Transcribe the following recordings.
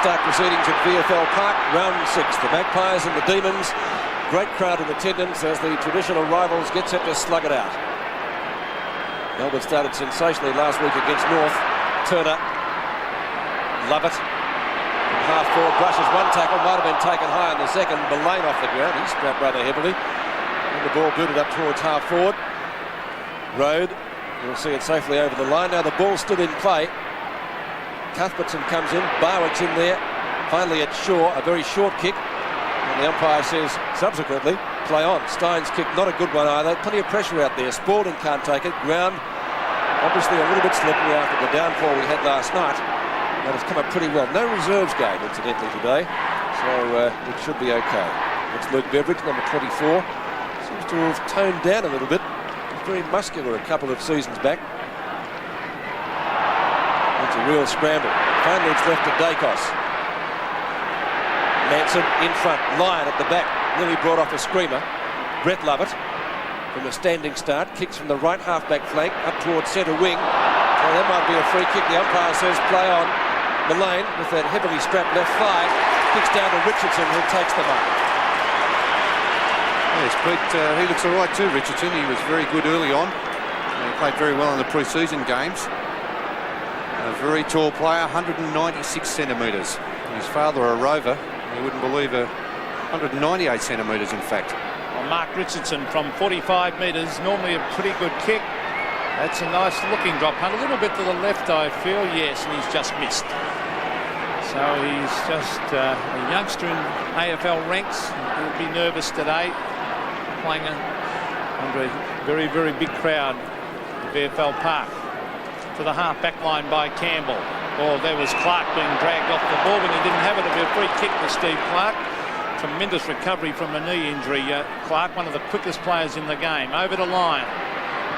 start proceedings at VFL Park, round 6. The Magpies and the Demons. Great crowd in attendance as the traditional rivals get set to slug it out. Melbourne started sensationally last week against North. Turner, Lovett, half forward, brushes one tackle, might have been taken high in the second. Bennett off the ground, he strapped rather heavily. And the ball booted up towards half forward. Road, you'll see it safely over the line. Now the ball's still in play. Cuthbertson comes in, Barwick's in there. Finally at Shaw, a very short kick. And the umpire says, subsequently, play on. Stein's kick, not a good one either. Plenty of pressure out there. Spalding can't take it. Ground, obviously a little bit slippery after the downfall we had last night. But it's come up pretty well. No reserves game, incidentally, today. So it should be okay. It's Luke Beveridge, number 24. Seems to have toned down a little bit. He's very muscular a couple of seasons back. It's a real scramble. Finally it's left to Dacos. Manson in front, Lyon at the back, nearly brought off a screamer. Brett Lovett from a standing start, kicks from the right half-back flank up towards centre wing. So that might be a free kick. The umpire says play on. Mullane with that heavily strapped left thigh kicks down to Richardson, who takes the mark. Yes, Pete, he looks all right too, Richardson. He was very good early on. He played very well in the pre-season games. A very tall player, 196 centimetres. His father a rover. You wouldn't believe 198 centimetres, in fact. Well, Mark Richardson from 45 metres, normally a pretty good kick. That's a nice looking drop punt. A little bit to the left, I feel, yes, and he's just missed. So he's just a youngster in AFL ranks. He'll be nervous today, playing under a very, very big crowd at VFL Park. To the half-back line by Campbell. Oh, there was Clark being dragged off the ball when he didn't have it. It'd be a free kick for Steve Clark. Tremendous recovery from a knee injury. Clark, one of the quickest players in the game. Over to Lyon.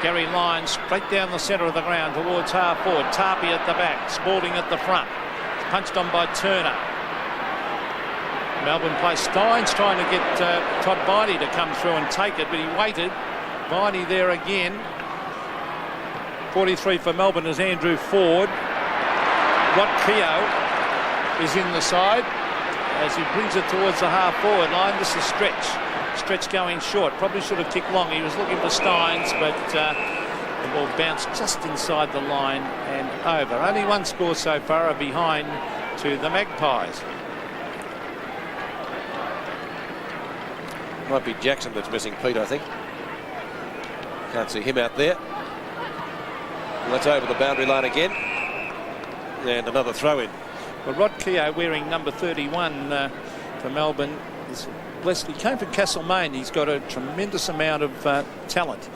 Garry Lyon straight down the centre of the ground towards half forward. Tarpey at the back. Spalding at the front. Punched on by Turner. Melbourne plays Stein's trying to get Todd Viney to come through and take it, but he waited. Viney there again. 43 for Melbourne is Andrew Ford. Keogh is in the side as he brings it towards the half-forward line. This is Stretch. Stretch going short. Probably should have kicked long. He was looking for Steins, but the ball bounced just inside the line and over. Only one score so far, behind to the Magpies. Might be Jackson that's missing, Pete, I think. Can't see him out there. That's over the boundary line again. And another throw-in. Well, Keogh wearing number 31 for Melbourne is blessed. He came from Castlemaine. He's got a tremendous amount of talent.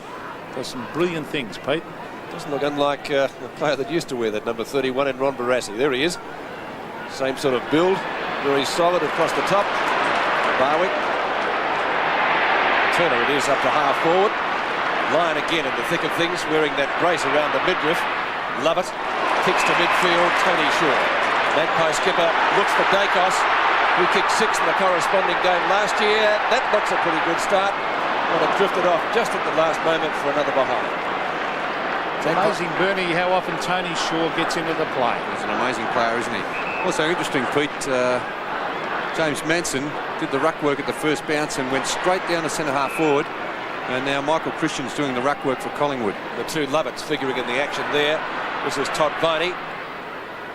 Does some brilliant things, Pete. Doesn't look unlike the player that used to wear that number 31 in Ron Barassi. There he is. Same sort of build. Very solid across the top. Barwick. Turner it is up to half forward. Lyon again in the thick of things, wearing that brace around the midriff. Lovett kicks to midfield, Tony Shaw. Magpie skipper looks for Dacos, who kicked 6 in the corresponding game last year. That looks a pretty good start, but it drifted off just at the last moment for another behind. It's amazing, Bernie, how often Tony Shaw gets into the play. He's an amazing player, isn't he? Also interesting, Pete, James Manson did the ruck work at the first bounce and went straight down to centre half forward. And now Michael Christian's doing the ruck work for Collingwood. The two Lovetts figuring in the action there. This is Todd Viney.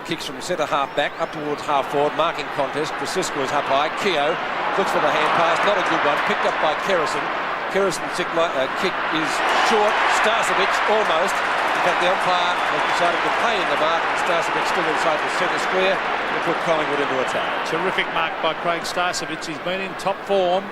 Kicks from centre half back up towards half forward. Marking contest. Francisco is up high. Keogh looks for the hand pass. Not a good one. Picked up by Kerrison. Kerrison's kick is short. Starcevic almost. In fact, the umpire has decided to play in the mark, and Starcevic still inside the centre square to put Collingwood into attack. Terrific mark by Craig Starcevic. He's been in top form.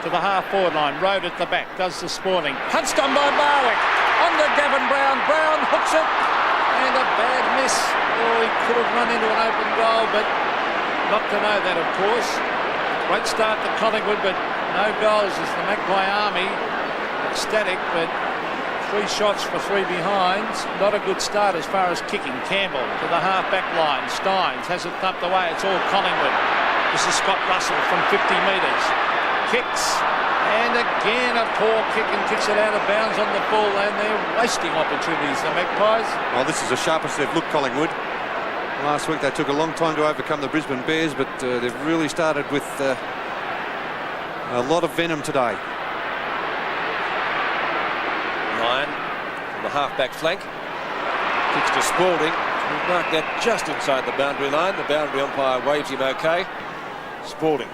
To the half-forward line, Road at the back, does the Spalding. Punched on by Barwick, on to Gavin Brown. Brown hooks it, and a bad miss. Oh, he could have run into an open goal, but not to know that, of course. Great start to Collingwood, but no goals as the Magpie Army ecstatic, but 3 shots for 3 behinds. Not a good start as far as kicking. Campbell to the half-back line. Steins has it thumped away. It's all Collingwood. This is Scott Russell from 50 metres. Kicks, and again a poor kick and kicks it out of bounds on the ball, and they're wasting opportunities, the Magpies. Well, this is the sharpest they've looked, Collingwood. Last week they took a long time to overcome the Brisbane Bears, but they've really started with a lot of venom today. Lyon from the half-back flank. Kicks to Spalding. He's marked that just inside the boundary line. The boundary umpire waves him okay. Spalding.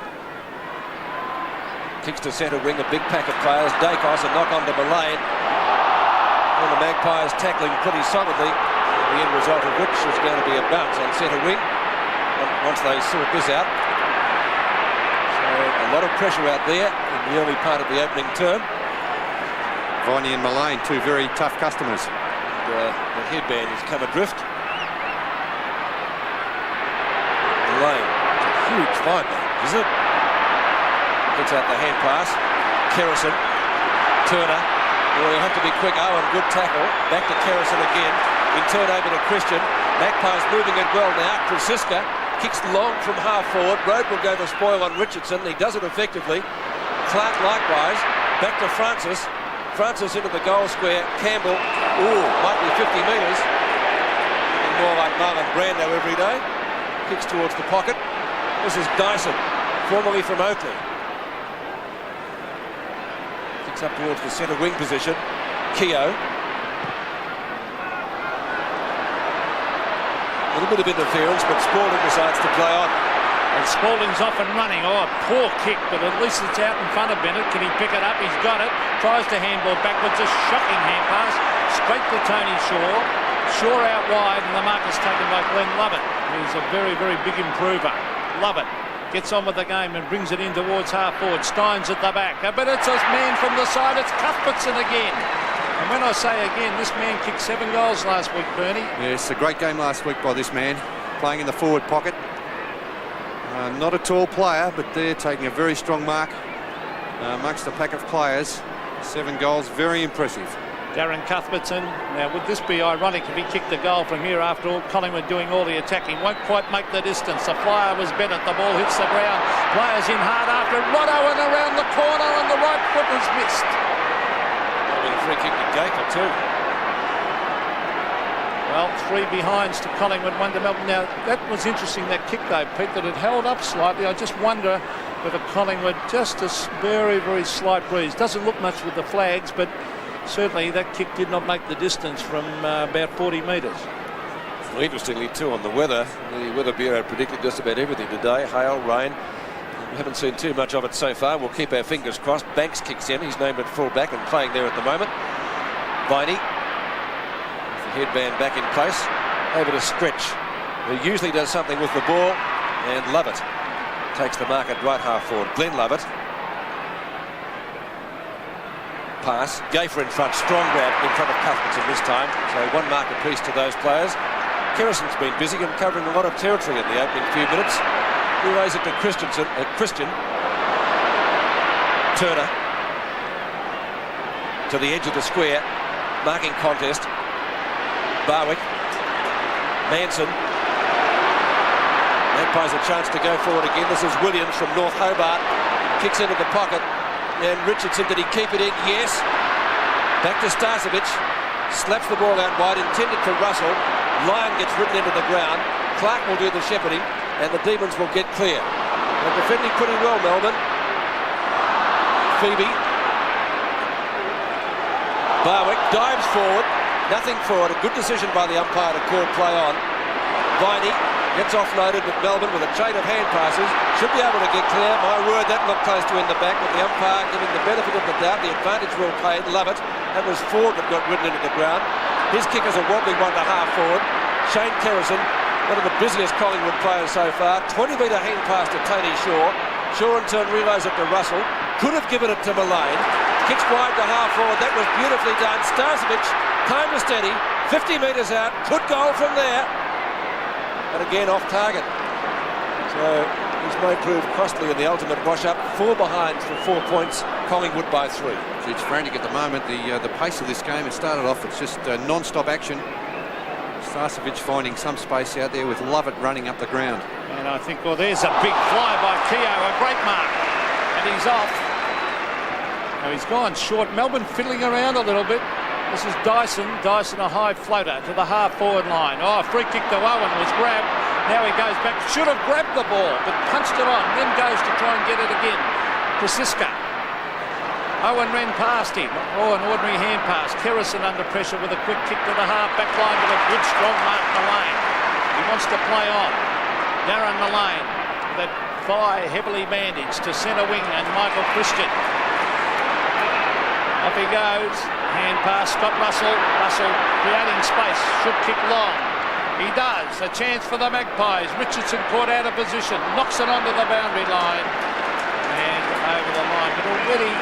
Kicks to centre wing, a big pack of players. Dacos, a knock on to Mullane. And the Magpies tackling pretty solidly. The end result of which is going to be a bounce on centre wing once they sort this out. So a lot of pressure out there in the early part of the opening term. Viney and Mullane, two very tough customers. And, the headband has come adrift. Mullane, it's a huge find, isn't it? Gets out the hand pass. Kerrison, Turner. Well, you have to be quick. Owen, good tackle. Back to Kerrison again. In turn over to Christian. Magpies moving it well now. Krasiska kicks long from half forward. Road will go the spoil on Richardson. He does it effectively. Clark likewise. Back to Francis. Francis into the goal square. Campbell. Ooh, might be 50 metres. More like Marlon Brando every day. Kicks towards the pocket. This is Dyson, formerly from Oakley. Kicks up towards the centre wing position. Keogh. A little bit of interference, but Spalding decides to play on. And Spalding's off and running. Oh, a poor kick, but at least it's out in front of Bennett. Can he pick it up? He's got it. Tries to handball backwards. A shocking hand pass. Straight to Tony Shaw. Shaw out wide, and the mark is taken by Glenn Lovett. He's a very, very big improver. Lovett gets on with the game and brings it in towards half forward. Steins at the back. But it's a man from the side. It's Cuthbertson again. And when I say again, this man kicked 7 goals last week, Bernie. Yes, a great game last week by this man, playing in the forward pocket. Not a tall player, but they're taking a very strong mark amongst a pack of players. 7 goals, very impressive. Darren Cuthbertson. Now, would this be ironic if he kicked the goal from here after all? Collingwood doing all the attacking. Won't quite make the distance. The flyer was Bennett. The ball hits the ground. Players in hard after it. Owen around the corner, and the right foot was missed. A free kick to Gaker too. Well, 3 behinds to Collingwood, 1 to Melbourne. Now, that was interesting, that kick though, Pete, that it held up slightly. I just wonder whether Collingwood, just a very, very slight breeze. Doesn't look much with the flags, but certainly that kick did not make the distance from about 40 metres. Well, interestingly too, on the weather, the Weather Bureau predicted just about everything today. Hail, rain. We haven't seen too much of it so far. We'll keep our fingers crossed. Banks kicks in. He's named at full back and playing there at the moment. Viney. With the headband back in place. Over to Stretch, who usually does something with the ball. And Lovett takes the mark at right half forward. Glenn Lovett. Pass. Gafer in front. Strong grab in front of Cuthbertson this time. So 1 mark apiece to those players. Kerrison's been busy and covering a lot of territory in the opening few minutes. He lays it to Christian. Turner to the edge of the square. Marking contest. Barwick. Manson. Magpies a chance to go forward again. This is Williams from North Hobart. Kicks into the pocket. And Richardson, did he keep it in? Yes. Back to Starcevic. Slaps the ball out wide. Intended for Russell. Lyon gets ridden into the ground. Clark will do the shepherding. And the Demons will get clear. They're defending pretty well, Melbourne. Phoebe. Barwick dives forward. Nothing for it. A good decision by the umpire to call play on. Viney gets offloaded, but Melbourne with a chain of hand passes should be able to get clear. My word, that looked close to in the back, with the umpire giving the benefit of the doubt. The advantage will pay. Lovett. That was Ford that got ridden into the ground. His kick is a wobbly one to half forward. Shane Kerrison, one of the busiest Collingwood players so far. 20-metre hand pass to Tony Shaw. Shaw in turn relays it to Russell. Could have given it to Mullane. Kicks wide to half forward. That was beautifully done. Starcevic, time to steady. 50 metres out. Could goal from there. And again off target. So this may prove costly in the ultimate wash-up. 4 behinds for 4 points. Collingwood by 3. It's frantic at the moment. The pace of this game, it started off, it's just non-stop action. Starcevic finding some space out there with Lovett running up the ground. And I think, well, there's a big fly by Keogh, a great mark. And he's off. Now he's gone short. Melbourne fiddling around a little bit. This is Dyson. Dyson, a high floater to the half-forward line. Oh, free kick to Owen was grabbed. Now he goes back. Should have grabbed the ball, but punched it on. Then goes to try and get it again. Krasiska. Owen ran past him. Oh, an ordinary hand pass. Kerrison under pressure with a quick kick to the half-back line with a good, strong mark Mullane. He wants to play on. Darren Mullane. That thigh heavily bandaged to centre wing and Michael Christian. Off he goes. Hand pass. Scott Russell. Russell creating space. Should kick long. He does. A chance for the Magpies. Richardson caught out of position. Knocks it onto the boundary line. And over the line. But already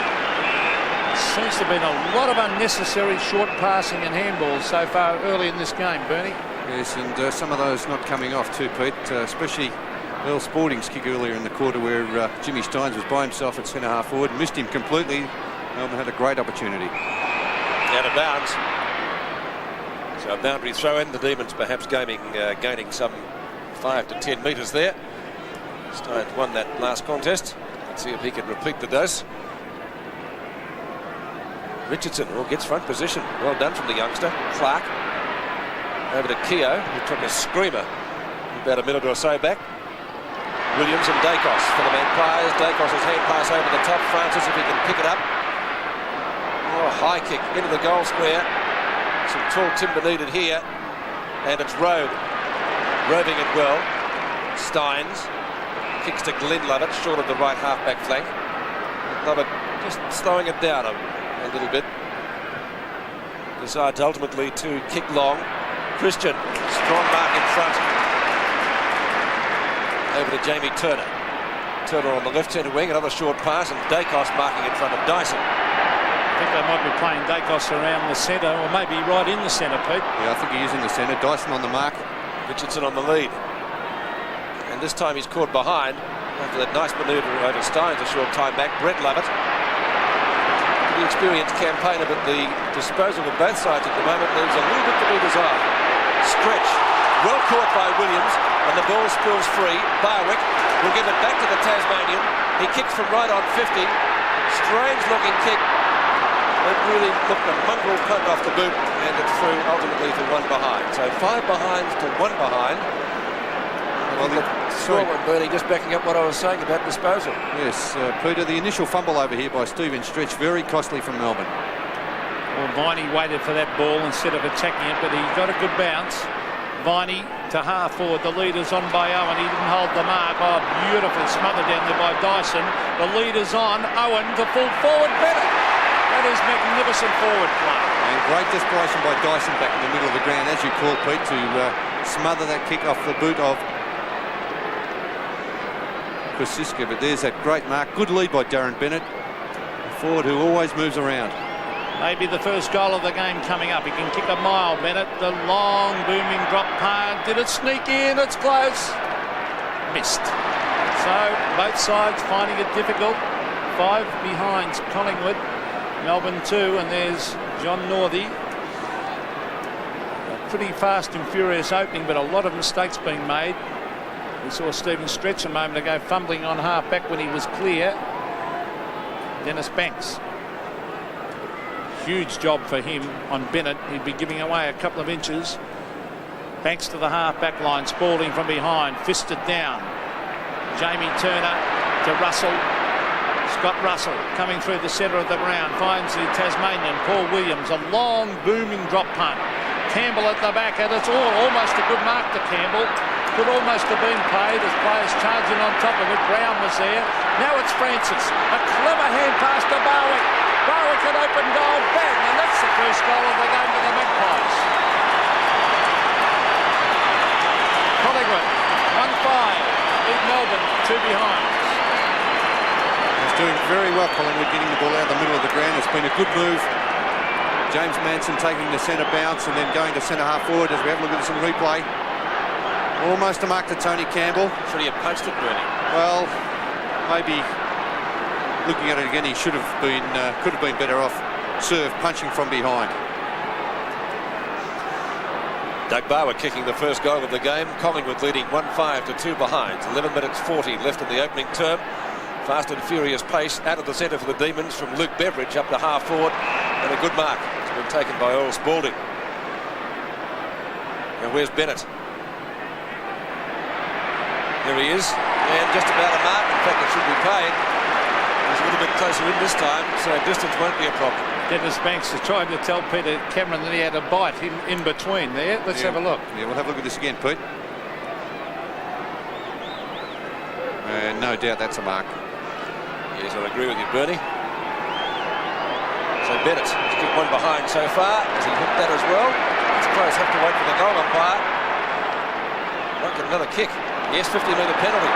seems to have been a lot of unnecessary short passing and handballs so far early in this game, Bernie. Yes, and some of those not coming off too, Pete, especially Earl Spalding's kick earlier in the quarter where Jimmy Steins was by himself at centre-half forward and missed him completely. Melbourne had a great opportunity. Out of bounds. So a boundary throw in. The Demons perhaps gaining some 5 to 10 metres there. Steins won that last contest. Let's see if he can repeat the dose. Richardson gets front position. Well done from the youngster. Clark. Over to Keogh, who took a screamer about a minute or so back. Williams and Dacos for the Magpies. Dacos' hand pass over the top. Francis, if he can pick it up. Oh, high kick into the goal square. Some tall timber needed here. And it's Rowe roving it well. Steins kicks to Glenn Lovett, short of the right half-back flank. Lovett just slowing it down a little bit. Decides ultimately to kick long. Christian, strong mark in front. Over to Jamie Turner. Turner on the left centre wing, another short pass, and Dacos marking in front of Dyson. I think they might be playing Dacos around the centre, or maybe right in the centre, Pete. Yeah, I think he is in the centre. Dyson on the mark. Richardson on the lead. And this time he's caught behind after that nice manoeuvre over Steins a short time back. Brett Lovett. The experienced campaigner, but the disposal of both sides at the moment leaves a little bit to be desired. Stretch, well caught by Williams, and the ball spills free. Barwick will give it back to the Tasmanian. He kicks from right on 50. Strange looking kick. It really looked a mongrel punt off the boot, and it's through ultimately to one behind. So 5 behinds to 1 behind. Well, Bernie, just backing up what I was saying about disposal. Yes, Peter, the initial fumble over here by Stephen Stretch, very costly from Melbourne. Well, Viney waited for that ball instead of attacking it, but he got a good bounce. Viney to half forward. The leader's on by Owen. He didn't hold the mark. Oh, beautifully smothered down there by Dyson. The leader's on. Owen to full forward. Bennett. That is magnificent forward play. And great desperation by Dyson back in the middle of the ground, as you call, Pete, to smother that kick off the boot of Krasiska. But there's that great mark. Good lead by Darren Bennett, a forward who always moves around. Maybe the first goal of the game coming up. He can kick a mile, Bennett. The long, booming drop punt. Did it sneak in? It's close. Missed. So, both sides finding it difficult. 5 behind Collingwood. Melbourne 2, and there's John Northey. A pretty fast and furious opening, but a lot of mistakes being made. We saw Stephen Stretch a moment ago fumbling on half-back when he was clear. Dennis Banks. Huge job for him on Bennett. He'd be giving away a couple of inches. Banks to the half-back line. Spalding from behind. Fisted down. Jamie Turner to Russell. Scott Russell coming through the centre of the ground. Finds the Tasmanian. Paul Williams. A long, booming drop punt. Campbell at the back. And it's almost a good mark to Campbell. Could almost have been paid as players charging on top of it. Brown was there. Now it's Francis. A clever hand pass to Barwick. Barwick an open goal, bang, and that's the first goal of the game for the Magpies. Collingwood, 1-5, beat Melbourne, 2 behind. He's doing very well, Collingwood, getting the ball out of the middle of the ground. It's been a good move. James Manson taking the centre bounce and then going to centre half forward as we have a look at some replay. Almost a mark to Tony Campbell. Should he have punched it, Bernie? Well, maybe. Looking at it again, he should have been, could have been better off serve punching from behind. Doug Barwick kicking the first goal of the game. Collingwood leading 1-5 to 2 behind. 11 minutes 40 left in the opening term. Fast and furious pace out of the centre for the Demons from Luke Beveridge up to half forward, and a good mark. It's been taken by Earl Spalding. And where's Bennett? Here he is, and just about a mark. In fact, it should be paid. He's a little bit closer in this time, so distance won't be a problem. Dennis Banks is trying to tell Peter Cameron that he had a bite in between there. Let's have a look. Yeah, we'll have a look at this again, Pete. And no doubt that's a mark. Yes, I agree with you, Bernie. So Bennett has kicked one behind so far. Has he hooked that as well? It's close. Have to wait for the goal umpire. Might get another kick. Yes, 50-metre penalty.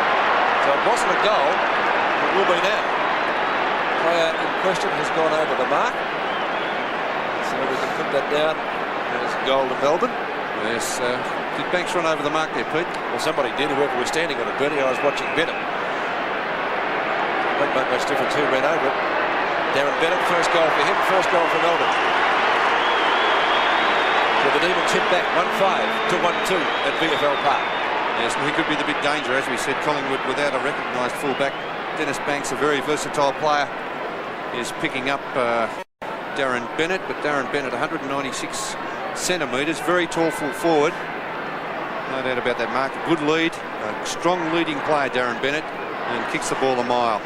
So it wasn't a goal. It will be now. The player in question has gone over the mark. So we can put that down. There's a goal to Melbourne. Yes. Did Banks run over the mark there, Pete? Well, somebody did. Whoever was standing on it, Bernie. I was watching Bennett. Won't make much difference who ran over it. Darren Bennett, first goal for him, first goal for Melbourne. So the Demons hit back 1-5 to 1-2 at VFL Park. Yes, and he could be the big danger, as we said. Collingwood without a recognised fullback. Dennis Banks, a very versatile player, is picking up Darren Bennett, but Darren Bennett, 196 centimetres, very tall full forward. No doubt about that, Mark. A good lead, a strong leading player, Darren Bennett, and kicks the ball a mile.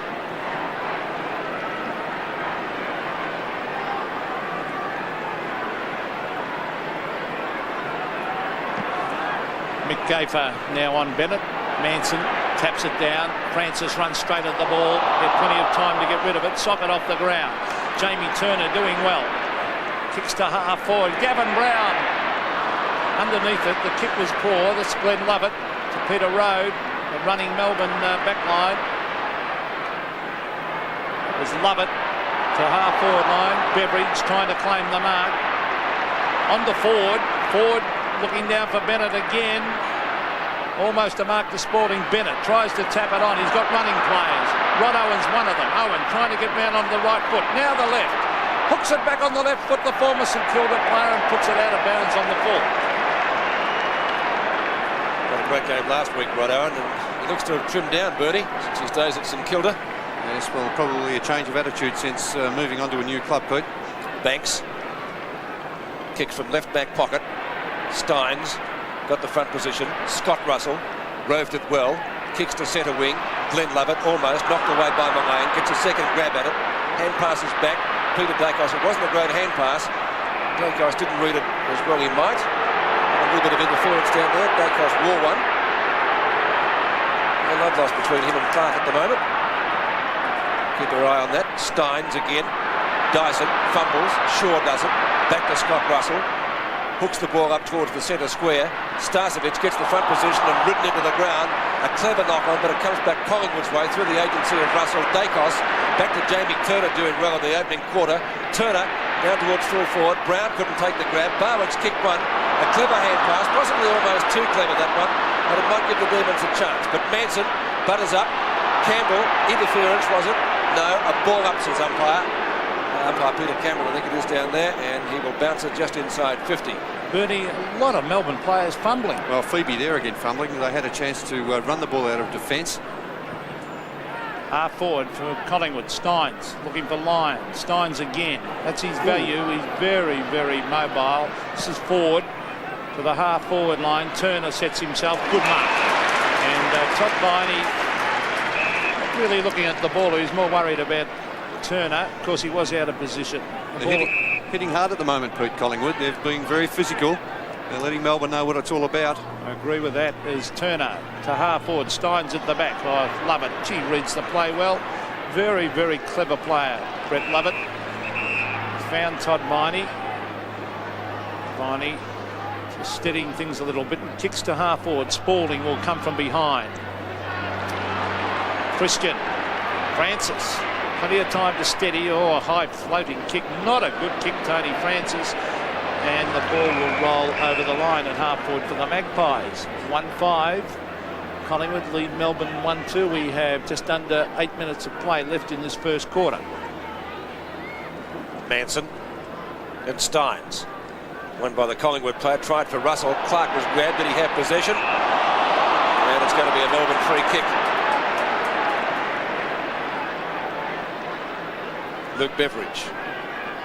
Gafer now on Bennett. Manson taps it down. Francis runs straight at the ball. Get plenty of time to get rid of it. Sock it off the ground. Jamie Turner doing well. Kicks to half forward. Gavin Brown underneath it. The kick was poor. That's Glenn Lovett to Peter Road. The running Melbourne backline. It was Lovett to half forward line. Beveridge trying to claim the mark. On to Ford. Ford looking down for Bennett again. Almost a mark to Spalding. Bennett tries to tap it on. He's got running players. Rod Owen's one of them. Owen trying to get round on the right foot. Now the left. Hooks it back on the left foot. The former St Kilda player and puts it out of bounds on the full. Had a great game last week, Rod Owen, and he looks to have trimmed down, Bertie, since his days at St Kilda. Yes, well, probably a change of attitude since moving on to a new club, Pete. Banks kicks from left back pocket. Steins got the front position. Scott Russell roved it well. Kicks to centre wing. Glenn Lovett almost knocked away by Mullane. Gets a second grab at it. Hand passes back. Peter Dacos. It wasn't a great hand pass. Dacos didn't read it as well he might. A little bit of interference down there. Dacos wore one. No love lost between him and Clark at the moment. Keep your eye on that. Steins again. Dyson fumbles. Shaw does it. Back to Scott Russell. Hooks the ball up towards the centre square. Starcevic gets the front position and ridden into the ground. A clever knock on, but it comes back Collingwood's way through the agency of Russell. Dacos back to Jamie Turner doing well in the opening quarter. Turner down towards full forward. Brown couldn't take the grab. Barwick's kicked one. A clever hand pass, possibly almost too clever that one, but it might give the Demons a chance. But Manson butters up. Campbell, interference was it? No, a ball up, says umpire. Umpire Peter Cameron, I think it is down there, and he will bounce it just inside 50. Bernie, a lot of Melbourne players fumbling. Well, Phoebe there again fumbling. They had a chance to run the ball out of defence. Half forward for Collingwood. Steins looking for Lyon. Steins again. That's his value. He's very, very mobile. This is Ford to the half forward line. Turner sets himself. Good mark. And Todd Viney really looking at the ball. He's more worried about Turner. Of course, he was out of position. Hitting hard at the moment, Pete, Collingwood. They're being very physical. They're letting Melbourne know what it's all about. I agree with that. There's Turner to half forward. Steins at the back. I love it. She reads the play well. Very, very clever player, Brett Lovett. Found Todd Viney. Viney just steadying things a little bit. Kicks to half forward. Spalding will come from behind. Christian. Francis. Plenty of time to steady. Oh, a high floating kick. Not a good kick, Tony Francis. And the ball will roll over the line at half forward for the Magpies. 1-5. Collingwood lead Melbourne 1-2. We have just under 8 minutes of play left in this first quarter. Manson and Steins. Won by the Collingwood player. Tried for Russell. Clark was grabbed. Did he have possession? And it's going to be a Melbourne free kick. Luke Beveridge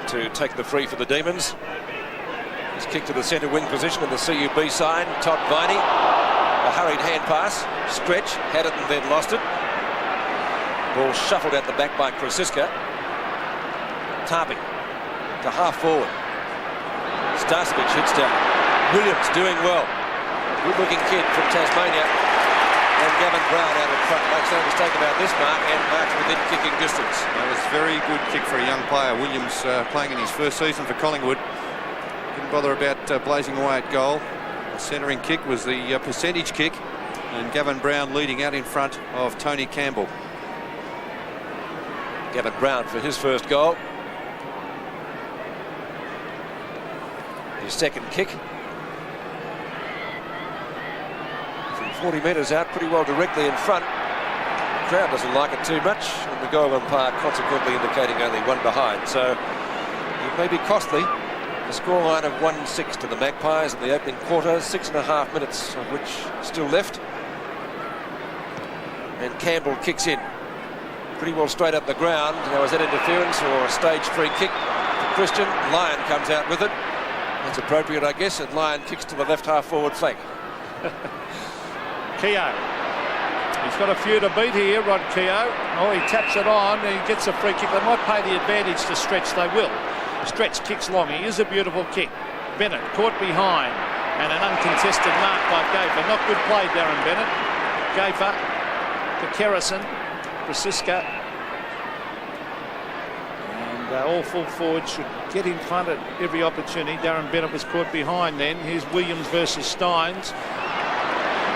to take the free for the Demons. He's kicked to the centre wing position in the CUB side. Todd Viney A hurried hand pass. Stretch had it and then lost it. Ball shuffled out the back by Krasiska. Tarping to half forward. Starcevic hits down. Williams doing well. Good-looking kid from Tasmania. And Gavin Brown out in front. Makes no mistake about this mark and marks within kicking distance. That was a very good kick for a young player. Williams playing in his first season for Collingwood. Didn't bother about blazing away at goal. The centering kick was the percentage kick. And Gavin Brown leading out in front of Tony Campbell. Gavin Brown for his first goal. His second kick. From 40 metres out, pretty well directly in front. The crowd doesn't like it too much, and the goal umpire consequently indicating only one behind. So it may be costly. The scoreline of 1-6 to the Magpies in the opening quarter, 6.5 minutes of which still left. And Campbell kicks in. Pretty well straight up the ground. Now, is that interference or a stage free kick for Christian? Lyon comes out with it. That's appropriate, I guess, and Lyon kicks to the left half forward flank. Keogh. He's got a few to beat here, Rod Keogh. Oh, he taps it on and he gets a free kick. They might pay the advantage to Stretch, they will. Stretch kicks long. He is a beautiful kick. Bennett caught behind and an uncontested mark by Gaffer. Not good play, Darren Bennett. Gaffer to Kerrison. Krasiska. And all full forwards should get in front at every opportunity. Darren Bennett was caught behind then. Here's Williams versus Steins.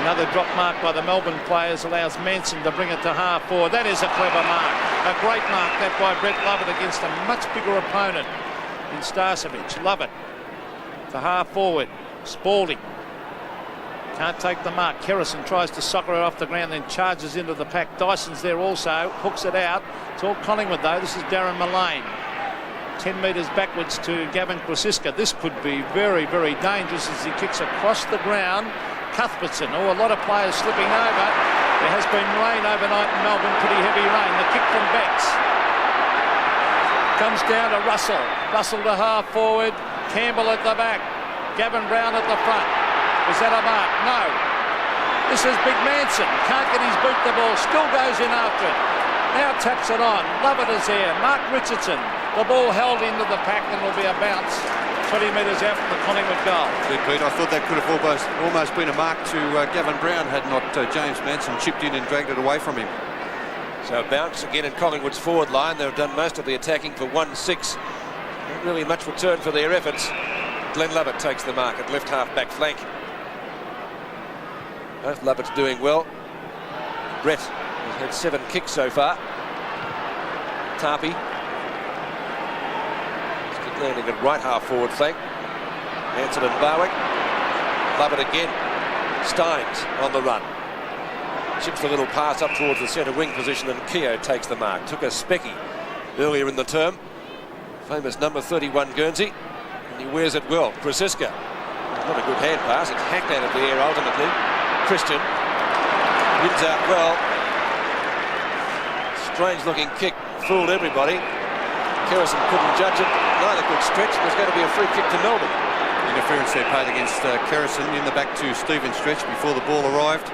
Another drop mark by the Melbourne players allows Manson to bring it to half forward. That is a clever mark. A great mark that by Brett Lovett against a much bigger opponent in Starcevic. Lovett to half forward. Spalding can't take the mark. Kerrison tries to soccer it off the ground, then charges into the pack. Dyson's there also, hooks it out. It's all Collingwood though. This is Darren Mullane. 10 metres backwards to Gavin Krasiska. This could be very, very dangerous as he kicks across the ground. Cuthbertson. Oh, a lot of players slipping over. There has been rain overnight in Melbourne, pretty heavy rain. The kick from Bex comes down to Russell. Russell to half forward. Campbell at the back. Gavin Brown at the front. Was that a mark? No. This is Big Manson. Can't get his boot the ball. Still goes in after it. Now taps it on. Lovett is there. Mark Richardson. The ball held into the pack and will be a bounce 20 metres out from the Collingwood goal. Good, Pete. I thought that could have almost been a mark to Gavin Brown had not James Manson chipped in and dragged it away from him. So a bounce again in Collingwood's forward line. They've done most of the attacking for 1-6. Not really much return for their efforts. Glenn Lovett takes the mark at left half back flank. Both Lovett's doing well. Brett has had 7 kicks so far. Tarpey landing at right half forward flank. Manson and Barwick. Lovett again. Steins on the run. Chips the little pass up towards the centre wing position and Keogh takes the mark. Took a specky earlier in the term. Famous number 31 Guernsey. And he wears it well. Krasiska. Not a good hand pass. It's hacked out of the air ultimately. Christian wins out well. Strange looking kick. Fooled everybody. Kerrison couldn't judge it. Neither could Stretch. There's going to be a free kick to Melbourne. Interference there paid against Kerrison in the back to Stephen Stretch before the ball arrived.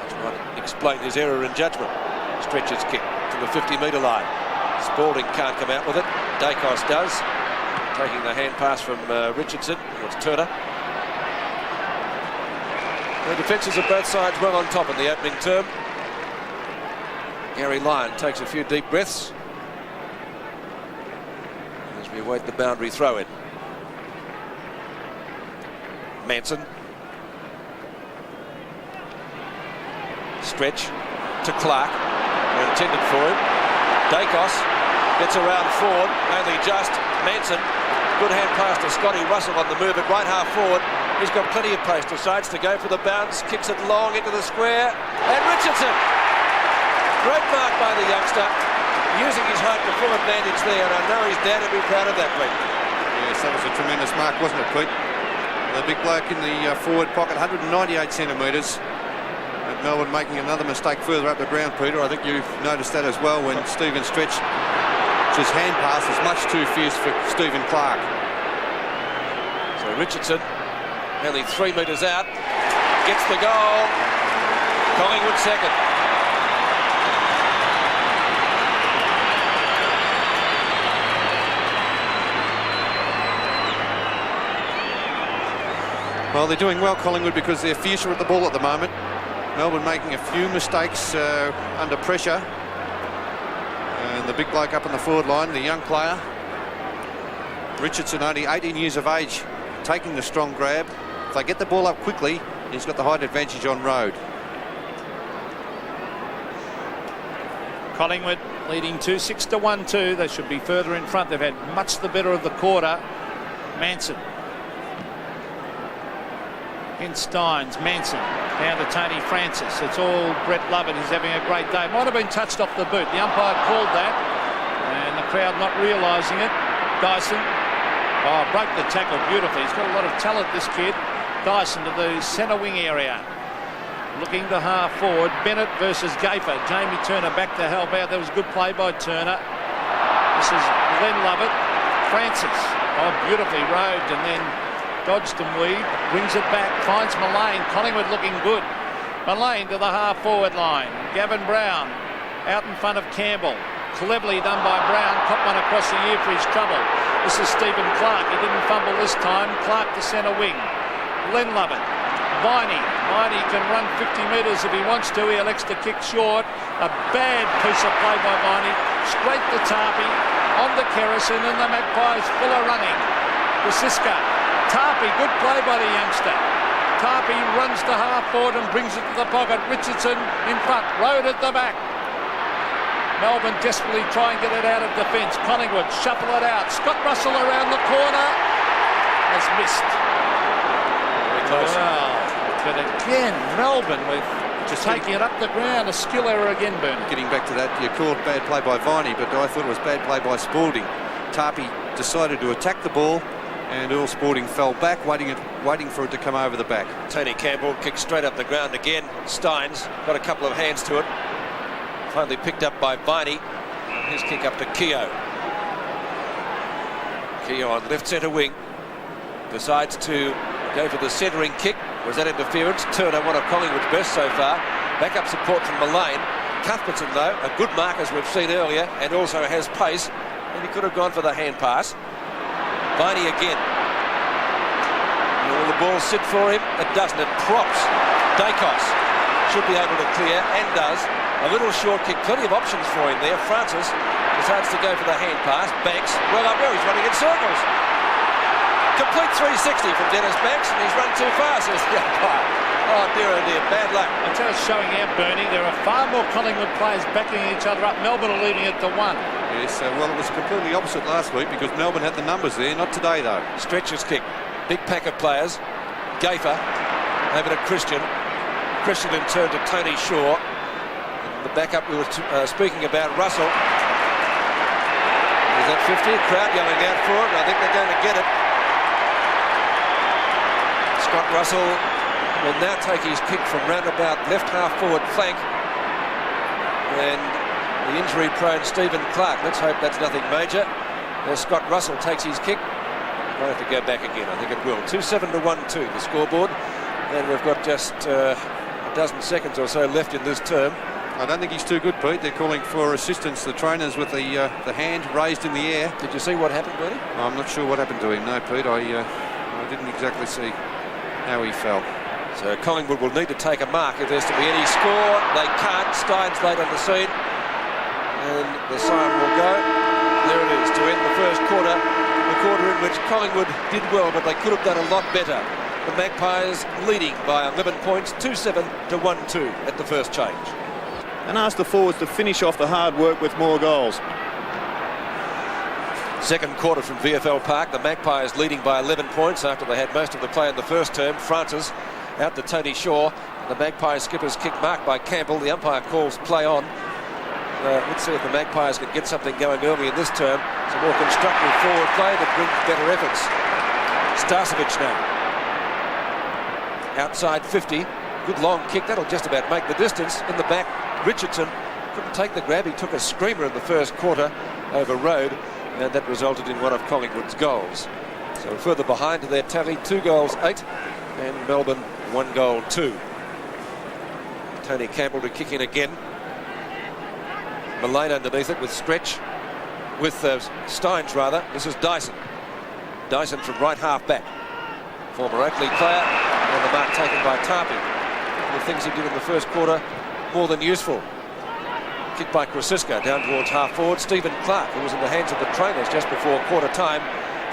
Which might explain his error in judgment. Stretch's kick to the 50-metre line. Spalding can't come out with it. Dacos does. Taking the hand pass from Richardson. It's Turner. The defences of both sides well on top in the opening term. Garry Lyon takes a few deep breaths as we await the boundary throw-in. Manson. Stretch to Clark. They're intended for him. Dacos gets around forward, only just. Manson, good hand pass to Scotty Russell on the move at right half forward. He's got plenty of pace, decides to go for the bounce, kicks it long into the square, and Richardson. Great mark by the youngster, using his height to full advantage there, and I know his dad would be proud of that, Pete. Yes, that was a tremendous mark, wasn't it, Pete? The big bloke in the forward pocket, 198 centimetres. And Melbourne making another mistake further up the ground, Peter. I think you've noticed that as well when Stephen Stretch, his hand pass is much too fierce for Stephen Clark. So Richardson, only 3 metres out. gets the goal. Collingwood second. Well, they're doing well, Collingwood, because they're fiercer at the ball at the moment. Melbourne making a few mistakes under pressure. And the big bloke up on the forward line, the young player, Richardson, only 18 years of age, taking the strong grab. If they get the ball up quickly, he's got the height advantage on road. Collingwood leading 2-6 to 1-2. They should be further in front. They've had much the better of the quarter. Manson. In Steins, Manson down to Tony Francis. It's all Brett Lovett. He's having a great day. Might have been touched off the boot. The umpire called that, and the crowd not realising it. Dyson, broke the tackle beautifully. He's got a lot of talent, this kid. Dyson to the centre wing area. Looking to half forward. Bennett versus Gaffer. Jamie Turner back to help out. There was a good play by Turner. This is Glenn Lovett. Francis. Beautifully roved and then dodged and weaved, brings it back, finds Mullane. Collingwood looking good. Mullane to the half-forward line. Gavin Brown out in front of Campbell. Cleverly done by Brown. Caught one across the ear for his trouble. This is Stephen Clark. He didn't fumble this time. Clark to centre wing. Glenn Lovett. Viney. Viney can run 50 metres if he wants to. He elects to kick short. A bad piece of play by Viney. Straight to Tarpey. On to Kerrison, and the Magpies full of running. To Siska. Tarpey, good play by the youngster. Tarpey runs to half forward and brings it to the pocket. Richardson in front, Road at the back. Melbourne desperately try and get it out of defence. Collingwood shuffle it out. Scott Russell around the corner has missed. Very close. Wow. But again, Melbourne with just taking it up the ground. A skill error again, Bernard. Getting back to that, you called bad play by Viney, but I thought it was bad play by Spalding. Tarpey decided to attack the ball, and Earl Spalding fell back, waiting for it to come over the back. Tony Campbell kicked straight up the ground again. Steins got a couple of hands to it. Finally picked up by Viney. His kick up to Keogh. Keogh on left centre wing. Decides to go for the centering kick. Was that interference? Turner, one of Collingwood's best so far. Backup support from Mullane. Cuthbertson, though, a good mark as we've seen earlier, and also has pace. And he could have gone for the hand pass. Viney again. Will the ball sit for him? It doesn't. It props. Dacos should be able to clear, and does. A little short kick. Plenty of options for him there. Francis decides to go for the hand pass. Banks, well up there. He's running in circles. Complete 360 from Dennis Banks, and he's run too far, says the umpire. Oh dear, oh dear. Bad luck. It's just showing out, Bernie. There are far more Collingwood players backing each other up. Melbourne are leading it to 1. Yes, well, it was completely opposite last week because Melbourne had the numbers there. Not today, though. Stretcher's kick. Big pack of players. Gaffer over to Christian. Christian in turn to Tony Shaw. And the backup we were speaking about, Russell. Is that 50? Crowd yelling out for it. I think they're going to get it. Scott Russell will now take his kick from roundabout left half forward flank. And the injury-prone Stephen Clark. Let's hope that's nothing major. As Scott Russell takes his kick, might have to go back again. I think it will. 2-7 to 1-2, the scoreboard. And we've got just a dozen seconds or so left in this term. I don't think he's too good, Pete. They're calling for assistance. The trainers with the hand raised in the air. Did you see what happened, Bernie? I'm not sure what happened to him. No, Pete. I didn't exactly see how he fell. So Collingwood will need to take a mark if there's to be any score. They can't. Steins late on the scene. And the siren will go. There it is to end the first quarter. The quarter in which Collingwood did well, but they could have done a lot better. The Magpies leading by 11 points, 2-7 to 1-2 at the first change. And ask the forwards to finish off the hard work with more goals. Second quarter from VFL Park. The Magpies leading by 11 points after they had most of the play in the first term. Francis out to Tony Shaw. The Magpies skipper's kick marked by Campbell. The umpire calls play on. Let's see if the Magpies can get something going early in this term. Some more constructive forward play that brings better efforts. Starcevic now. Outside 50. Good long kick. That'll just about make the distance. In the back, Richardson couldn't take the grab. He took a screamer in the first quarter over Road, and that resulted in one of Collingwood's goals. So further behind to their tally, 2 goals, 8, and Melbourne 1-2. Tony Campbell to kick in again. Mullane underneath it with Stretch. With Steins, rather. This is Dyson. Dyson from right half back. Former Oakley player. And the mark taken by Tarpey. The things he did in the first quarter, more than useful. Kick by Krasiska down towards half forward. Stephen Clark, who was in the hands of the trainers just before quarter time,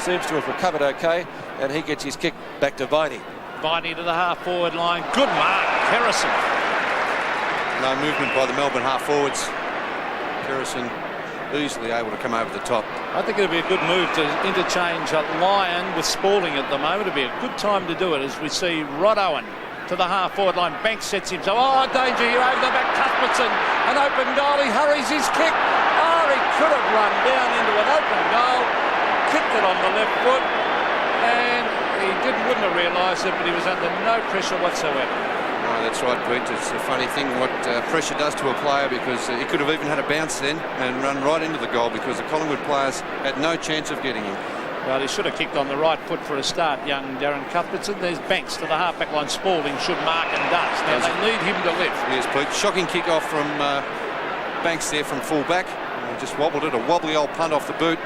seems to have recovered okay, and he gets his kick back to Viney. Viney to the half forward line. Good mark, Harrison. No movement by the Melbourne half forwards. Harrison easily able to come over the top. I think it'd be a good move to interchange Lyon with Spalding at the moment. It'd be a good time to do it as we see Rod Owen to the half forward line. Banks sets himself. Oh, danger here over the back. Cuthbertson, an open goal. He hurries his kick. Oh, he could have run down into an open goal. Kicked it on the left foot, and he wouldn't have realised it, but he was under no pressure whatsoever. Oh, that's right, Pete. It's a funny thing what pressure does to a player, because he could have even had a bounce then and run right into the goal, because the Collingwood players had no chance of getting him. Well, he should have kicked on the right foot for a start, young Darren Cuthbertson. There's Banks to the half-back line. Spalding should mark and does. Now they need him to lift. Yes, Pete. Shocking kick-off from Banks there from full-back. Just wobbled it. A wobbly old punt off the boot.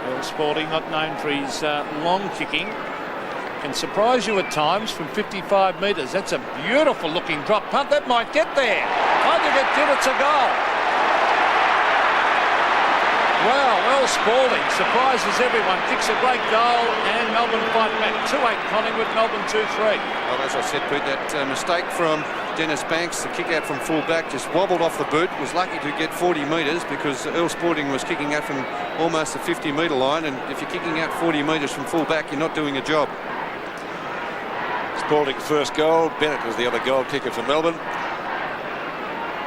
Well, Spalding, not known for his long kicking, can surprise you at times from 55 metres. That's a beautiful-looking drop punt. That might get there. I think it did. It's a goal. Well, Earl Spalding surprises everyone, kicks a great goal, and Melbourne fight back. 2-8 Collingwood, Melbourne 2-3. Well, as I said, Pete, that mistake from Dennis Banks, the kick out from full back, just wobbled off the boot. Was lucky to get 40 metres, because Earl Spalding was kicking out from almost the 50-metre line, and if you're kicking out 40 metres from full back, you're not doing a job. Spalding's first goal. Bennett was the other goal kicker for Melbourne.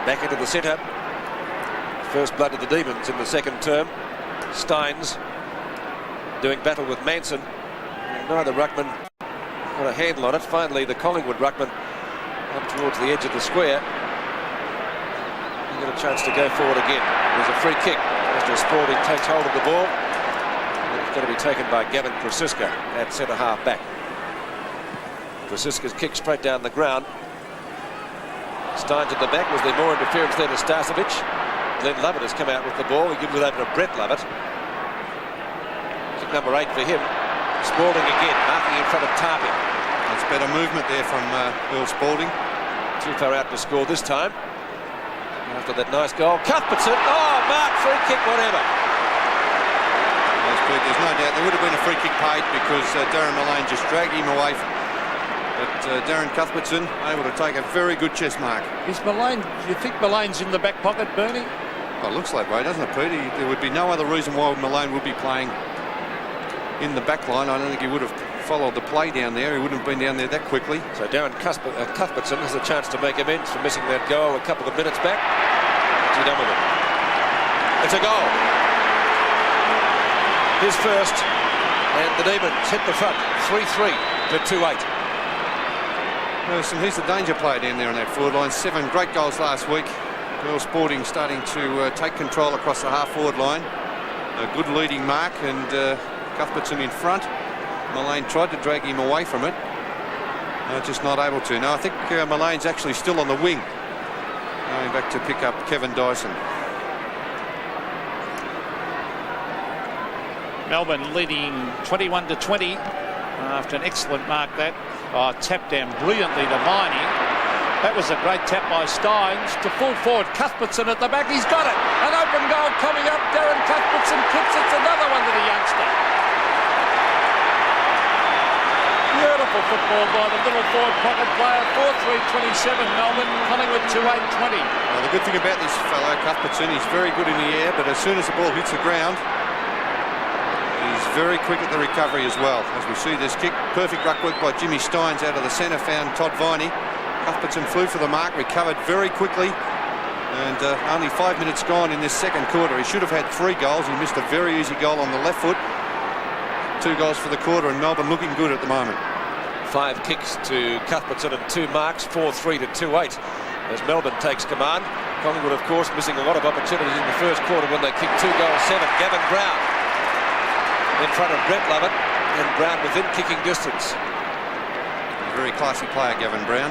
Back into the centre. First blood of the Demons in the second term. Steins doing battle with Manson. Neither ruckman got a handle on it. Finally, the Collingwood ruckman up towards the edge of the square. He got a chance to go forward again. There's a free kick after Spalding takes hold of the ball. And it's going to be taken by Gavin Krasiska at centre half back. Krasiska's kick straight down the ground. Steins at the back. Was there more interference there to Starcevic? Glenn Lovett has come out with the ball. He gives it over to Brett Lovett. Kick number 8 for him. Spalding again, marking in front of Tarpey. That's better movement there from Earl Spalding. Too far out to score this time. After that nice goal, Cuthbertson. Oh, mark, free kick, whatever. There's no doubt there would have been a free kick paid, because Darren Mullane just dragged him away. But Darren Cuthbertson able to take a very good chest mark. Is Mullane, do you think Mullane's in the back pocket, Bernie? Well, it looks that way, doesn't it, Pete? There would be no other reason why Mullane would be playing in the back line. I don't think he would have followed the play down there. He wouldn't have been down there that quickly. So Darren Cuthbertson has a chance to make amends for missing that goal a couple of minutes back. What's he done with it? It's a goal. His first, and the Demons hit the front. 3-3 to 2-8. Listen, he's the danger player down there on that forward line. 7 great goals last week. Earl Spalding starting to take control across the half-forward line. A good leading mark, and Cuthbertson in front. Mullane tried to drag him away from it. Just not able to. Now, I think Mullane's actually still on the wing. Going back to pick up Kevin Dyson. Melbourne leading 21-20 after an excellent mark that. Oh, tapped down brilliantly to Viney. That was a great tap by Steins to full forward. Cuthbertson at the back. He's got it. An open goal coming up. Darren Cuthbertson kicks. It's another one to the youngster. Beautiful football by the little forward pocket player. 4-3-27 Melbourne. Collingwood 2-8-20. Well, the good thing about this fellow, Cuthbertson, he's very good in the air, but as soon as the ball hits the ground, he's very quick at the recovery as well. As we see this kick, perfect ruck work by Jimmy Steins out of the centre, found Todd Viney. Cuthbertson flew for the mark, recovered very quickly, and only 5 minutes gone in this second quarter. He should have had 3 goals. He missed a very easy goal on the left foot. 2 goals for the quarter, and Melbourne looking good at the moment. 5 kicks to Cuthbertson and 2 marks, 4-3 to 2-8 as Melbourne takes command. Collingwood, of course, missing a lot of opportunities in the first quarter when they kicked 2 goals 7. Gavin Brown in front of Brett Lovett. and Brown within kicking distance. A very classy player, Gavin Brown.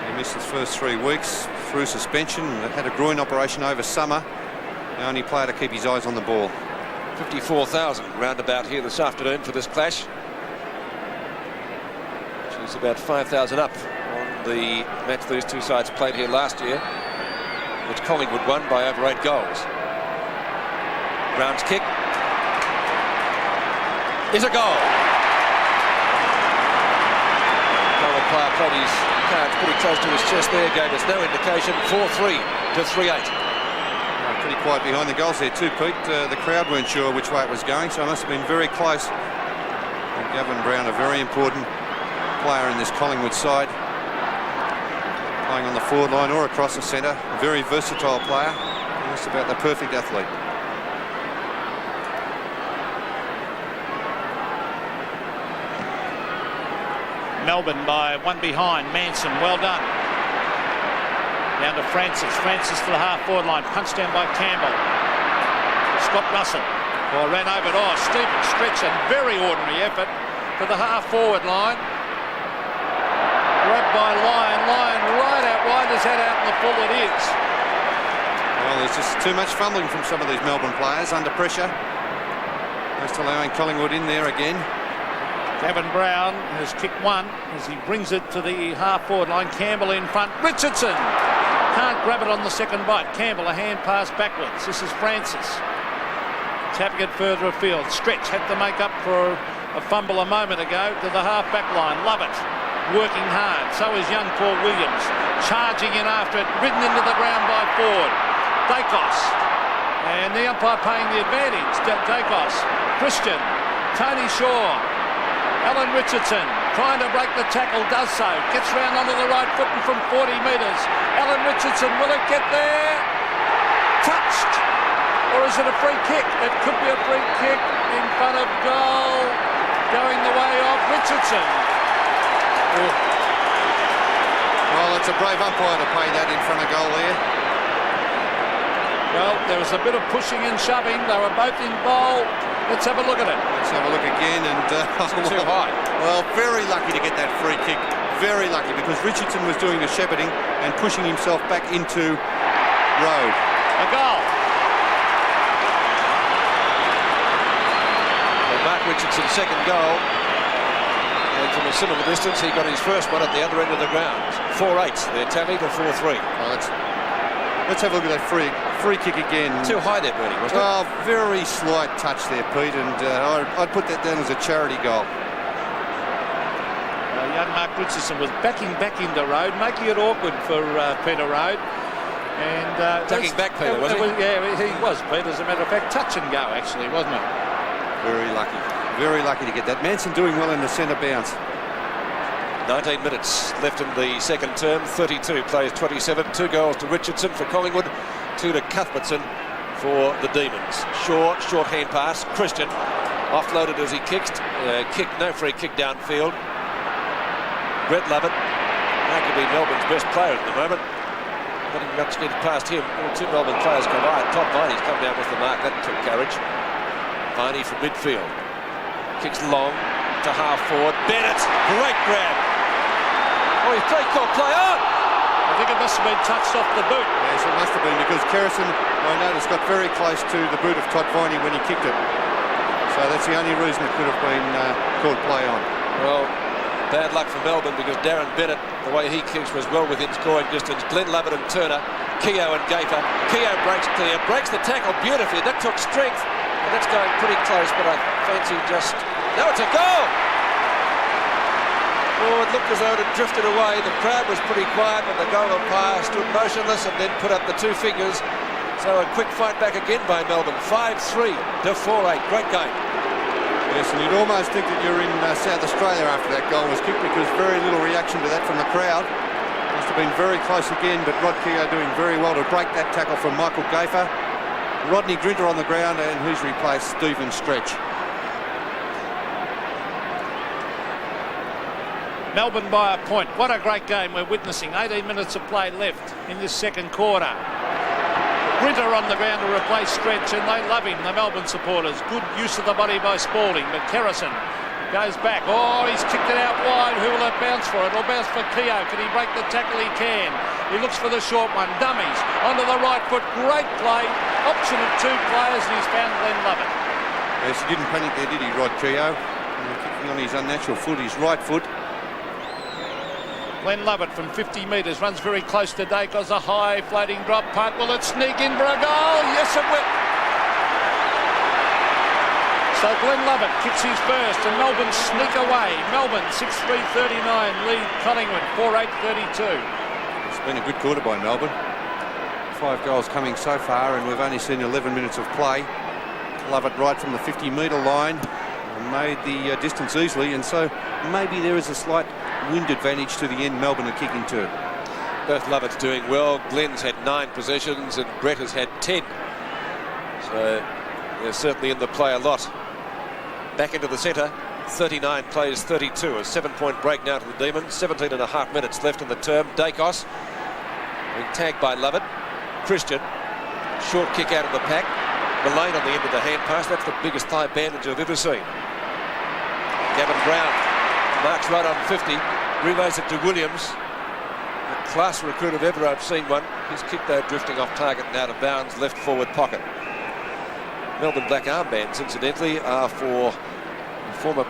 He missed his first 3 weeks through suspension and had a groin operation over summer. The only player to keep his eyes on the ball. 54,000 roundabout here this afternoon for this clash. Which is about 5,000 up on the match these two sides played here last year, which Collingwood won by over 8 goals. Brown's kick is a goal. Collingwood player played his cards pretty close to his chest there, gave us no indication. 4-3 to 3-8. Pretty quiet behind the goals there too, Pete. The crowd weren't sure which way it was going, so it must have been very close. And Gavin Brown, a very important player in this Collingwood side, playing on the forward line or across the centre. A very versatile player. Just about the perfect athlete. Melbourne by 1 behind. Manson, well done. Down to Francis. Francis to the half-forward line. Punched down by Campbell. Scott Russell. Oh, ran over it. Oh, Stephen Stretch, a very ordinary effort to the half-forward line. Grabbed by Lyon. Lyon right out wide. His head out in the full it is. Well, there's just too much fumbling from some of these Melbourne players under pressure. Just allowing Collingwood in there again. Gavin Brown has kicked one as he brings it to the half-forward line. Campbell in front. Richardson can't grab it on the second bite. Campbell, a hand pass backwards. This is Francis. Tapping it further afield. Stretch had to make up for a fumble a moment ago to the half-back line. Lovett working hard. So is young Paul Williams. Charging in after it. Ridden into the ground by Ford. Dacos. And the umpire paying the advantage. Dacos. Christian. Tony Shaw. Alan Richardson trying to break the tackle, does so. Gets round onto the right foot and from 40 metres. Alan Richardson, will it get there? Touched. Or is it a free kick? It could be a free kick in front of goal. Going the way of Richardson. Oh. Well, it's a brave umpire to pay that in front of goal there. Well, there was a bit of pushing and shoving. They were both in goal. Let's have a look at it. Let's have a look again. And too high. Well, very lucky to get that free kick. Very lucky, because Richardson was doing the shepherding and pushing himself back into road. A goal. Well, Mark Richardson's second goal. And from a similar distance, he got his first one at the other end of the ground. 4-8. Their tally to 4-3. Well, let's have a look at that free kick again. Too high there, Bernie, wasn't it? Well, very slight touch there, Pete, and I'd put that down as a charity goal. Young Mark Richardson was backing back into road, making it awkward for Peter Road. And taking back Peter, was he? Yeah, he was, Peter, as a matter of fact. Touch and go, actually, wasn't it? Very lucky. Very lucky to get that. Manson doing well in the centre bounce. 19 minutes left in the second term. 32 plays 27. 2 goals to Richardson for Collingwood. 2 to Cuthbertson for the Demons. Short hand pass. Christian offloaded as he kicked. No free kick downfield. Brett Lovett, arguably Melbourne's best player at the moment. Not much get past him. All 2 Melbourne players come by. Todd Viney's come down with the mark. That took courage. Viney from midfield. Kicks long to half forward. Bennett, great grab. Oh, he's called play on. I think it must have been touched off the boot. Yes, it must have been, because Kerrison, I noticed, got very close to the boot of Todd Viney when he kicked it. So that's the only reason it could have been called play on. Well, bad luck for Melbourne, because Darren Bennett, the way he kicks, was well within scoring distance. Glenn Lovett and Turner, Keogh and Gafer. Keogh breaks clear, breaks the tackle beautifully. That took strength, and that's going pretty close, but I fancy just... No, it's a goal! Oh, it looked as though it had drifted away. The crowd was pretty quiet, and the goal umpire stood motionless and then put up the 2 fingers. So a quick fight back again by Melbourne. 5-3 to 4-8. Great game. Yes, and you'd almost think that you're in South Australia after that goal was kicked, because very little reaction to that from the crowd. Must have been very close again, but Rod Keogh doing very well to break that tackle from Michael Gafer. Rodney Grinter on the ground, and who's replaced? Stephen Stretch. Melbourne by a point. What a great game we're witnessing. 18 minutes of play left in this second quarter. sprinter on the ground to replace Stretch, and they love him, the Melbourne supporters. Good use of the body by Spalding, but Kerrison goes back. Oh, he's kicked it out wide. Who will it bounce for? It'll bounce for Keogh. Can he break the tackle? He can. He looks for the short one. Dummies onto the right foot. Great play. Option of two players, and he's found Glenn Lovett. Yes, he didn't panic there, did he, Rod Keogh? Kicking on his unnatural foot, his right foot. Glenn Lovett from 50 metres runs very close to Dacos. A high floating drop punt. Will it sneak in for a goal? Yes, it will. So Glenn Lovett kicks his first, and Melbourne sneak away. Melbourne 6-3-39 lead Collingwood 4-8-32. It's been a good quarter by Melbourne. 5 goals coming so far, and we've only seen 11 minutes of play. Lovett right from the 50-metre line, made the distance easily, and so maybe there is a slight wind advantage to the end Melbourne are kicking to. Both Lovett's doing well. Glenn's had 9 possessions and Brett has had 10. So they're certainly in the play a lot. Back into the centre, 39 plays 32. A 7-point break now to the Demons. 17.5 minutes left in the term. Dacos being tagged by Lovett. Christian, short kick out of the pack. Mullane on the end of the hand pass. That's the biggest thigh bandage I've ever seen. Gavin Brown marks right on 50. Relays it to Williams. A class recruit if ever I've seen one. He's kicked though drifting off target and out of bounds, left forward pocket. Melbourne black armbands, incidentally, are for former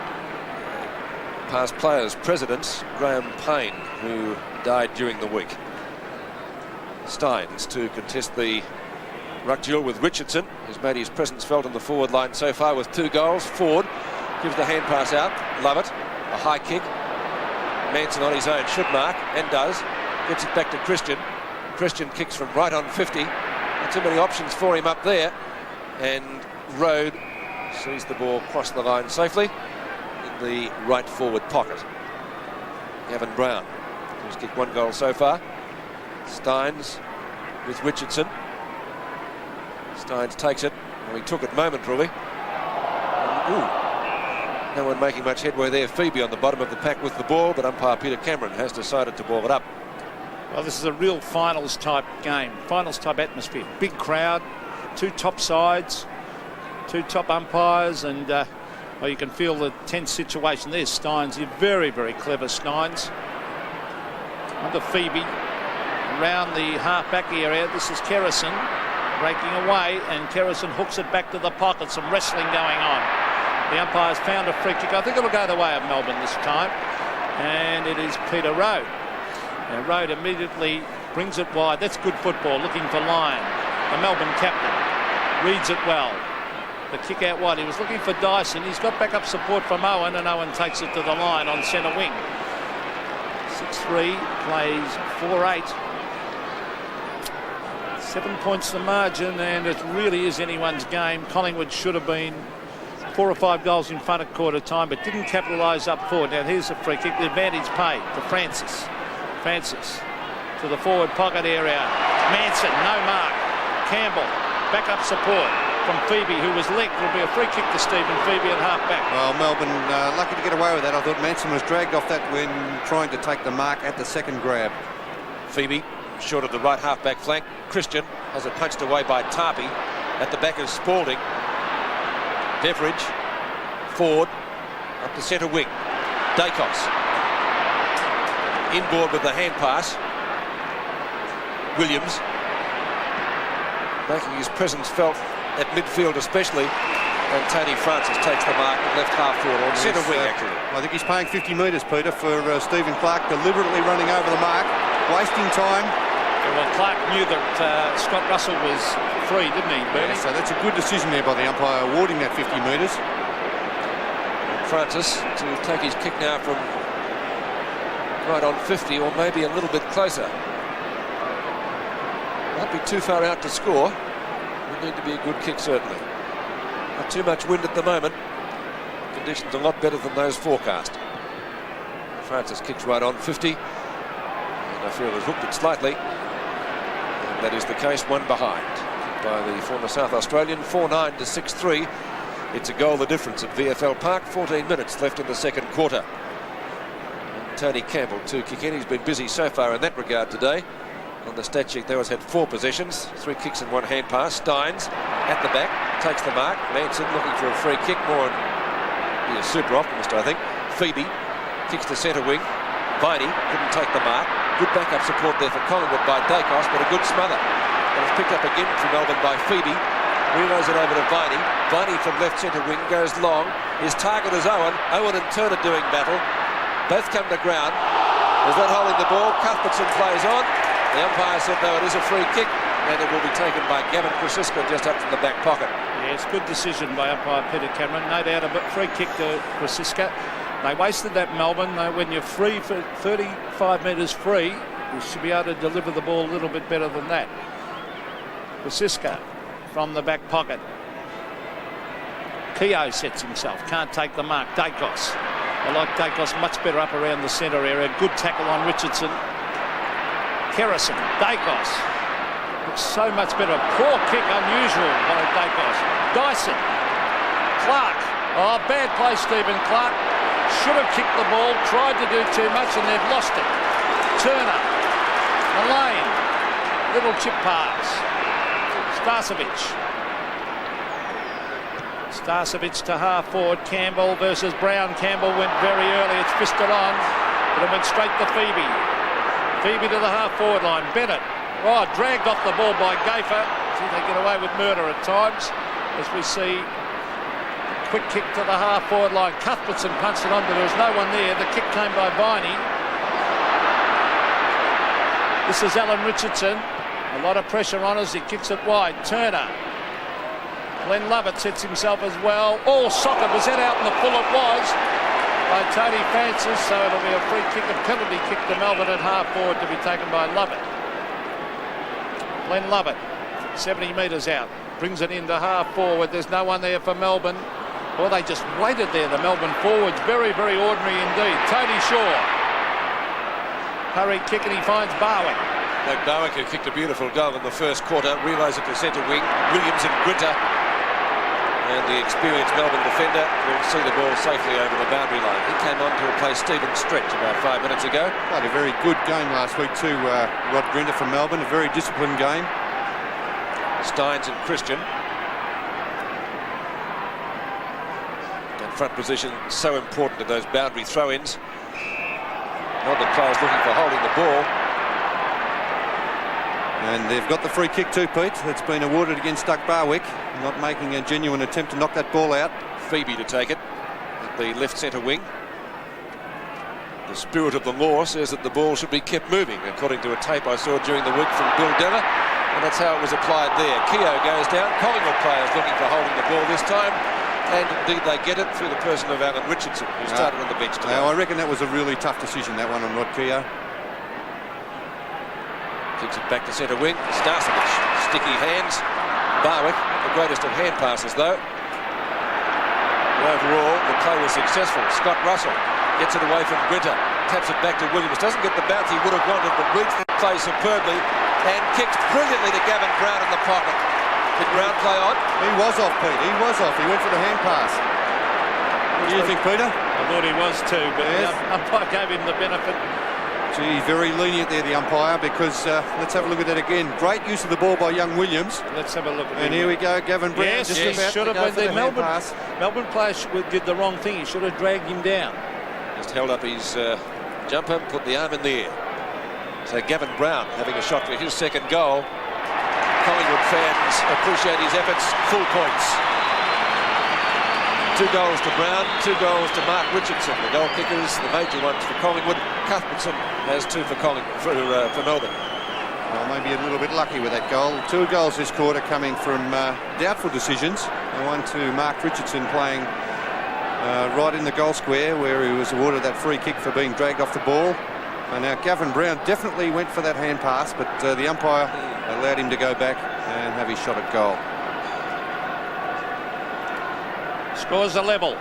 past players, presidents, Graham Payne, who died during the week. Steins to contest the ruck duel with Richardson, who's made his presence felt in the forward line so far with 2 goals. Ford gives the hand pass out. Lovett, a high kick. Manson on his own should mark, and does. Gets it back to Christian. Christian kicks from right on 50. Not too many options for him up there. And Rode sees the ball cross the line safely in the right forward pocket. Gavin Brown, who's kicked 1 goal so far. Steins with Richardson. Steins takes it. Well, he took it momentarily. Ooh. No one making much headway there. Phoebe on the bottom of the pack with the ball, but umpire Peter Cameron has decided to ball it up. Well, this is a real finals type game, finals type atmosphere. Big crowd, 2 top sides, 2 top umpires, and well, you can feel the tense situation. There's Steins, you're very, very clever Steins. Under Phoebe, around the half-back area. This is Kerrison breaking away, and Kerrison hooks it back to the pocket. Some wrestling going on. The umpire's found a free kick. I think it'll go the way of Melbourne this time. And it is Peter Rode. Now Rode immediately brings it wide. That's good football, looking for Lyon. The Melbourne captain reads it well. The kick out wide. He was looking for Dyson. He's got backup support from Owen, and Owen takes it to the line on centre wing. 6-3, plays 4-8. 7 points the margin, and it really is anyone's game. Collingwood should have been 4 or 5 goals in front at quarter time, but didn't capitalise up forward. Now here's a free kick. The advantage paid to Francis. Francis to the forward pocket area. Manson, no mark. Campbell, backup support from Phoebe, who was linked. Will be a free kick to Stephen Phoebe at half-back. Well, Melbourne lucky to get away with that. I thought Manson was dragged off that when trying to take the mark at the second grab. Phoebe short of the right half-back flank. Christian has it punched away by Tarpey. At the back is Spalding. Beveridge. Ford up to centre wing. Dacos inboard with the hand pass. Williams making his presence felt at midfield especially, and Tony Francis takes the mark and left half forward on centre wing actually. I think he's paying 50 metres, Peter, for Stephen Clark deliberately running over the mark, wasting time. Yeah, well, Clark knew that Scott Russell was free, didn't he, Bernie? Yeah, so that's a good decision there by the umpire, awarding that 50 metres. Francis to take his kick now from right on 50, or maybe a little bit closer. Won't be too far out to score. Would need to be a good kick, certainly. Not too much wind at the moment. Conditions a lot better than those forecast. Francis kicks right on 50. And I feel has hooked it slightly. And that is the case, 1 behind by the former South Australian, 4-9 to 6-3. It's a goal the difference at VFL Park. 14 minutes left in the second quarter. And Tony Campbell to kick in. He's been busy so far in that regard today. On the stat sheet, there was had 4 possessions, 3 kicks and 1 hand pass. Steins at the back, takes the mark. Manson looking for a free kick, more. He's a super optimist, I think. Phoebe kicks to centre wing. Viney couldn't take the mark. Good backup support there for Collingwood by Dacos, but a good smother. And it's picked up again from Melbourne by Phoebe. Reloads it over to Viney. Viney from left centre wing goes long. His target is Owen. Owen and Turner doing battle. Both come to ground. There's not holding the ball. Cuthbertson plays on. The umpire said, no, it is a free kick, and it will be taken by Gavin Krasiska just up from the back pocket. Yes, good decision by umpire Peter Cameron. No doubt a free kick to Krasiska. They wasted that, Melbourne. When you're free for 35 metres free, you should be able to deliver the ball a little bit better than that. Krasiska from the back pocket. Keogh sets himself, can't take the mark. Dacos. I like Dacos much better up around the centre area. Good tackle on Richardson. Kerrison, Dacos. Looks so much better. Poor kick, unusual by Dacos. Dyson. Clark. Oh, bad play, Stephen Clark. Should have kicked the ball, tried to do too much, and they've lost it. Turner. Elaine. Little chip pass. Starcevic to half forward. Campbell versus Brown. Campbell went very early. It's fisted on, but it went straight to Phoebe. Phoebe to the half-forward line. Bennett, dragged off the ball by Gaffer. See, they get away with murder at times. As we see, quick kick to the half-forward line. Cuthbertson punched it on, but there was no one there. The kick came by Viney. This is Alan Richardson. A lot of pressure on us. He kicks it wide. Turner. Glenn Lovett sets himself as well. Socket. Was that out in the full? It was. By Tony Francis, so it'll be a free kick, a penalty kick to Melbourne at half forward to be taken by Lovett. Glenn Lovett, 70 metres out, brings it into half forward. There's no one there for Melbourne. Well, they just waited there, the Melbourne forwards. Very, very ordinary indeed. Tony Shaw. Hurried kick and he finds Barwick. Barwick, who kicked a beautiful goal in the first quarter, reloads it to centre wing. Williams and Grinter. And the experienced Melbourne defender will see the ball safely over the boundary line. He came on to replace Stephen Stretch about 5 minutes ago. Played a very good game last week too, Rod Grinter from Melbourne. A very disciplined game. Steins and Christian. That front position so important to those boundary throw-ins. Not the players looking for holding the ball. And they've got the free kick too, Pete. It's been awarded against Doug Barwick, not making a genuine attempt to knock that ball out. Phoebe to take it at the left centre wing. The spirit of the law says that the ball should be kept moving, according to a tape I saw during the week from Bill Deller, and that's how it was applied there. Keogh goes down. Collingwood players looking for holding the ball this time, and indeed they get it through the person of Alan Richardson, who started on the bench today. I reckon that was a really tough decision, that one on Rod Keogh. Kicks it back to centre wing. Starcevic, sticky hands. Barwick, the greatest of hand passes though. And overall, the play was successful. Scott Russell gets it away from Grinter, taps it back to Williams. Doesn't get the bounce he would have wanted, but reads the play superbly and kicks brilliantly to Gavin Brown in the pocket. Did Brown play on? He was off, Pete. He was off. He went for the hand pass. What do you think, Peter? I thought he was too, but the umpire gave him the benefit. Gee, very lenient there, the umpire, because let's have a look at that again. Great use of the ball by young Williams. Let's have a look at it. And here we go, Gavin Brown. Yes, should have been the Melbourne player did the wrong thing. He should have dragged him down. Just held up his jumper, put the arm in the air. So Gavin Brown having a shot for his second goal. Collingwood fans appreciate his efforts. Full points. 2 goals to Brown, 2 goals to Mark Richardson. The goal kickers, the major ones for Collingwood. Cuthbertson has 2 for Melbourne. Well, maybe a little bit lucky with that goal. 2 goals this quarter coming from doubtful decisions. And one to Mark Richardson playing right in the goal square, where he was awarded that free kick for being dragged off the ball. And now Gavin Brown definitely went for that hand pass, but the umpire allowed him to go back and have his shot at goal. Scores a level.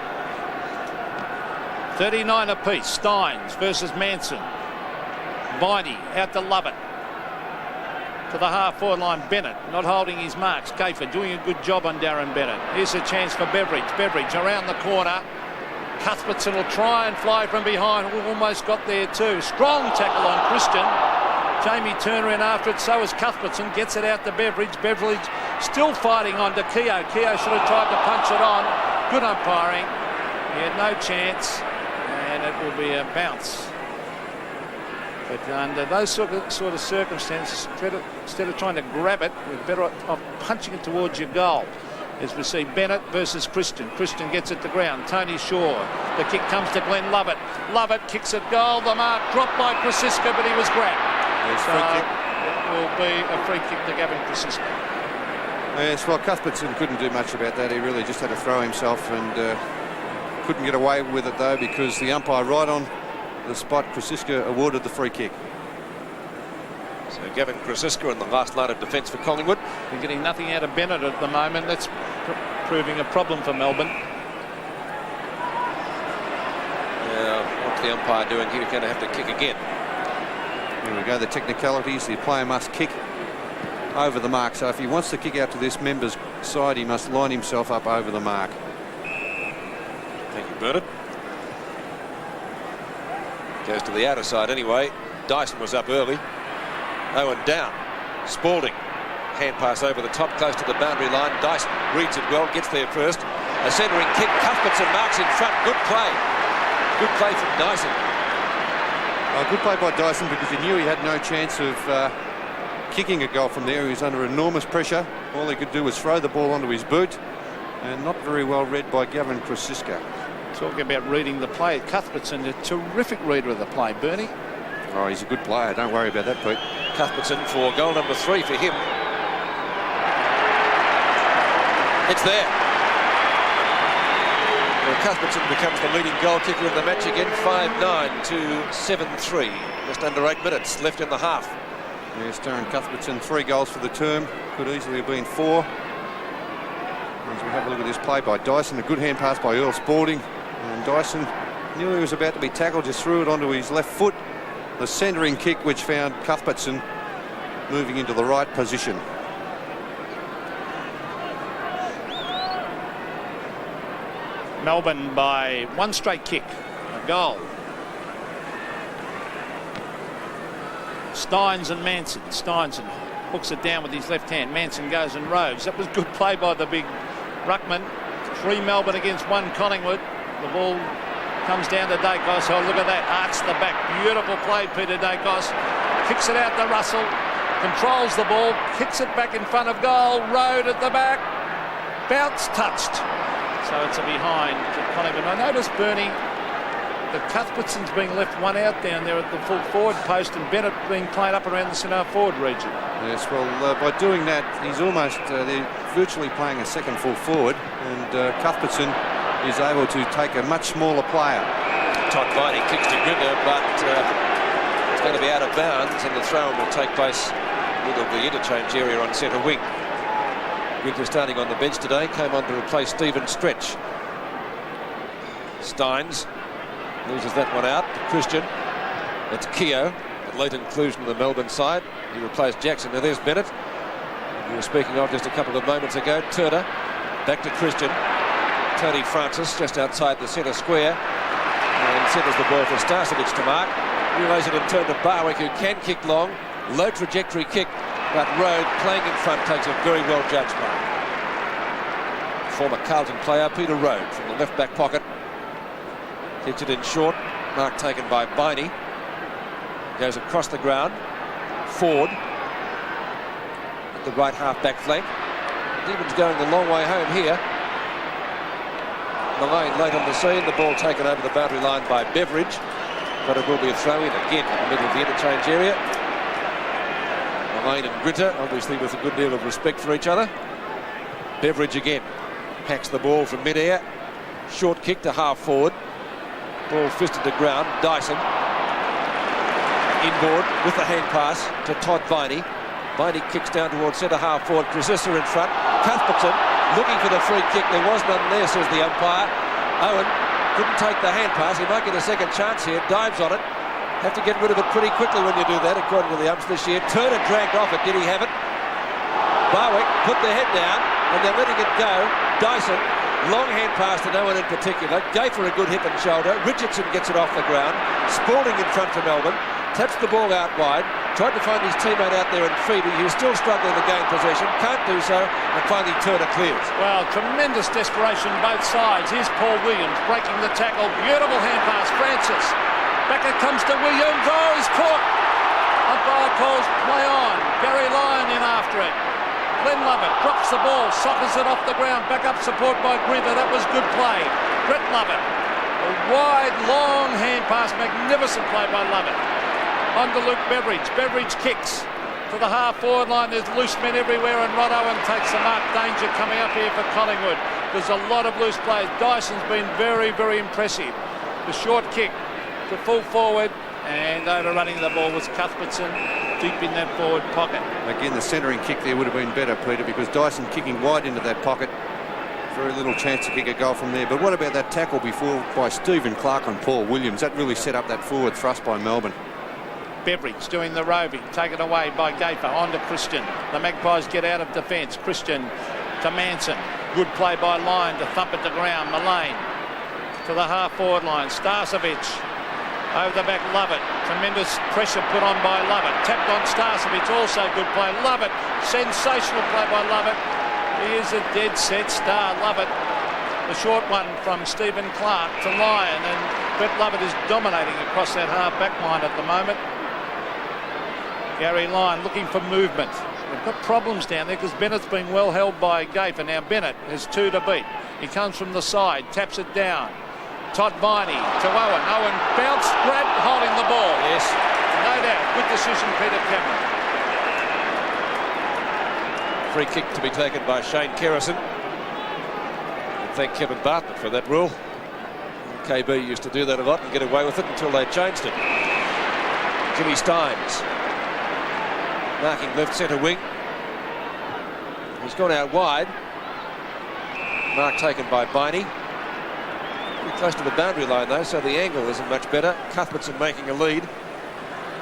39 apiece. Steins versus Manson. Viney out to Lovett. To the half-forward line, Bennett not holding his marks. Gaffer doing a good job on Darren Bennett. Here's a chance for Beveridge. Beveridge around the corner. Cuthbertson will try and fly from behind. Almost got there too. Strong tackle on Christian. Jamie Turner in after it. So is Cuthbertson. Gets it out to Beveridge. Beveridge still fighting on to Keogh. Keogh should have tried to punch it on. Good umpiring. He had no chance, and it will be a bounce. But under those sort of circumstances, instead of trying to grab it, we're better off punching it towards your goal. As we see Bennett versus Christian. Christian gets it to ground. Tony Shaw. The kick comes to Glenn Lovett. Lovett kicks it goal. The mark dropped by Krasiska, but he was grabbed. So free kick. It will be a free kick to Gavin Krasiska. Yes, well, Cuthbertson couldn't do much about that. He really just had to throw himself and couldn't get away with it, though, because the umpire right on the spot, Krasiska, awarded the free kick. So Gavin Krasiska in the last line of defence for Collingwood. We're getting nothing out of Bennett at the moment. That's proving a problem for Melbourne. What's the umpire doing here? He's going to have to kick again. Here we go, the technicalities. The player must kick over the mark. So if he wants to kick out to this member's side, he must line himself up over the mark. Thank you, Bennett. Goes to the outer side anyway. Dyson was up early. Owen down. Spalding. Hand pass over the top, close to the boundary line. Dyson reads it well, gets there first. A centering kick. Cuthbertson marks in front. Good play. Good play from Dyson. Good play by Dyson, because he knew he had no chance of kicking a goal from there. He was under enormous pressure. All he could do was throw the ball onto his boot, and not very well read by Gavin Krasiska. Talking about reading the play, Cuthbertson, a terrific reader of the play, Bernie. Oh, he's a good player. Don't worry about that, Pete. Cuthbertson for goal number 3 for him. It's there. Well, Cuthbertson becomes the leading goal kicker of the match again. 5-9 to 7-3. Just under 8 minutes left in the half. Yes, Darren Cuthbertson, 3 goals for the term. Could easily have been 4. As we have a look at this play by Dyson, a good hand pass by Earl Spalding. And Dyson knew he was about to be tackled, just threw it onto his left foot. The centering kick, which found Cuthbertson moving into the right position. Melbourne by 1 straight kick. A goal. Steins and Manson. Steins hooks it down with his left hand. Manson goes and roves. That was good play by the big ruckman. 3 Melbourne against 1 Collingwood. The ball comes down to Dacos. Oh, look at that. Arts the back. Beautiful play, Peter Dacos. Kicks it out to Russell. Controls the ball. Kicks it back in front of goal. Road at the back. Bounce touched. So it's a behind to Collingwood. I noticed, Bernie, the Cuthbertson's being left 1 out down there at the full forward post, and Bennett being played up around the centre forward region. Yes, well, by doing that, he's almost, they're virtually playing a second full forward, and Cuthbertson is able to take a much smaller player. Todd Viney kicks to Grinter, but it's going to be out of bounds, and the throw-in will take place middle of the interchange area on centre wing. Grinter starting on the bench today, came on to replace Stephen Stretch. Steins loses that one out to Christian. It's Keogh, a late inclusion of the Melbourne side. He replaced Jackson. Now there's Bennett, we were speaking of just a couple of moments ago. Turner back to Christian. Tony Francis just outside the centre square, and centres the ball for Starcevic to mark. Relays it in turn to Barwick, who can kick long. Low trajectory kick, but Road playing in front takes a very well judged mark. Former Carlton player Peter Road from the left back pocket kicks it in short. Mark taken by Viney. Goes across the ground. Ford at the right half back flank. Demons going the long way home here. Malone late on the scene. The ball taken over the boundary line by Beveridge, but it will be a throw in again in the middle of the interchange area. Malone and Grinter, obviously with a good deal of respect for each other. Beveridge again hacks the ball from mid-air. Short kick to half forward. Ball fisted to ground. Dyson inboard with the hand pass to Todd Viney. Viney kicks down towards centre half forward. Krasiska in front. Cuthbertson looking for the free kick. There was none there, says the umpire. Owen couldn't take the hand pass. He might get a second chance here. Dives on it. Have to get rid of it pretty quickly when you do that, according to the umps this year. Turner dragged off it. Did he have it? Barwick put the head down, and they're letting it go. Dyson, long hand pass to no one in particular. Gave for a good hip and shoulder. Richardson gets it off the ground. Spalding in front for Melbourne. taps the ball out wide, tried to find his teammate out there in Phoebe, who's still struggling to gain possession, can't do so, and finally Turner clears. Well, tremendous desperation both sides. Here's Paul Williams breaking the tackle. Beautiful hand pass, Francis. Back it comes to Williams. Oh, he's caught. Umpire calls play on. Garry Lyon in after it. Glenn Lovett drops the ball, soccers it off the ground. Back up support by Grinter. That was good play. Brett Lovett. A wide, long hand pass. Magnificent play by Lovett. On to Luke Beveridge. Beveridge kicks to the half-forward line. There's loose men everywhere, and Rod Owen takes the mark. Danger coming up here for Collingwood. There's a lot of loose plays. Dyson's been very, very impressive. The short kick to full forward, and overrunning the ball was Cuthbertson deep in that forward pocket. Again, the centering kick there would have been better, Peter, because Dyson kicking wide into that pocket. Very little chance to kick a goal from there. But what about that tackle before by Stephen Clark on Paul Williams? That really set up that forward thrust by Melbourne. Beveridge doing the roving, taken away by Gafer, on to Christian. The Magpies get out of defence. Christian to Manson. Good play by Lyon to thump it to ground. Mullane to the half-forward line. Starcevic over the back. Lovett. Tremendous pressure put on by Lovett. Tapped on Starcevic. Also good play. Lovett. Sensational play by Lovett. He is a dead set star. Lovett. The short one from Stephen Clark to Lyon, and Brett Lovett is dominating across that half-back line at the moment. Garry Lyon looking for movement. They've got problems down there because Bennett's been well held by Gafer. Now Bennett has 2 to beat. He comes from the side, taps it down. Todd Viney to Owen. Owen bounced, grabbed, holding the ball. Yes. No doubt. Good decision, Peter Cameron. Free kick to be taken by Shane Kerrison. Thank Kevin Bartlett for that rule. KB used to do that a lot and get away with it until they changed it. Jimmy Steins marking left centre wing. He's gone out wide. Mark taken by Viney. Pretty close to the boundary line though, so the angle isn't much better. Cuthbertson making a lead.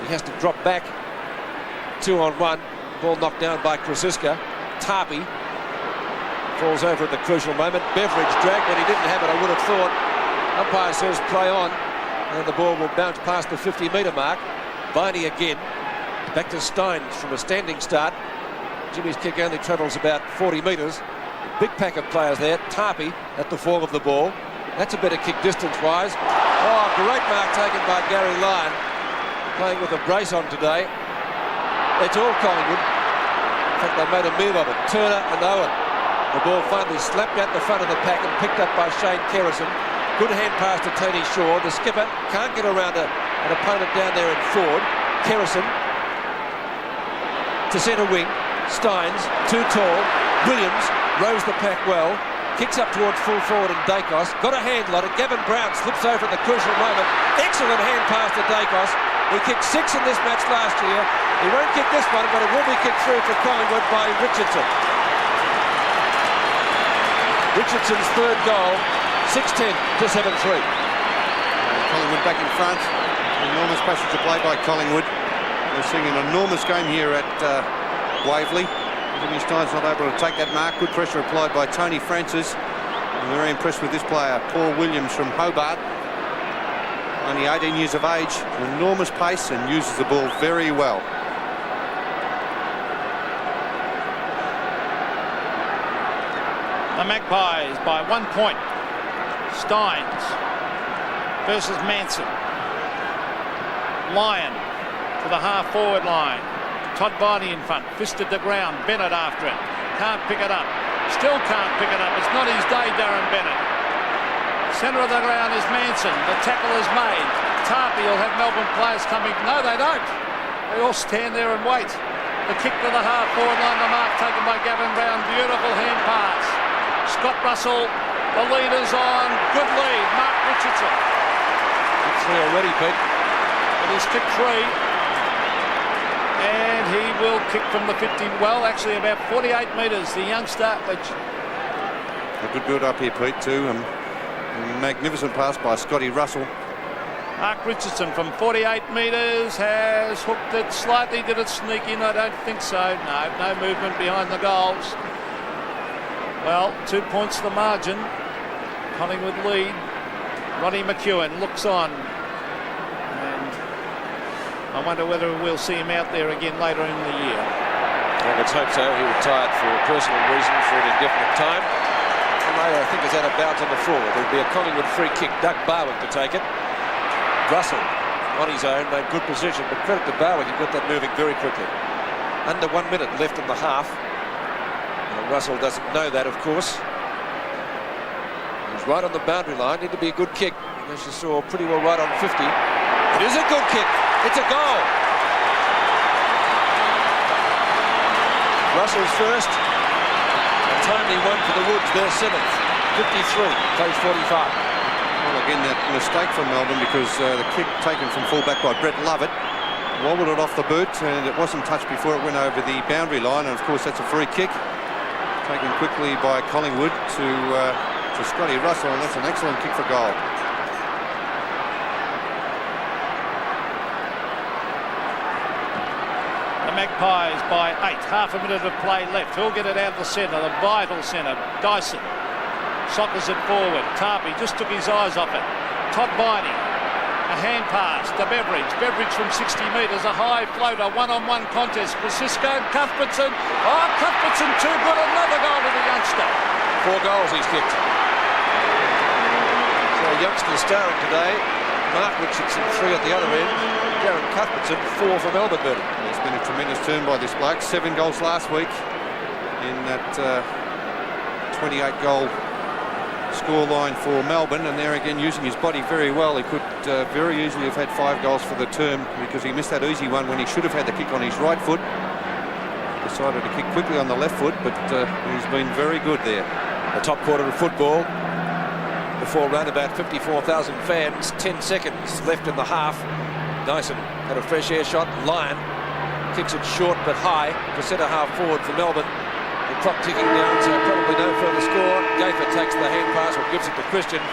He has to drop back. 2-on-1. Ball knocked down by Krasiska. Tarpey falls over at the crucial moment. Beveridge dragged, but he didn't have it, I would have thought. Umpire says play on, and the ball will bounce past the 50-metre mark. Viney again. Back to Steins from a standing start. Jimmy's kick only travels about 40 metres. Big pack of players there. Tarpey at the fall of the ball. That's a better kick distance-wise. Oh, great mark taken by Garry Lyon. Playing with a brace on today. It's all Collingwood. In fact, they made a meal of it. Turner and Owen. The ball finally slapped out the front of the pack and picked up by Shane Kerrison. Good hand pass to Tony Shaw. The skipper can't get around an opponent down there in forward. Kerrison to centre wing. Steins, too tall. Williams rows the pack well. Kicks up towards full forward and Dacos. Got a handle on it. Gavin Brown slips over at the crucial moment. Excellent hand pass to Dacos. He kicked 6 in this match last year. He won't kick this one, but it will be kicked through for Collingwood by Richardson. Richardson's third goal, 6-10 to 7-3. Collingwood back in front. Enormous passage of play by Collingwood. We're seeing an enormous game here at Waverley. Jimmy Steins not able to take that mark. Good pressure applied by Tony Francis. I'm very impressed with this player, Paul Williams from Hobart. Only 18 years of age, enormous pace, and uses the ball very well. The Magpies by 1 point. Steins versus Manson. Lyon to the half-forward line. Todd Viney in front, fisted the ground. Bennett after it. Can't pick it up. Still can't pick it up. It's not his day, Darren Bennett. Centre of the ground is Manson. The tackle is made. Tarpey will have Melbourne players coming. No, they don't. They all stand there and wait. The kick to the half-forward line. The mark taken by Gavin Brown. Beautiful hand pass. Scott Russell, the leader's on. Good lead. Mark Richardson. Kick 3 already, Pete. It is kick 3. And he will kick from the 50, well, actually about 48 metres, the youngster. Which... A good build up here, Pete, too. Magnificent pass by Scotty Russell. Mark Richardson from 48 metres has hooked it slightly. Did it sneak in? I don't think so. No movement behind the goals. Well, 2 points the margin. Collingwood lead. Ronnie McEwen looks on. And I wonder whether we'll see him out there again later in the year. Well, let's hope so. He retired for personal reasons for an indefinite time. And I think is out of bounds on the floor. There'll be a Collingwood free kick. Doug Barwick to take it. Russell on his own, made good position, but credit to Barwick, he got that moving very quickly. Under 1 minute left in the half. And Russell doesn't know that, of course. He's right on the boundary line. Need to be a good kick. As you saw, pretty well right on 50. It is a good kick. It's a goal. Russell's first. A timely one for the Woods, their 7th. 53, plays 45. Well, again, that mistake from Melbourne, because the kick taken from fullback by Brett Lovett wobbled it off the boot, and it wasn't touched before it went over the boundary line. And of course, that's a free kick taken quickly by Collingwood to Scotty Russell, and that's an excellent kick for goal. Magpies by 8, half a minute of play left. Who'll get it out of the centre, the vital centre, Dyson. Sockers it forward. Tarpey just took his eyes off it. Todd Biney, a hand pass to Beveridge. Beveridge from 60 metres, a high floater, one-on-one contest. Francisco, Cuthbertson. Oh, Cuthbertson too good, another goal to the youngster. 4 goals he's kicked. So youngsters starring today. Mark Richardson 3 at the other end. Darren Cuthbertson 4 for Melbourne. It's been a tremendous turn by this bloke. 7 goals last week in that 28-goal scoreline for Melbourne, and there again using his body very well. He could very easily have had 5 goals for the term, because he missed that easy one when he should have had the kick on his right foot. Decided to kick quickly on the left foot, but he's been very good there. The top quarter of football before round about 54,000 fans. 10 seconds left in the half. Dyson had a fresh air shot. Lyon kicks it short but high to centre half forward for Melbourne. The clock ticking down, so probably no further score. Gafer takes the hand pass or gives it to Christian.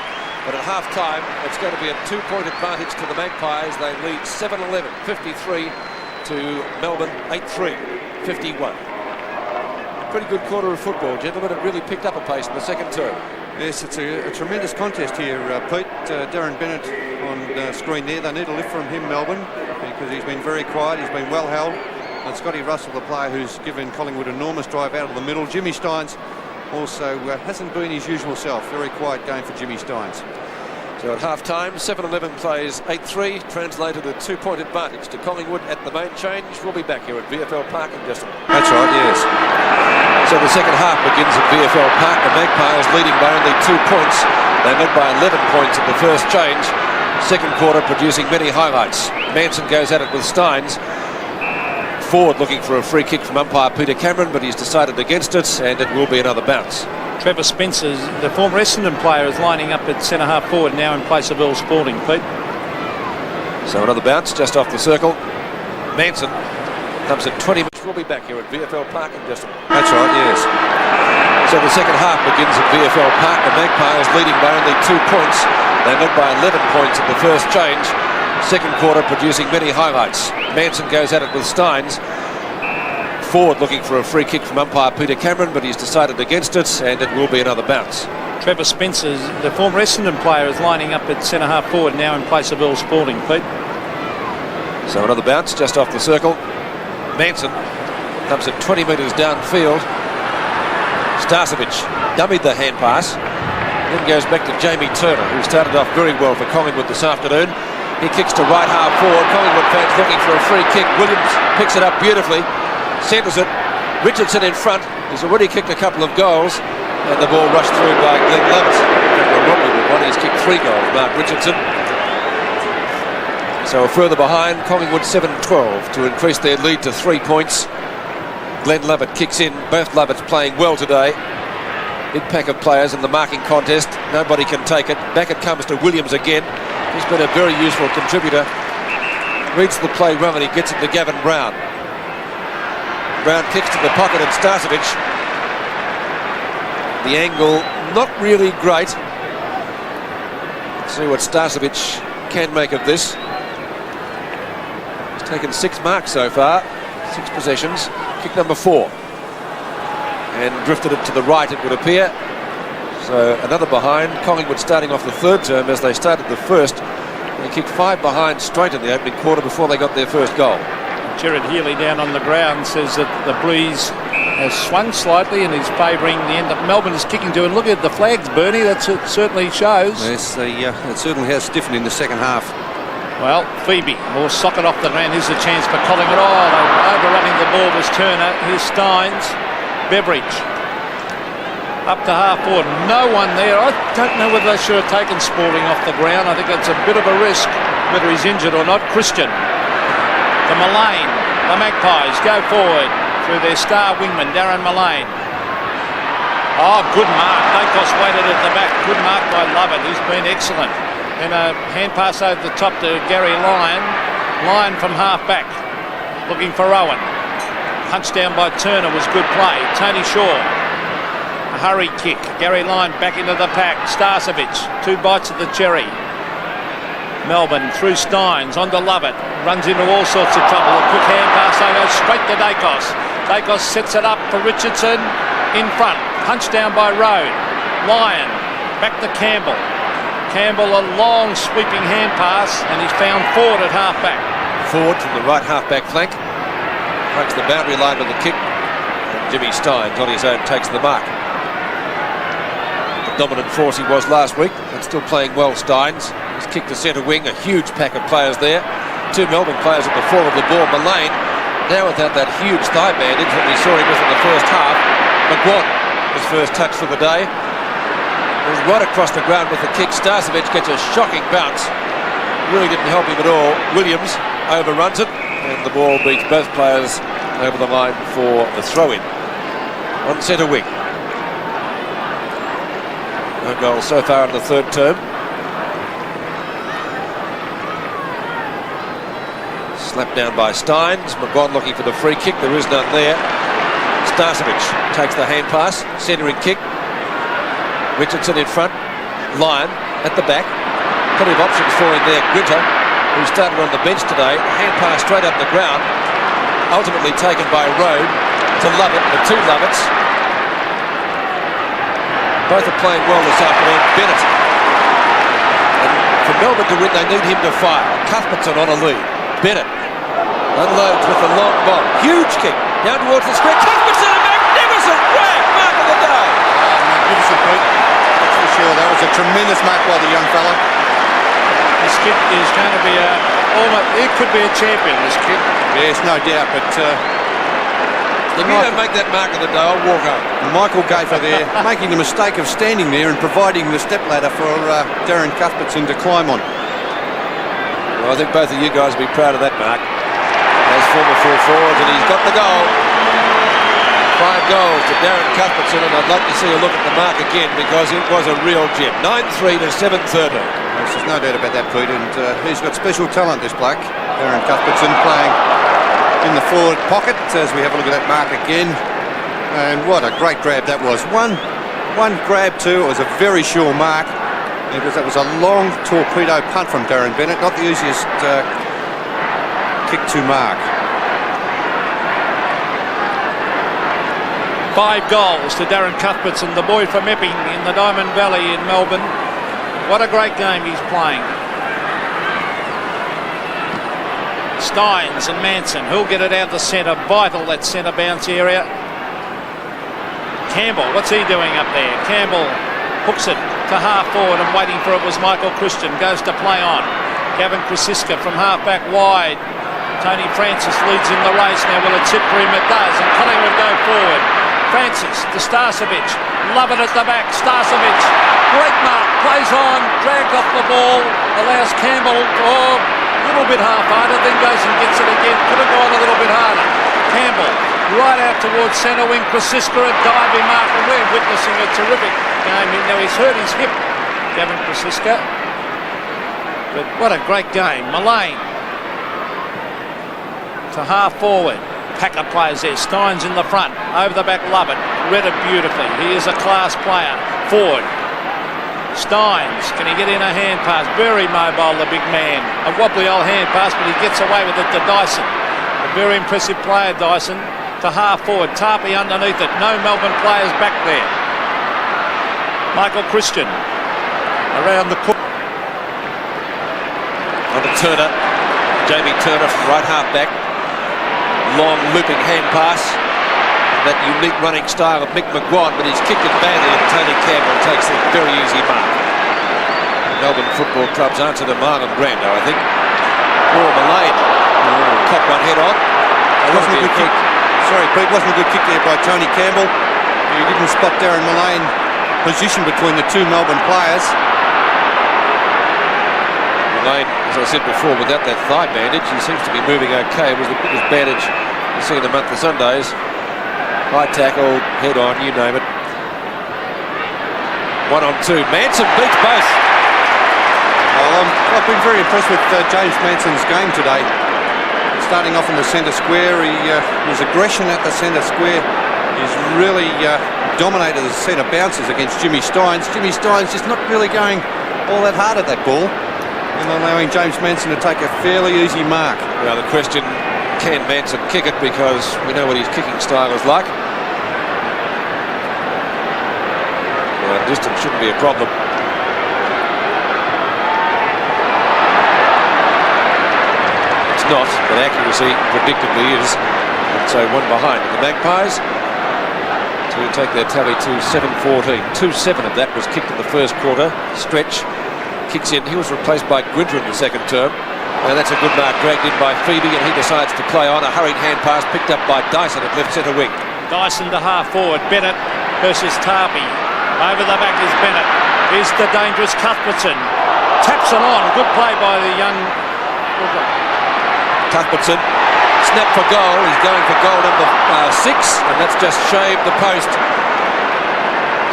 But at half time, it's going to be a 2-point advantage to the Magpies. They lead 7-11, 53 to Melbourne, 8-3, 51. A pretty good quarter of football, gentlemen. It really picked up a pace in the second term. Yes, it's a tremendous contest here, Pete. Darren Bennett on screen there. They need a lift from him, Melbourne, because he's been very quiet. He's been well held. And Scotty Russell, the player who's given Collingwood an enormous drive out of the middle. Jimmy Steins also hasn't been his usual self. Very quiet game for Jimmy Steins. So at half-time, 7-11 plays 8-3, translated a 2-point advantage to Collingwood at the main change. We'll be back here at VFL Park in just a minute. That's right, yes. So the second half begins at VFL Park. The Magpies leading by only 2 points. They led by 11 points at the first change. Second quarter producing many highlights. Manson goes at it with Steins. Forward looking for a free kick from umpire Peter Cameron, but he's decided against it, and it will be another bounce. Trevor Spencer, the former Essendon player, is lining up at centre half forward now in place of Earl Spalding, Pete. So another bounce just off the circle. Manson comes at 20 minutes. We'll be back here at VFL Park in just a minute. That's right, yes. So the second half begins at VFL Park. The Magpies leading by only 2 points. They led by 11 points at the first change. Second quarter producing many highlights. Manson goes at it with Steins. Forward looking for a free kick from umpire Peter Cameron, but he's decided against it, and it will be another bounce. Trevor Spencer, the former Essendon player, is lining up at centre half forward now in place of Earl Spalding, Pete. So another bounce just off the circle. Manson comes at 20 metres downfield. Starcevic dummied the hand pass. Then goes back to Jamie Turner, who started off very well for Collingwood this afternoon. He kicks to right half forward. Collingwood fans looking for a free kick. Williams picks it up beautifully. Centres it. Richardson in front. He's already kicked a couple of goals. And the ball rushed through by Glenn Lovett. He's kicked 3 goals, Mark Richardson. So further behind, Collingwood 7-12 to increase their lead to 3 points. Glenn Lovett kicks in. Both Lovetts playing well today. Big pack of players in the marking contest. Nobody can take it. Back it comes to Williams again. He's been a very useful contributor. Reads the play well, and he gets it to Gavin Brown. Brown kicks to the pocket and Starcevic. The angle not really great. Let's see what Starcevic can make of this. He's taken 6 marks so far, 6 possessions. Kick number 4. And drifted it to the right, it would appear. So another behind. Collingwood starting off the third term as they started the first. They kicked 5 behind straight in the opening quarter before they got their first goal. Jared Healy down on the ground says that the breeze has swung slightly and is favouring the end of Melbourne is kicking to. And look at the flags, Bernie. That certainly shows. Yes, it certainly has stiffened in the second half. Well, Phoebe will sock it off the ground. Here's a chance for Collingwood. Oh, they were overrunning the ball. Was Turner. Here's Steins. Beveridge. Up to half forward. No one there. I don't know whether they should have taken Spalding off the ground. I think that's a bit of a risk, whether he's injured or not. Christian. To Mullane. The Magpies go forward through their star wingman, Darren Mullane. Oh, good mark. Dacos waited at the back. Good mark by Lovett. He's been excellent. And a hand pass over the top to Garry Lyon. Lyon from half back. Looking for Owen. Punched down by Turner was good play. Tony Shaw. A hurry kick. Garry Lyon back into the pack. Starcevic. 2 bites of the cherry. Melbourne through Steins onto Lovett. Runs into all sorts of trouble. A quick hand pass over straight to Dacos. Dacos sets it up for Richardson in front. Punched down by Road. Lyon back to Campbell. Campbell a long sweeping hand pass and he's found Ford at half back. Ford from the right half back flank. Hugs the boundary line with the kick. And Jimmy Steins on his own takes the mark. The dominant force he was last week and still playing well, Steins. He's kicked to centre wing, a huge pack of players there. 2 Melbourne players at the fore of the ball. Mullane, now without that huge thigh bandage that we saw him with in the first half. McGuan, his first touch for the day. Was right across the ground with the kick. Starcevic gets a shocking bounce. Really didn't help him at all. Williams overruns it, and the ball beats both players over the line for the throw-in. On centre wing. No goals so far in the third term. Slapped down by Steins. McGuan looking for the free kick. There is none there. Starcevic takes the hand pass. Centering kick. Richardson in front. Lyon at the back. Plenty of options for him there. Grinter, who started on the bench today. Hand pass straight up the ground. Ultimately taken by Road to Lovett. The 2 Lovetts. Both are playing well this afternoon. Bennett. And for Melbourne to win, they need him to fire. Cuthbertson on a lead. Bennett unloads with the long bomb. Huge kick down towards the square. Cuthbertson, a magnificent grab. Mark of the day. Magnificent beat. That's for sure. That was a tremendous mark by the young fella. This kid is going to be it could be a champion, this kid. Yes, no doubt, but if you don't make that mark of the day, I'll walk home. Michael Gaffer there, making the mistake of standing there and providing the step ladder for Darren Cuthbertson to climb on. Well, I think both of you guys will be proud of that mark. As former full forwards, and he's got the goal. 5 goals to Darren Cuthbertson, and I'd like to see a look at the mark again because it was a real gem. 9-3 to 7-13. There's no doubt about that, Pete, and he's got special talent, this bloke. Darren Cuthbertson playing in the forward pocket as we have a look at that mark again. And what a great grab that was. One grab too. It was a very sure mark. Because that was a long torpedo punt from Darren Bennett. Not the easiest kick to mark. 5 goals to Darren Cuthbertson, the boy from Epping in the Diamond Valley in Melbourne. What a great game he's playing. Steins and Manson, who'll get it out the centre. Vital, that centre bounce area. Campbell, what's he doing up there? Campbell hooks it to half forward and waiting for it was Michael Christian. Goes to play on. Gavin Krasiska from half back wide. Tony Francis leads in the race. Now will it sit for him? It does. And Collingwood go forward. Francis to Starcevic. Lovett at the back. Starcevic. Great mark. Plays on. Dragged off the ball. Allows Campbell. Oh, a little bit half-hearted. Then goes and gets it again. Could have gone a little bit harder. Campbell right out towards centre wing. Krasiska a diving mark. And we're witnessing a terrific game. Now he's hurt his hip, Gavin Krasiska. But what a great game. Mullane to half forward. Pack of players there. Steins in the front. Over the back, Lovett. Read it beautifully. He is a class player. Forward. Steins. Can he get in a hand pass? Very mobile, the big man. A wobbly old hand pass, but he gets away with it to Dyson. A very impressive player, Dyson. To half forward. Tarpey underneath it. No Melbourne players back there. Michael Christian around the court. Turner. Jamie Turner from right half back. Long looping hand pass. That unique running style of Mick McGuan, but he's kicked it badly and Tony Campbell takes a very easy mark. Melbourne Football Club's answer to Marlon Brando, I think. Mullane copped one head on. Wasn't a good kick. Sorry, Pete, wasn't a good kick there by Tony Campbell. He didn't spot Darren Mullane position between the two Melbourne players. Mullane, as I said before, without that thigh bandage, he seems to be moving okay. It was the biggest bandage you see in the month of Sundays. High tackle, head on, you name it. 1 on 2. Manson beats both. I've been very impressed with James Manson's game today. Starting off in the centre square, his aggression at the centre square. He's really dominated the centre bounces against Jimmy Steins. Jimmy Steins just not really going all that hard at that ball and allowing James Manson to take a fairly easy mark. Well, the question, can Manson kick it, because we know what his kicking style is like. Well, distance shouldn't be a problem. It's not, but accuracy predictably is. And so one behind the Magpies to take their tally to 7-14. 2-7 of that was kicked in the first quarter. Stretch kicks in. He was replaced by Grinter in the second term. And that's a good mark, dragged in by Phoebe, and he decides to play on. A hurried hand pass picked up by Dyson at left centre wing. Dyson to half forward. Bennett versus Tarpey. Over the back is Bennett. Here's the dangerous Cuthbertson. Taps it on. Good play by the young Cuthbertson. Snap for goal. He's going for goal number 6, and that's just shaved the post.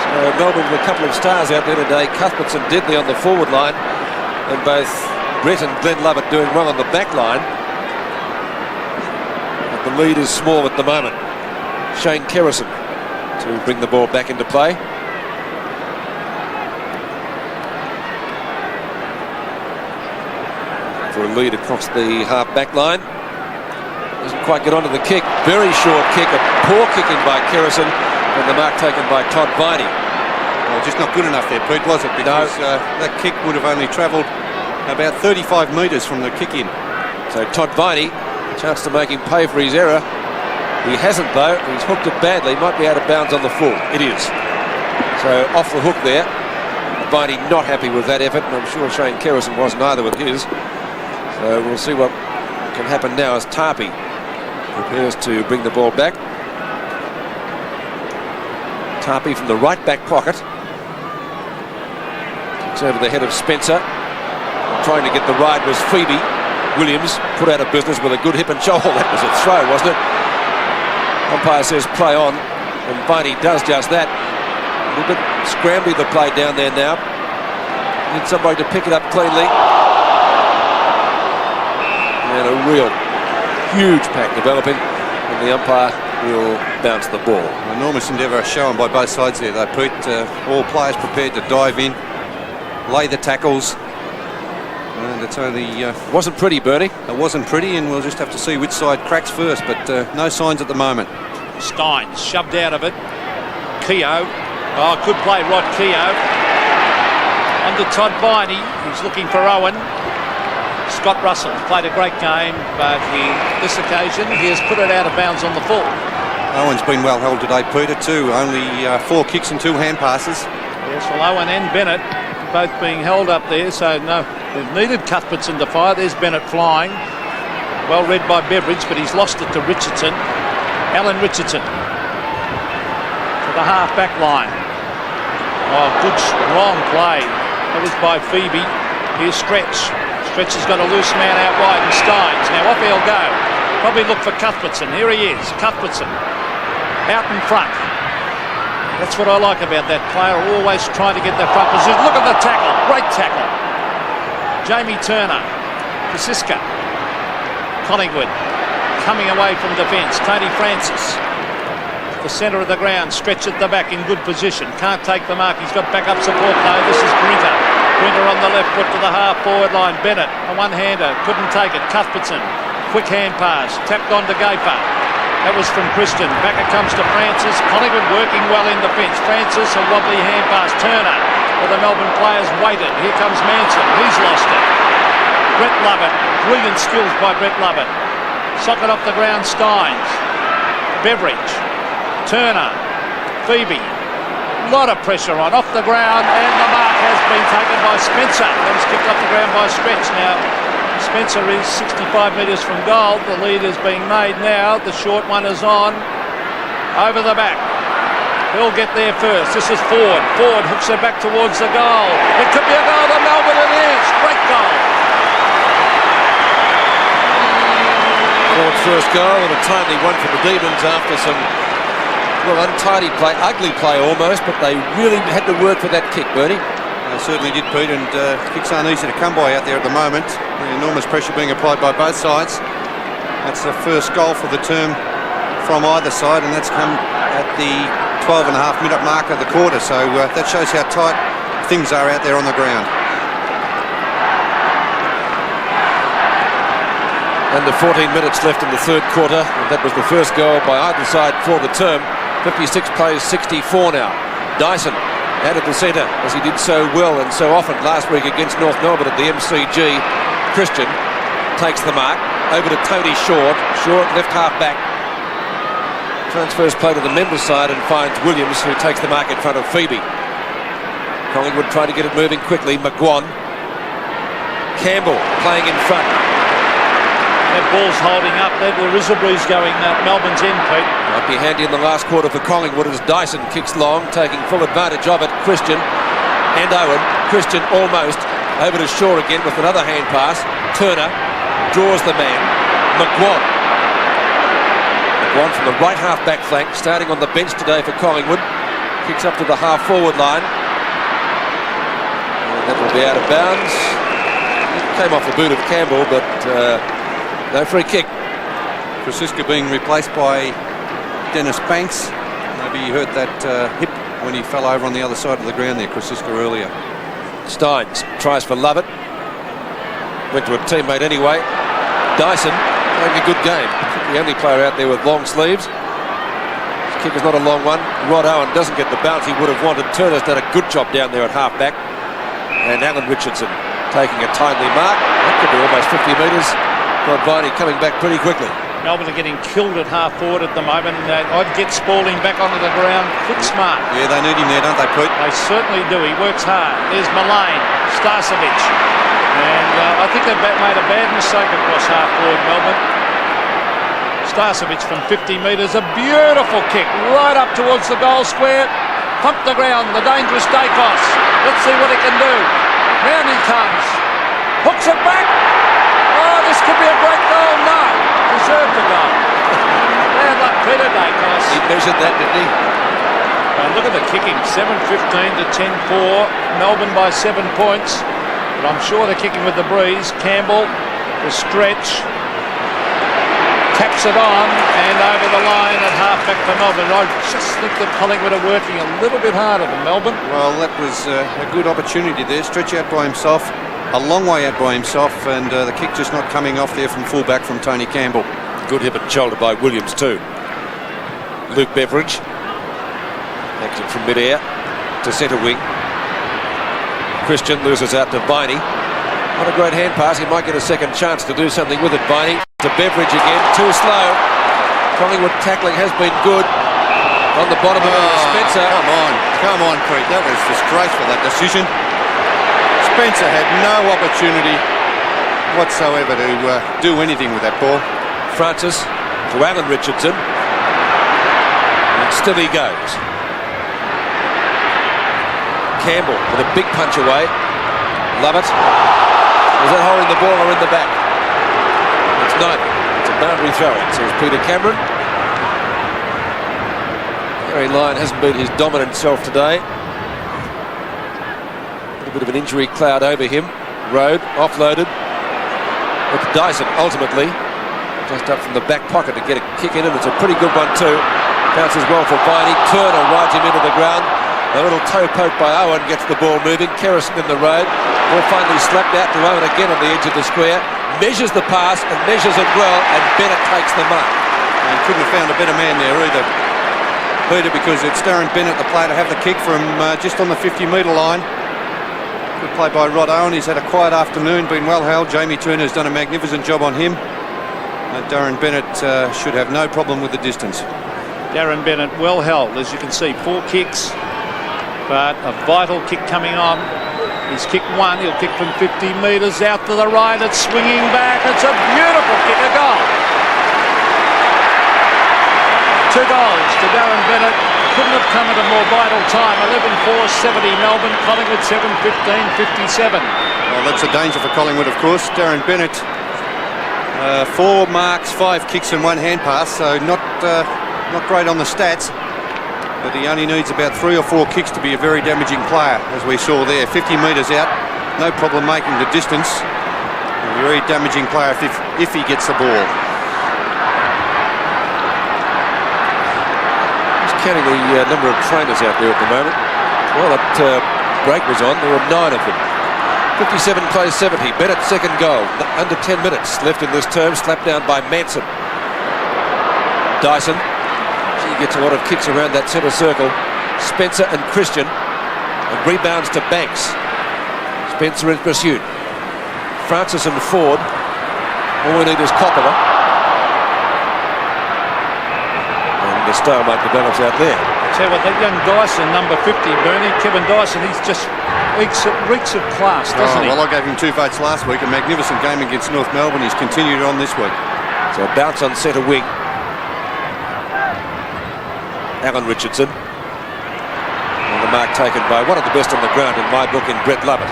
So Melbourne with a couple of stars out there today. Cuthbertson deadly on the forward line, and both Brett and Glenn Lovett doing well on the back line. But the lead is small at the moment. Shane Kerrison to bring the ball back into play. For a lead across the half-back line. Doesn't quite get onto the kick. Very short kick. A poor kicking by Kerrison, and the mark taken by Todd Viney. Well, just not good enough there, Pete, was it? Because that kick would have only travelled about 35 metres from the kick-in. So Todd Viney, chance to make him pay for his error. He hasn't, though. He's hooked it badly. Might be out of bounds on the full. It is. So off the hook there. Viney not happy with that effort, and I'm sure Shane Kerrison wasn't either with his. So we'll see what can happen now as Tarpey prepares to bring the ball back. Tarpey from the right back pocket. Kicks over the head of Spencer. Trying to get the ride was Phoebe. Williams put out of business with a good hip and shoulder. That was a throw, wasn't it? Umpire says play on, and Viney does just that. A little bit scrambly the play down there now. Need somebody to pick it up cleanly. And a real huge pack developing, and the umpire will bounce the ball. Enormous endeavour shown by both sides there, though, Pete. All players prepared to dive in, lay the tackles, and it's only... wasn't pretty, Bernie. It wasn't pretty, and we'll just have to see which side cracks first, but no signs at the moment. Steins shoved out of it. Keogh. Oh, good play, Rod Keogh. Under Todd Viney. He's looking for Owen. Scott Russell played a great game, but this occasion he has put it out of bounds on the full. Owen's been well held today, Peter, too. Only 4 kicks and 2 hand passes. Yes, well, Owen and Bennett both being held up there, so no, they've needed Cuthbertson to fire. There's Bennett flying. Well read by Beveridge, but he's lost it to Richardson. Alan Richardson to the half-back line. Oh, good, strong play. That was by Phoebe. Here's Stretch. Stretch has got a loose man out wide, and Steins. Now off he'll go. Probably look for Cuthbertson. Here he is, Cuthbertson. Out in front. That's what I like about that player, always trying to get that front position. Look at the tackle, great tackle. Jamie Turner, Kasiska. Collingwood coming away from defence. Tony Francis. The centre of the ground, Stretch at the back in good position. Can't take the mark, he's got backup support though. This is Grinter. Grinter on the left foot to the half-forward line. Bennett, a one-hander, couldn't take it. Cuthbertson, quick hand pass, tapped on to Gaper. That was from Christian. Back it comes to Francis. Collingwood working well in defence. Francis, a wobbly hand pass. Turner, where the Melbourne players waited. Here comes Manson. He's lost it. Brett Lovett. Brilliant skills by Brett Lovett. Socket off the ground, Steins. Beveridge. Turner. Phoebe. A lot of pressure on. Off the ground, and the mark has been taken by Spencer. That was kicked off the ground by Stretch. Now, Spencer is 65 metres from goal. The lead is being made now. The short one is on. Over the back. He'll get there first. This is Ford. Ford hooks it back towards the goal. It could be a goal to Melbourne. It is. Great goal. Ford's first goal and a timely one for the Demons after some, well, untidy play, ugly play almost, but they really had to work for that kick, Bernie. They certainly did, Pete, and kicks aren't easy to come by out there at the moment. The enormous pressure being applied by both sides. That's the first goal for the term from either side, and that's come at the 12.5-minute mark of the quarter, so that shows how tight things are out there on the ground. Under 14 minutes left in the third quarter. That was the first goal by either side for the term. 56 plays 64 now. Dyson out of the centre, as he did so well and so often last week against North Melbourne at the MCG. Christian takes the mark. Over to Tony Short. Short left half back. Transfers play to the members side and finds Williams, who takes the mark in front of Phoebe. Collingwood trying to get it moving quickly. McGuan. Campbell playing in front. That ball's holding up. That Risabree's going Melbourne's end, Pete. Might be handy in the last quarter for Collingwood as Dyson kicks long, taking full advantage of it. Christian and Owen. Christian almost over to Shaw again with another hand pass. Turner draws the man. McGuan. McGuan from the right half-back flank, starting on the bench today for Collingwood. Kicks up to the half-forward line. And that will be out of bounds. It came off the boot of Campbell, but no free kick. Francisca being replaced by Dennis Banks. Maybe you hurt that hip when he fell over on the other side of the ground there, Francisca, earlier. Steins tries for Lovett. Went to a teammate anyway. Dyson having a good game. The only player out there with long sleeves. His kick is not a long one. Rod Owen doesn't get the bounce he would have wanted. Turner's done a good job down there at half-back. And Alan Richardson taking a timely mark. That could be almost 50 metres. Rod Viney coming back pretty quickly. Melbourne are getting killed at half-forward at the moment. I'd get Spalding back onto the ground. Quick smart. Yeah, they need him there, don't they, Pete? They certainly do. He works hard. There's Mullane. Starcevic. And I think they've made a bad mistake across half-forward, Melbourne. Starcevic from 50 metres. A beautiful kick right up towards the goal square. Pump the ground. The dangerous Dacos. Let's see what he can do. Round he comes. Hooks it back. Oh, this could be a great goal. No. Deserved the goal. Bad luck, Peter Dacos. He measured that, didn't he? And look at the kicking. 7-15 to 10-4. Melbourne by 7 points. But I'm sure they're kicking with the breeze. Campbell, the stretch. Taps it on and over the line at half-back for Melbourne. I just think that Collingwood are working a little bit harder than Melbourne. Well, that was a good opportunity there. Stretch out by himself, a long way out by himself, and the kick just not coming off there from full-back from Tony Campbell. Good hip and shoulder by Williams too. Luke Beveridge. Acted from mid-air to centre wing. Christian loses out to Viney. Not a great hand pass. He might get a second chance to do something with it. Viney to Beveridge again. Too slow. Collingwood tackling has been good. On the bottom of it, Spencer. Come on, Pete. That was disgraceful, that decision. Spencer had no opportunity whatsoever to do anything with that ball. Francis to Alan Richardson. And still he goes. Campbell with a big punch away. Lovett. Is that holding the ball or in the back? It's neither. It's a boundary throw-in, says Peter Cameron. Garry Lyon hasn't been his dominant self today. A little bit of an injury cloud over him. Road offloaded. With Dyson ultimately just up from the back pocket to get a kick in, and it's a pretty good one too. Bounces well for Viney. Turner rides him into the ground. A little toe poke by Owen gets the ball moving. Kerrison in the road. Ball finally slapped out to Owen again on the edge of the square. Measures the pass and measures it well, and Bennett takes the mark. And couldn't have found a better man there either, Peter, because it's Darren Bennett, the player, to have the kick from just on the 50-metre line. Good play by Rod Owen. He's had a quiet afternoon, been well held. Jamie Turner's done a magnificent job on him. Darren Bennett should have no problem with the distance. Darren Bennett well held, as you can see, 4 kicks, but a vital kick coming on. He's kicked one, he'll kick from 50 metres out to the right, it's swinging back, it's a beautiful kick, a goal. 2 goals to Darren Bennett, couldn't have come at a more vital time. 11-4, 70 Melbourne, Collingwood 7-15, 57. Well, that's a danger for Collingwood, of course. Darren Bennett, 4 marks, 5 kicks and 1 hand pass, so not great on the stats, but he only needs about 3 or 4 kicks to be a very damaging player, as we saw there. 50 metres out, no problem making the distance. A very damaging player if he gets the ball. Just counting the number of trainers out there at the moment. Well, that break was on, there were 9 of them. 57 plays 70, Bennett's second goal, under 10 minutes left in this term, slapped down by Manson. Dyson. He gets a lot of kicks around that centre circle. Spencer and Christian, and rebounds to Banks. Spencer in pursuit. Francis and Ford. All we need is Coppola. And the stalemate develops out there. Tell you what, that young Dyson, number 50, Bernie, Kevin Dyson, he's just reeks of class, doesn't he? Well, I gave him 2 votes last week. A magnificent game against North Melbourne. He's continued on this week. So a bounce on centre wing. Alan Richardson. And the mark taken by one of the best on the ground in my book in Brett Lovett.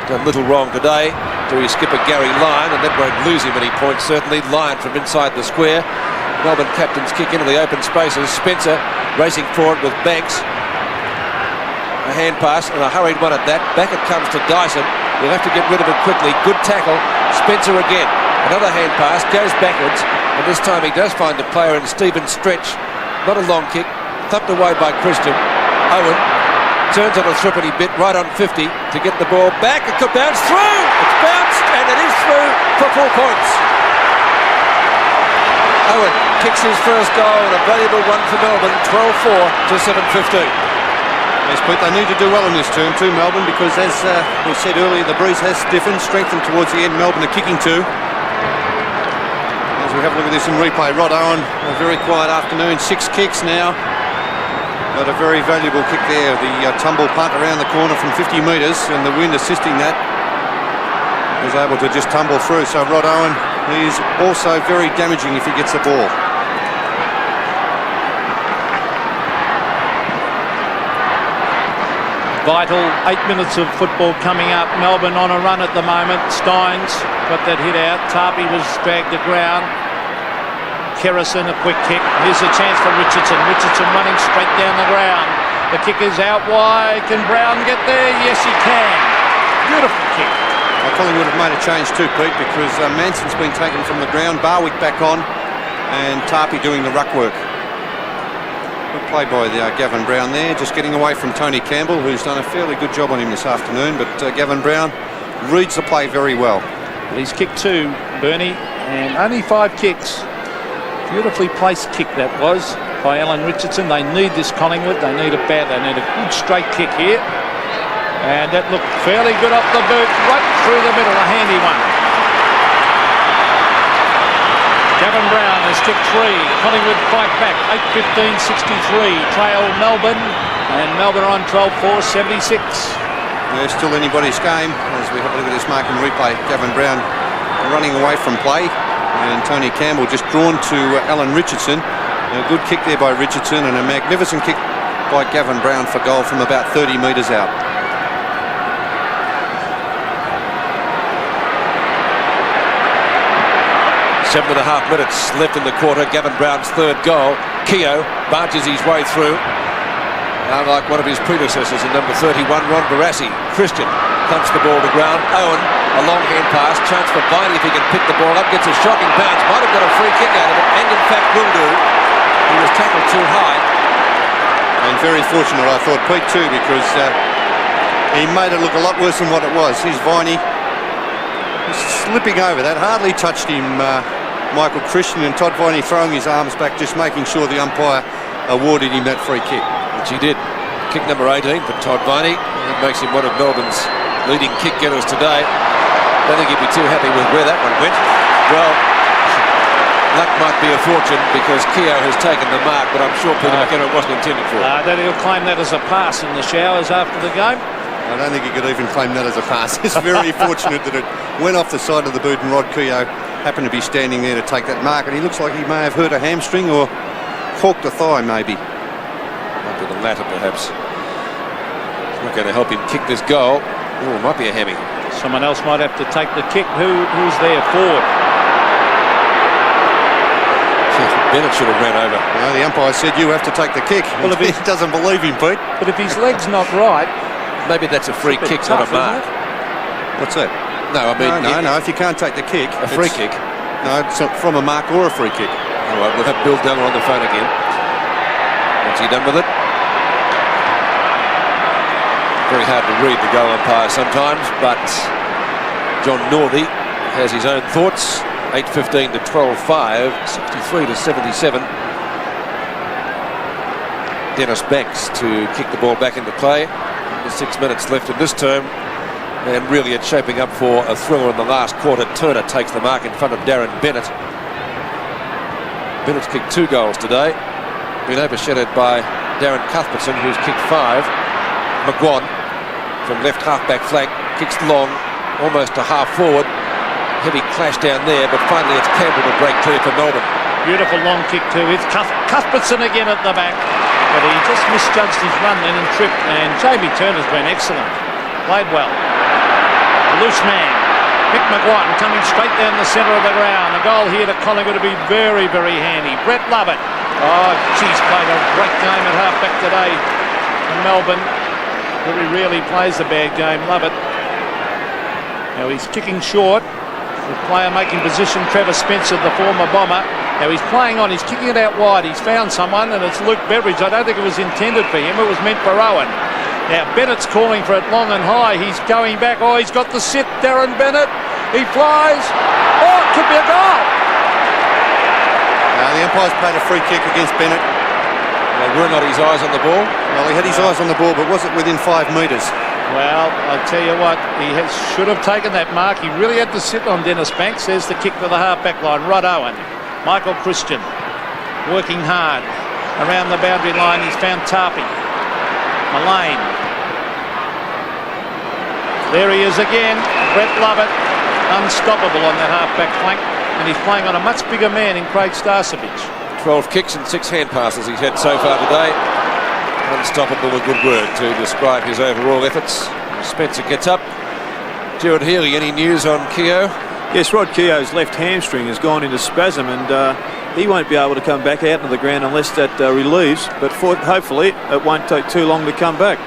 Done little wrong today to his skipper Garry Lyon, and that won't lose him any points certainly. Lyon from inside the square. Melbourne captains kick into the open spaces. Spencer racing forward with Banks. A hand pass and a hurried one at that. Back it comes to Dyson. He'll have to get rid of it quickly. Good tackle. Spencer again. Another hand pass. Goes backwards. And this time he does find the player in Stephen Stretch. Not a long kick, thumped away by Christian. Owen turns on a threepenny bit right on 50 to get the ball back. It could bounce through. It's bounced and it is through for 4 points. Owen kicks his first goal, and a valuable one for Melbourne. 12-4 to 7-15. Yes, Pete, they need to do well in this term too, Melbourne, because as we said earlier, the breeze has stiffened, strengthened towards the end. Melbourne are kicking too. We have a look at this in replay. Rod Owen, a very quiet afternoon, 6 kicks now, but a very valuable kick there. The tumble punt around the corner from 50 metres, and the wind assisting that, was able to just tumble through. So Rod Owen, he's also very damaging if he gets the ball. Vital 8 minutes of football coming up. Melbourne on a run at the moment. Steins got that hit out. Tarpey was dragged to ground. Kerrison, a quick kick. Here's a chance for Richardson. Richardson running straight down the ground. The kick is out wide. Can Brown get there? Yes, he can. Beautiful kick. Well, Collingwood have made a change too, Pete, because Manson's been taken from the ground. Barwick back on, and Tarpey doing the ruck work. Good play by Gavin Brown there, just getting away from Tony Campbell, who's done a fairly good job on him this afternoon, but Gavin Brown reads the play very well. He's kicked 2, Bernie, and only 5 kicks. Beautifully placed kick that was by Alan Richardson. They need this Collingwood. They need it bad. They need a good straight kick here. And that looked fairly good off the boot, right through the middle, a handy one. Gavin Brown has kicked 3. Collingwood fight back, 8-15-63. Trail Melbourne, and Melbourne on 12-4, 76. There's still anybody's game as we have a look at this mark and replay. Gavin Brown running away from play, and Tony Campbell just drawn to Alan Richardson. A good kick there by Richardson, and a magnificent kick by Gavin Brown for goal from about 30 metres out. Seven and a half minutes left in the quarter. Gavin Brown's third goal. Keogh barges his way through. Unlike one of his predecessors in number 31, Ron Barassi. Christian thumps the ball to ground. Owen, a long hand pass. Chance for Viney if he can pick the ball up. Gets a shocking bounce. Might have got a free kick out of it, and in fact will do. He was tackled too high. And very fortunate, I thought, Pete, too, because he made it look a lot worse than what it was. Here's Viney. He's slipping over that. Hardly touched him, Michael Christian, and Todd Viney throwing his arms back, just making sure the umpire awarded him that free kick. Which he did. Kick number 18 for Todd Viney. That makes him one of Melbourne's leading kick getters today. Don't think he'd be too happy with where that one went. Well, luck might be a fortune because Keogh has taken the mark, but I'm sure Peter McKenna wasn't intended for it. Then he'll claim that as a pass in the showers after the game. I don't think he could even claim that as a pass. It's very fortunate that it went off the side of the boot and Rod Keogh happened to be standing there to take that mark, and he looks like he may have hurt a hamstring or corked a thigh maybe. Might be the latter perhaps. It's not going to help him kick this goal. Oh, it might be a hammy. Someone else might have to take the kick. Who's there? Forward. Bennett should have ran over. No, the umpire said you have to take the kick. Well, if he doesn't believe him, Pete. But if his leg's not right, maybe that's a free kick, not a mark. What's that? No, I mean... No, if you can't take the kick... A free kick? No, it's from a mark or a free kick. All right, we'll have Bill Della on the phone again. What's he done with it? Very hard to read the goal umpire sometimes, but John Northey has his own thoughts. 8:15 to 12:05, 63 to 77. Dennis Banks to kick the ball back into play. There's 6 minutes left in this term, and really it's shaping up for a thriller in the last quarter. Turner takes the mark in front of Darren Bennett. Bennett's kicked 2 goals today, been overshadowed by Darren Cuthbertson, who's kicked 5. McGuan from left half-back flank kicks long, almost to half forward. Heavy clash down there, but finally it's Campbell to break clear for Melbourne. Beautiful long kick too. It's Cuthbertson again at the back, but he just misjudged his run then and tripped. And Jamie Turner's been excellent, played well. A loose man, Mick McGuan coming straight down the centre of the ground. A goal here to Collingwood to be very, very handy. Brett Lovett, oh geez, played a great game at half-back today in Melbourne. Very rarely plays a bad game, Lovett. Now he's kicking short. The player making position, Trevor Spencer, the former Bomber. Now he's playing on, he's kicking it out wide. He's found someone, and it's Luke Beveridge. I don't think it was intended for him. It was meant for Owen. Now Bennett's calling for it long and high. He's going back. Oh, he's got the sit, Darren Bennett. He flies. Oh, it could be a goal. Now the umpire's played a free kick against Bennett. Were not his eyes on the ball? Well, he had his eyes on the ball, but was it within 5 metres? Well, I'll tell you what, should have taken that mark. He really had to sit on Dennis Banks. There's the kick to the half-back line. Rod Owen, Michael Christian, working hard around the boundary line. He's found Tarpey. Mullane. There he is again. Brett Lovett, unstoppable on that half-back flank. And he's playing on a much bigger man in Craig Starcevich. 12 kicks and 6 hand passes he's had so far today. Unstoppable, a good word to describe his overall efforts. Spencer gets up. Gerard Healy, any news on Keogh? Yes, Rod Keogh's left hamstring has gone into spasm, and he won't be able to come back out into the ground unless that relieves, but hopefully it won't take too long to come back.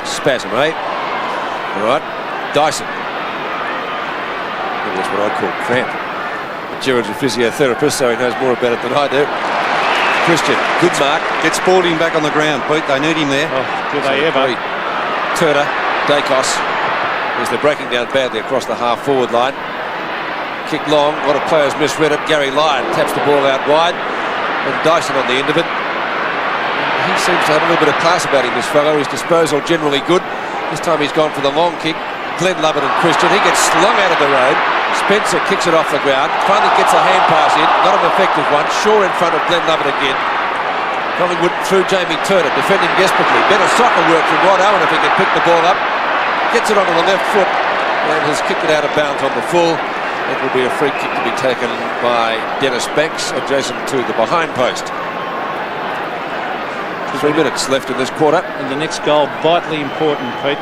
Spasm, eh? All right. Dyson. That's what I'd call cramp. Gerard's a physiotherapist, so he knows more about it than I do. Christian, good mark. Get Spalding back on the ground, Pete. They need him there. Oh, do they ever? Turner, Dacos, as they're breaking down badly across the half-forward line. Kick long, a lot of players misread it. Garry Lyon taps the ball out wide, and Dyson on the end of it. He seems to have a little bit of class about him, this fellow. His disposal generally good. This time he's gone for the long kick. Glenn Lovett and Christian. He gets slung out of the road. Spencer kicks it off the ground. Finally gets a hand pass in. Not an effective one. Shaw in front of Glenn Lovett again. Collingwood through Jamie Turner, defending desperately. Better soccer work from Rod Owen if he can pick the ball up. Gets it onto the left foot and has kicked it out of bounds on the full. It will be a free kick to be taken by Dennis Banks, adjacent to the behind post. 3 minutes left in this quarter. And the next goal, vitally important, Pete.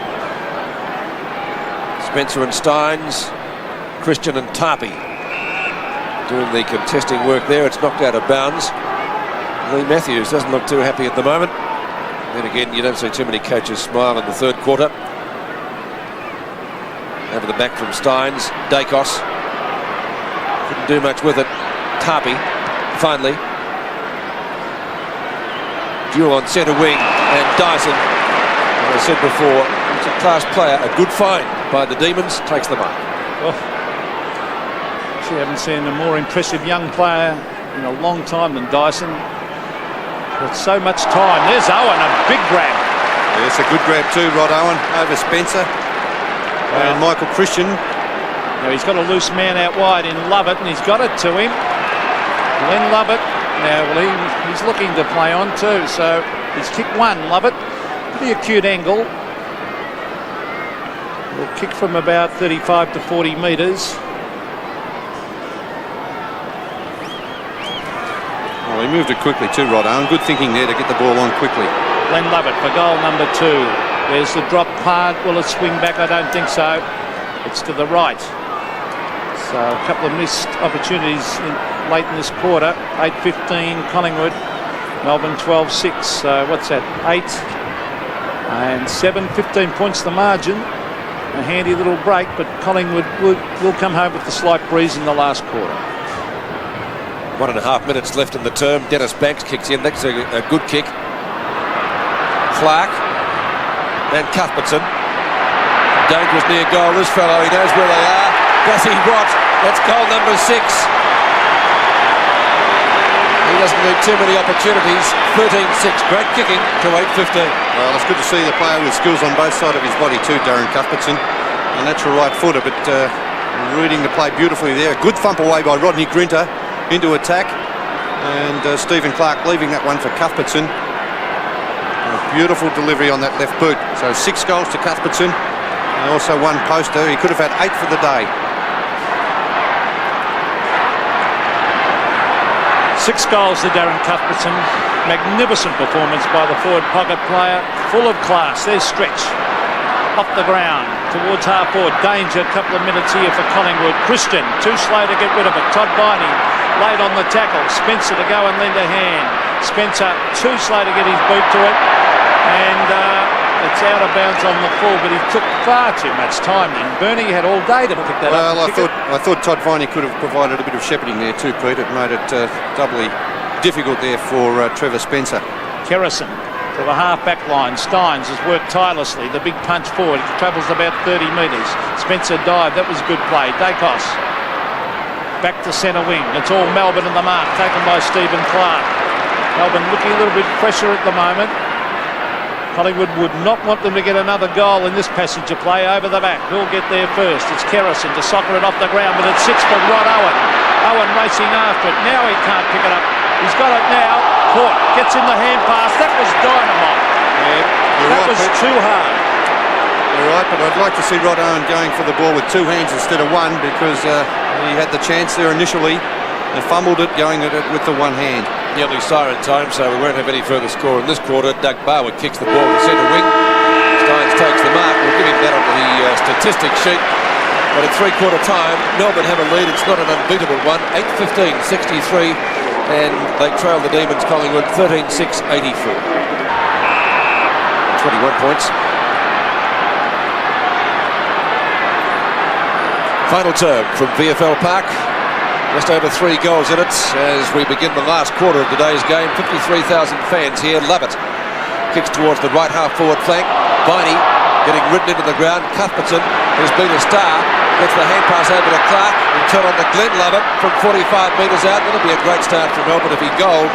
Spencer and Steins, Christian and Tarpey doing the contesting work there. It's knocked out of bounds. Lee Matthews doesn't look too happy at the moment. Then again, you don't see too many coaches smile in the third quarter. Over the back from Steins. Dacos couldn't do much with it. Tarpey finally. Duel on centre wing, and Dyson, as I said before, he's a class player. A good find by the Demons, takes the mark. Well, actually haven't seen a more impressive young player in a long time than Dyson. But so much time. There's Owen, a big grab. Yes, a good grab too, Rod Owen, over Spencer. And Michael Christian. Now he's got a loose man out wide in Lovett, and he's got it to him. Glenn Lovett. Now, well, he's looking to play on too, so he's kicked one, Lovett. Pretty acute angle. Will kick from about 35 to 40 metres. Well, he moved it quickly too, Rod Owen. Good thinking there to get the ball on quickly. Glenn Lovett for goal number 2. There's the drop part. Will it swing back? I don't think so. It's to the right. So a couple of missed opportunities late in this quarter. 8:15 Collingwood, Melbourne 12-6. So what's that? 8 and 7, 15 points the margin. A handy little break, but Collingwood will come home with the slight breeze in the last quarter. 1.5 minutes left in the term. Dennis Banks kicks in. That's a good kick. Clark. Then Cuthbertson. Dangerous near goal. This fellow, he knows where they are. Does he what? That's goal number 6. He doesn't need too many opportunities. 13-6. Great kicking to 8:15. Well, it's good to see the player with skills on both sides of his body too, Darren Cuthbertson. A natural right footer, but reading the play beautifully there. A good thump away by Rodney Grinter into attack. And Stephen Clark leaving that one for Cuthbertson. A beautiful delivery on that left boot. So 6 goals to Cuthbertson. And also 1 poster. He could have had 8 for the day. 6 goals to Darren Cuthbertson. Magnificent performance by the forward pocket player. Full of class. There's Stretch. Off the ground. Towards half forward. Danger. A couple of minutes here for Collingwood. Christian. Too slow to get rid of it. Todd Viney. Late on the tackle. Spencer to go and lend a hand. Spencer too slow to get his boot to it. And it's out of bounds on the full, but he took far too much time then. Bernie had all day to pick that up. Well, I thought Todd Viney could have provided a bit of shepherding there too, Pete. It made it doubly difficult there for Trevor Spencer. Kerrison to the half-back line. Steins has worked tirelessly. The big punch forward. He travels about 30 metres. Spencer dived. That was good play. Dacos back to centre wing. It's all Melbourne in the mark, taken by Stephen Clark. Melbourne looking a little bit fresher at the moment. Collingwood would not want them to get another goal in this passage of play over the back. Who'll get there first? It's Kerrison to soccer it off the ground, but it sits for Rod Owen. Owen racing after it. Now he can't pick it up. He's got it now. Caught. Gets in the hand pass. That was dynamite. Yeah, that right, was Pete. too hard. You're right, but I'd like to see Rod Owen going for the ball with 2 hands instead of 1, because he had the chance there initially and fumbled it, going at it with the 1 hand. Nearly siren time, so we won't have any further score in this quarter. Doug Barwood kicks the ball to centre wing. Steins takes the mark. We'll give him that on the statistics sheet. But at 3/4 time, Melbourne have a lead. It's not an unbeatable one. 8:15, 63, and they trail the Demons Collingwood 13-6, 84. 21 points. Final term from VFL Park. Just over 3 goals in it as we begin the last quarter of today's game. 53,000 fans here. Lovett kicks towards the right half forward flank. Viney getting ridden into the ground. Cuthbertson, who's been a star, gets the hand pass over to Clark. He'll turn on to Glenn Lovett from 45 metres out. That'll be a great start for Melbourne if he goaled.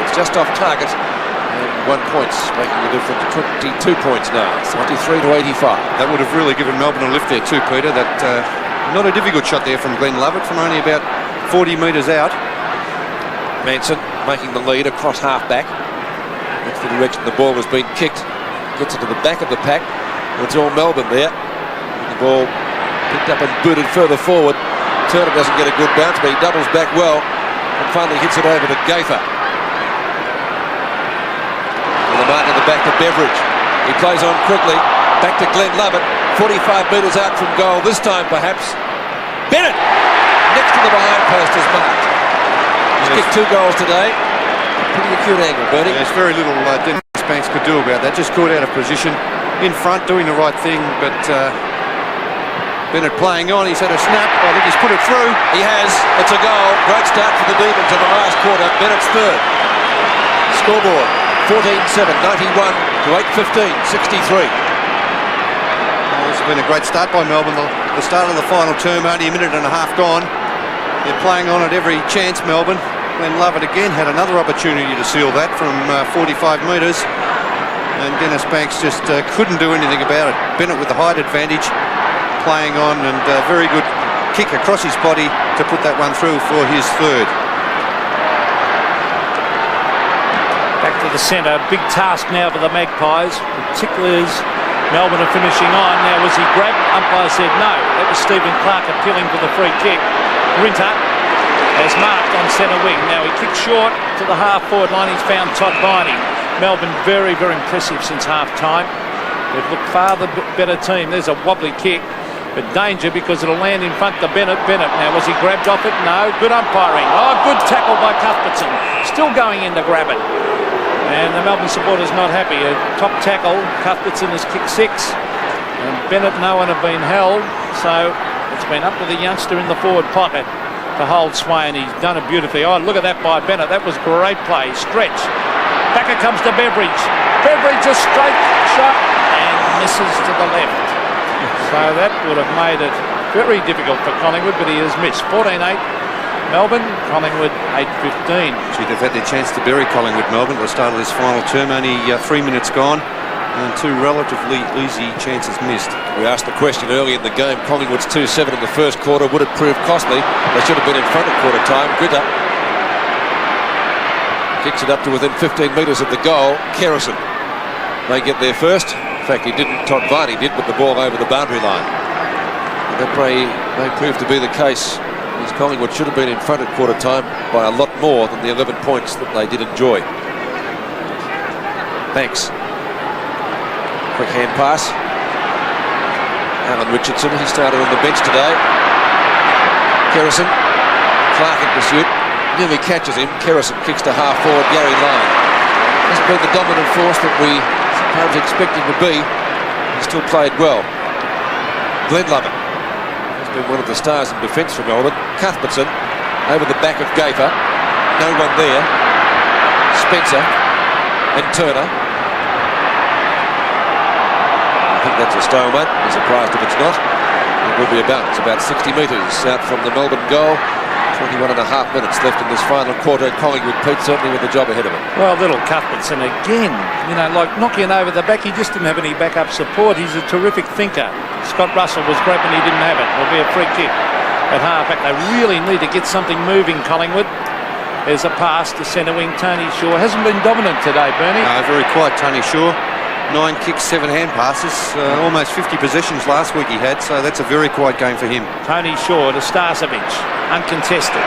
It's just off target. And 1 point, making a difference to 22 points now. 63 to 85. That would have really given Melbourne a lift there too, Peter. That not a difficult shot there from Glenn Lovett from only about 40 metres out. Manson making the lead across half-back. That's the direction the ball has been kicked. Gets it to the back of the pack. It's all Melbourne there. The ball picked up and booted further forward. Turner doesn't get a good bounce, but he doubles back well and finally hits it over to Gaither. And the mark at the back to Beveridge. He plays on quickly. Back to Glenn Lovett. 45 metres out from goal. This time, perhaps. Bennett! Next to the behind post is marked. He's kicked 2 goals today. Pretty acute angle, Bernie. There's very little Dennis Banks could do about that. Just caught out of position. In front, doing the right thing, but Bennett playing on. He's had a snap. I think he's put it through. He has. It's a goal. Great start for the Demons in the last quarter. Bennett's third. Scoreboard 14-7, 91 to 8:15, 63. This has been a great start by Melbourne. The start of the final term, only a minute and a half gone. They're playing on at every chance, Melbourne. Glenn Lovett again had another opportunity to seal that from 45 metres. And Dennis Banks just couldn't do anything about it. Bennett with the height advantage. playing on, and a very good kick across his body to put that one through for his third. Back to the centre. Big task now for the Magpies, particularly as Melbourne are finishing on. Now, was he grabbed? Umpire said no. That was Stephen Clark appealing for the free kick. Rinter has marked on centre wing. Now he kicks short to the half-forward line. He's found Todd Viney. Melbourne very, very impressive since half-time. They've looked far the better team. There's a wobbly kick, but danger because it'll land in front to Bennett. Now, was he grabbed off it? No. Good umpiring. Oh, good tackle by Cuthbertson. Still going in to grab it. And the Melbourne supporters not happy. A top tackle. Cuthbertson has kicked 6. And Bennett and Owen have been held. So it's been up to the youngster in the forward pocket to hold sway, and he's done it beautifully. Oh, look at that by Bennett. That was great play. Stretch. Back it comes to Beveridge. Beveridge a straight shot and misses to the left. So that would have made it very difficult for Collingwood, but he has missed. 14-8. Melbourne, Collingwood 8-15. Gee, they've had their chance to bury Collingwood, Melbourne, at the start of this final term. Only 3 minutes gone and 2 relatively easy chances missed. We asked the question early in the game. Collingwood's 2-7 in the first quarter. Would it prove costly? They should have been in front at quarter time. Gritter kicks it up to within 15 metres of the goal. Kerrison may get there first. In fact, he didn't. Todd Viney did, but the ball over the boundary line. And that may prove to be the case, as Collingwood should have been in front at quarter time by a lot more than the 11 points that they did enjoy. Thanks. Quick hand pass. Alan Richardson, he started on the bench today. Kerrison, Clark in pursuit, nearly catches him. Kerrison kicks to half forward. Garry Lyon hasn't been the dominant force that we sometimes expect him to be. He still played well. Glenn Lovett has been one of the stars in defence for Melbourne. Cuthbertson over the back of Gafer. No one there. Spencer and Turner. I think that's a stalemate. Be surprised if it's not. It will be about 60 metres out from the Melbourne goal. 21 and a half minutes left in this final quarter. Collingwood, Pete, certainly with the job ahead of him. Well, little Cuthbertson again, like knocking over the back. He just didn't have any backup support. He's a terrific thinker. Scott Russell was great when he didn't have it. There'll be a free kick at half-back. They really need to get something moving, Collingwood. There's a pass to centre wing. Tony Shaw hasn't been dominant today, Bernie. No, very quiet, Tony Shaw. 9 kicks, 7 hand passes. Almost 50 possessions last week he had, so that's a very quiet game for him. Tony Shaw to Starcevic, uncontested.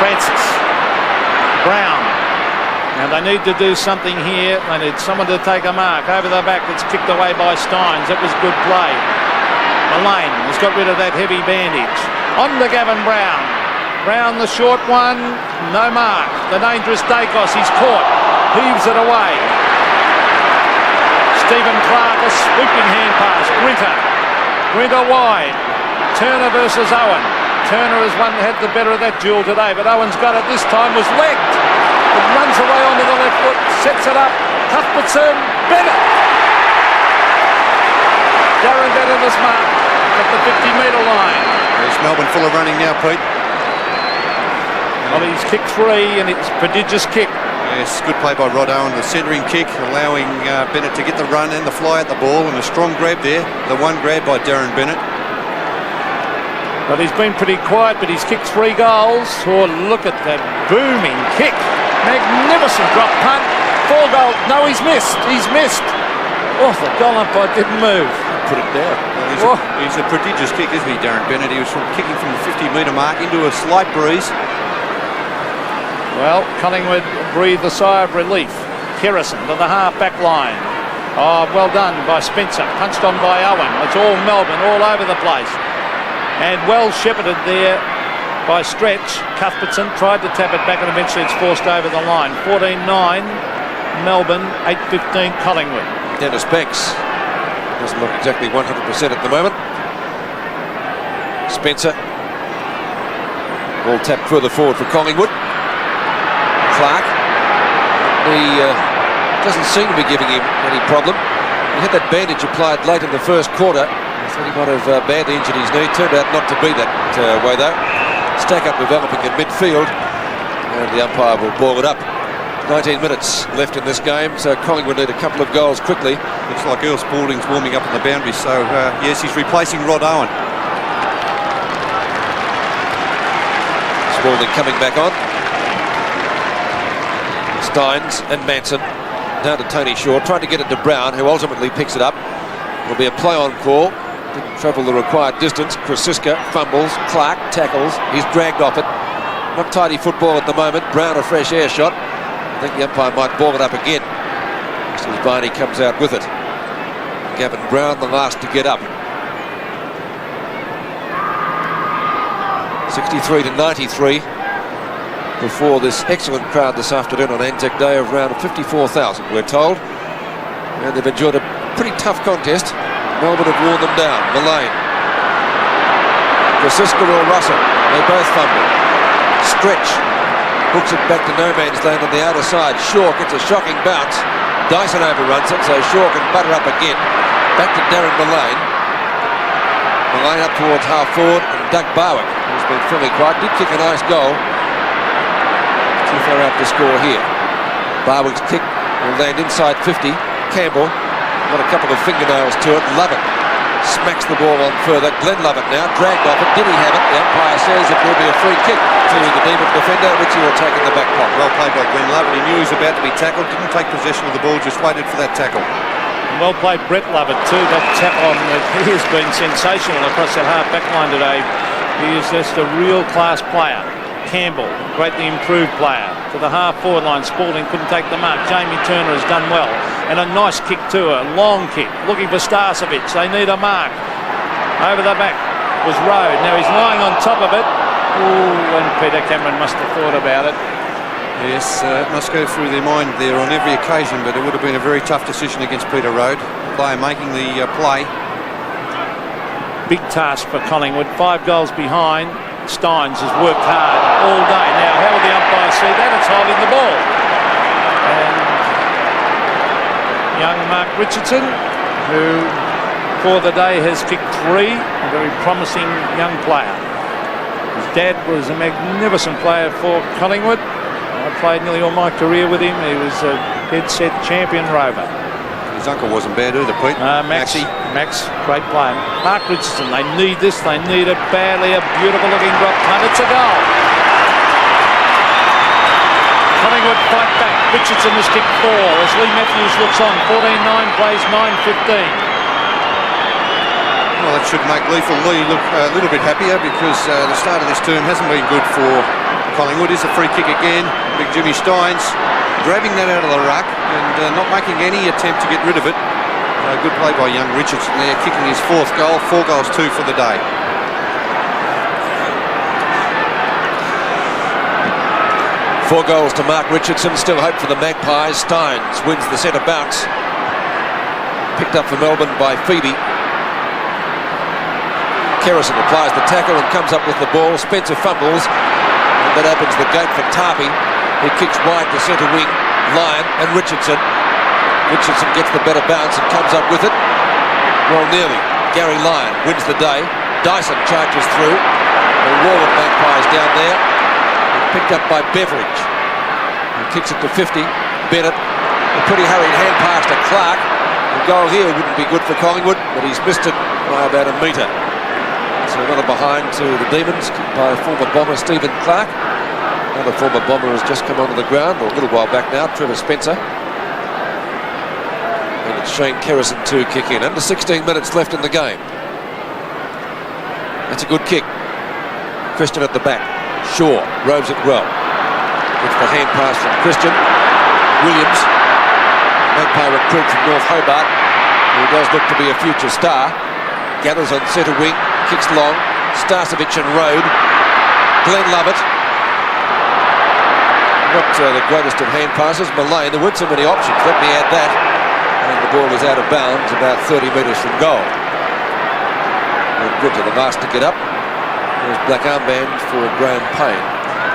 Francis. Brown. Now they need to do something here. They need someone to take a mark. Over the back, it's kicked away by Steins. That was good play. Mullane has got rid of that heavy bandage. On to Gavin Brown. Brown the short one. No mark. The dangerous Dacos. He's caught. Heaves it away. Stephen Clark, a swooping hand pass. Rinter wide. Turner versus Owen. Turner has had the better of that duel today, but Owen's got it this time. Was legged. It runs away onto the left foot. Sets it up. Cuthbertson. Bennett. Darren Bennett is marked at the 50-metre line. There's Melbourne full of running now, Pete. Well, he's kicked 3 and it's a prodigious kick. Yes, good play by Rod Owen, the centering kick, allowing Bennett to get the run and the fly at the ball, and a strong grab there. The one grab by Darren Bennett. But he's been pretty quiet, but he's kicked 3 goals. Oh, look at that booming kick. Magnificent drop punt. 4 goals. No, he's missed. He's missed. Oh, the goal umpire didn't move. Put it down. Well, he's a prodigious kick, isn't he, Darren Bennett? He was kicking from the 50-metre mark into a slight breeze. Well, Collingwood breathed a sigh of relief. Kerrison to the half-back line. Oh, well done by Spencer. Punched on by Owen. It's all Melbourne, all over the place. And well shepherded there by Stretch. Cuthbertson tried to tap it back and eventually it's forced over the line. 14-9, Melbourne, 8-15, Collingwood. Dennis Banks doesn't look exactly 100% at the moment. Spencer. Ball tapped further forward for Collingwood. Clark. He doesn't seem to be giving him any problem. He had that bandage applied late in the first quarter. I thought he might have badly injured his knee. Turned out not to be that way though. Stack up developing in midfield, and the umpire will ball it up. 19 minutes left in this game, so Collingwood need a couple of goals quickly. Looks like Earl Spalding's warming up on the boundary, so yes, he's replacing Rod Owen. Spalding coming back on. Steins and Manson down to Tony Shaw, trying to get it to Brown, who ultimately picks it up. It'll be a play-on call. Didn't travel the required distance. Krasiska fumbles. Clark tackles. He's dragged off it. Not tidy football at the moment. Brown a fresh air shot. I think the umpire might ball it up again. Just as Barney comes out with it. Gavin Brown the last to get up. 63 to 93 before this excellent crowd this afternoon on Anzac Day of around 54,000, we're told. And they've enjoyed a pretty tough contest. Melbourne have worn them down. Mullane. Krasiska or Russell. They both fumble. Stretch. Hooks it back to no man's land on the outer side. Shaw gets a shocking bounce. Dyson overruns it, so Shaw can butter up again. Back to Darren Mullane. Mullane up towards half forward. And Doug Barwick, who's been fairly quiet, did kick a nice goal. Too far out to score here. Barwick's kick will land inside 50. Campbell got a couple of fingernails to it. Lovett smacks the ball on further. Glenn Lovett now dragged off it. Did he have it? The umpire says it will be a free kick to the Demon defender, which he will take in the back pocket. Well played by Glenn Lovett. He knew he was about to be tackled. Didn't take possession of the ball. Just waited for that tackle. Well played, Brett Lovett too. That tackle on he has been sensational across that half back line today. He is just a real class player. Campbell, greatly improved player. To the half-forward line, Spalding couldn't take the mark. Jamie Turner has done well. And a nice kick too, a long kick. Looking for Starcevic. They need a mark. Over the back was Rowe. Now he's lying on top of it. Ooh, and Peter Cameron must have thought about it. Yes, it must go through their mind there on every occasion, but it would have been a very tough decision against Peter Rowe. Player making the play. Big task for Collingwood. 5 goals behind. Steins has worked hard all day. Now, how will the umpire see that? It's holding the ball. And young Mark Richardson, who for the day has kicked 3, a very promising young player. His dad was a magnificent player for Collingwood. I played nearly all my career with him. He was a dead-set champion rover. His uncle wasn't bad either, Pete. Max, great player. Mark Richardson, they need this. They need it badly. A beautiful-looking drop punt. It's a goal. Collingwood fight back. Richardson has kicked 4 as Lee Matthews looks on. 14-9 plays 9-15. Well, that should make Lethal Lee look a little bit happier because the start of this term hasn't been good for Collingwood. Is a free kick again. Big Jimmy Steins grabbing that out of the ruck and not making any attempt to get rid of it. Good play by young Richardson there, kicking his 4th goal. 4 goals 2 for the day. Four goals to Mark Richardson. Still hope for the Magpies. Steins wins the centre bounce. Picked up for Melbourne by Phoebe. Kerrison applies the tackle and comes up with the ball. Spencer fumbles, and that opens the gate for Tarpey, who kicks wide to centre wing. Lyon and Richardson. Richardson gets the better bounce and comes up with it. Well, nearly. Garry Lyon wins the day. Dyson charges through. A wall of Magpies down there. Picked up by Beveridge. He kicks it to 50. Bennett. A pretty hurried hand pass to Clark. The goal here wouldn't be good for Collingwood, but he's missed it by about a metre. So another behind to the Demons by former bomber Stephen Clark. Another former bomber has just come onto the ground, or a little while back now, Trevor Spencer. And it's Shane Kerrison to kick in. Under 16 minutes left in the game. That's a good kick. Christian at the back. Shaw robes it well. Gets the hand pass from Christian. Williams, Magpie recruit from North Hobart, who does look to be a future star. Gathers on centre wing, kicks long. Starcevic and Road. Glenn Lovett. Not the greatest of hand passes. Mullane, there weren't so many options. Let me add that. And the ball is out of bounds about 30 metres from goal. And good to the last to get up. There's black armband for Graham Payne,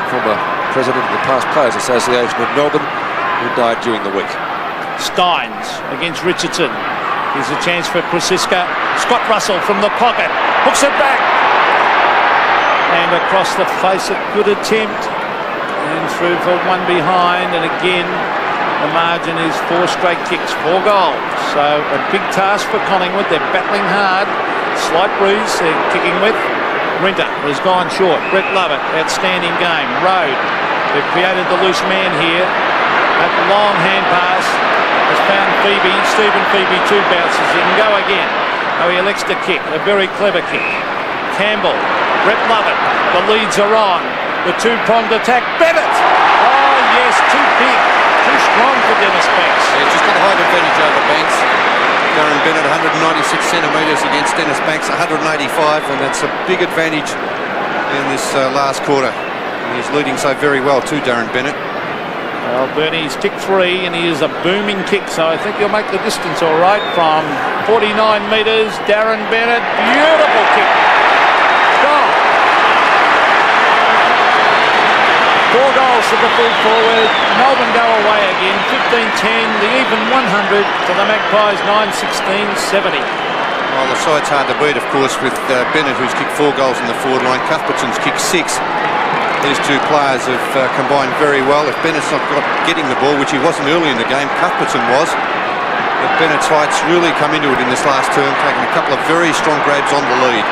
former president of the Past Players Association of Melbourne, who died during the week. Steins against Richardson. Here's a chance for Krasiska. Scott Russell from the pocket. Hooks it back. And across the face, a good attempt. and through for one behind, and again the margin is 4 straight kicks, 4 goals. So a big task for Collingwood. They're battling hard. Slight breeze they're kicking with. Rinter has gone short. Brett Lovett, outstanding game. Road, they've created the loose man here. That long hand pass has found Phoebe. Stephen Phoebe, 2 bounces. He can go again. Oh, he elects to kick. A very clever kick. Campbell, Brett Lovett. The leads are on. The 2-pronged attack. Bennett! Oh, yes, too big. Too strong for Dennis Banks. Yeah, just got a height advantage over Banks. Darren Bennett, 196 centimetres against Dennis Banks, 185, and that's a big advantage in this last quarter. He's leading so very well too, Darren Bennett. Well, Bernie's kicked 3, and he is a booming kick, so I think he'll make the distance all right from 49 metres. Darren Bennett, beautiful kick. Goal. 4 goals for the full forward. Melbourne go away again, 15-10, the even 100 to the Magpies, 9-16-70. Well, the side's hard to beat, of course, with Bennett, who's kicked 4 goals in the forward line. Cuthbertson's kicked 6. These 2 players have combined very well. If Bennett's not getting the ball, which he wasn't early in the game, Cuthbertson was. But Bennett's height's really come into it in this last term, taking a couple of very strong grabs on the lead.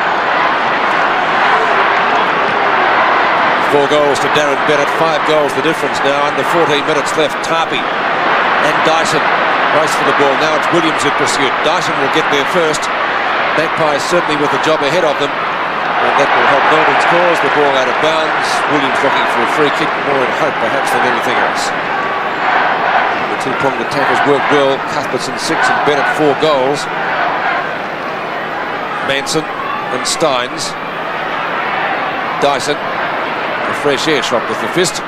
4 goals to Darren Bennett, 5 goals the difference now, under 14 minutes left. Tarpey and Dyson race for the ball. Now it's Williams in pursuit. Dyson will get there first. Magpies certainly with the job ahead of them, and that will help Melbourne's cause. The ball out of bounds. Williams looking for a free kick, more in hope perhaps than anything else. The 2-pronged attack has worked well. Cuthbertson 6 and Bennett 4 goals. Manson and Steins. Dyson. Fresh air shot with the fist.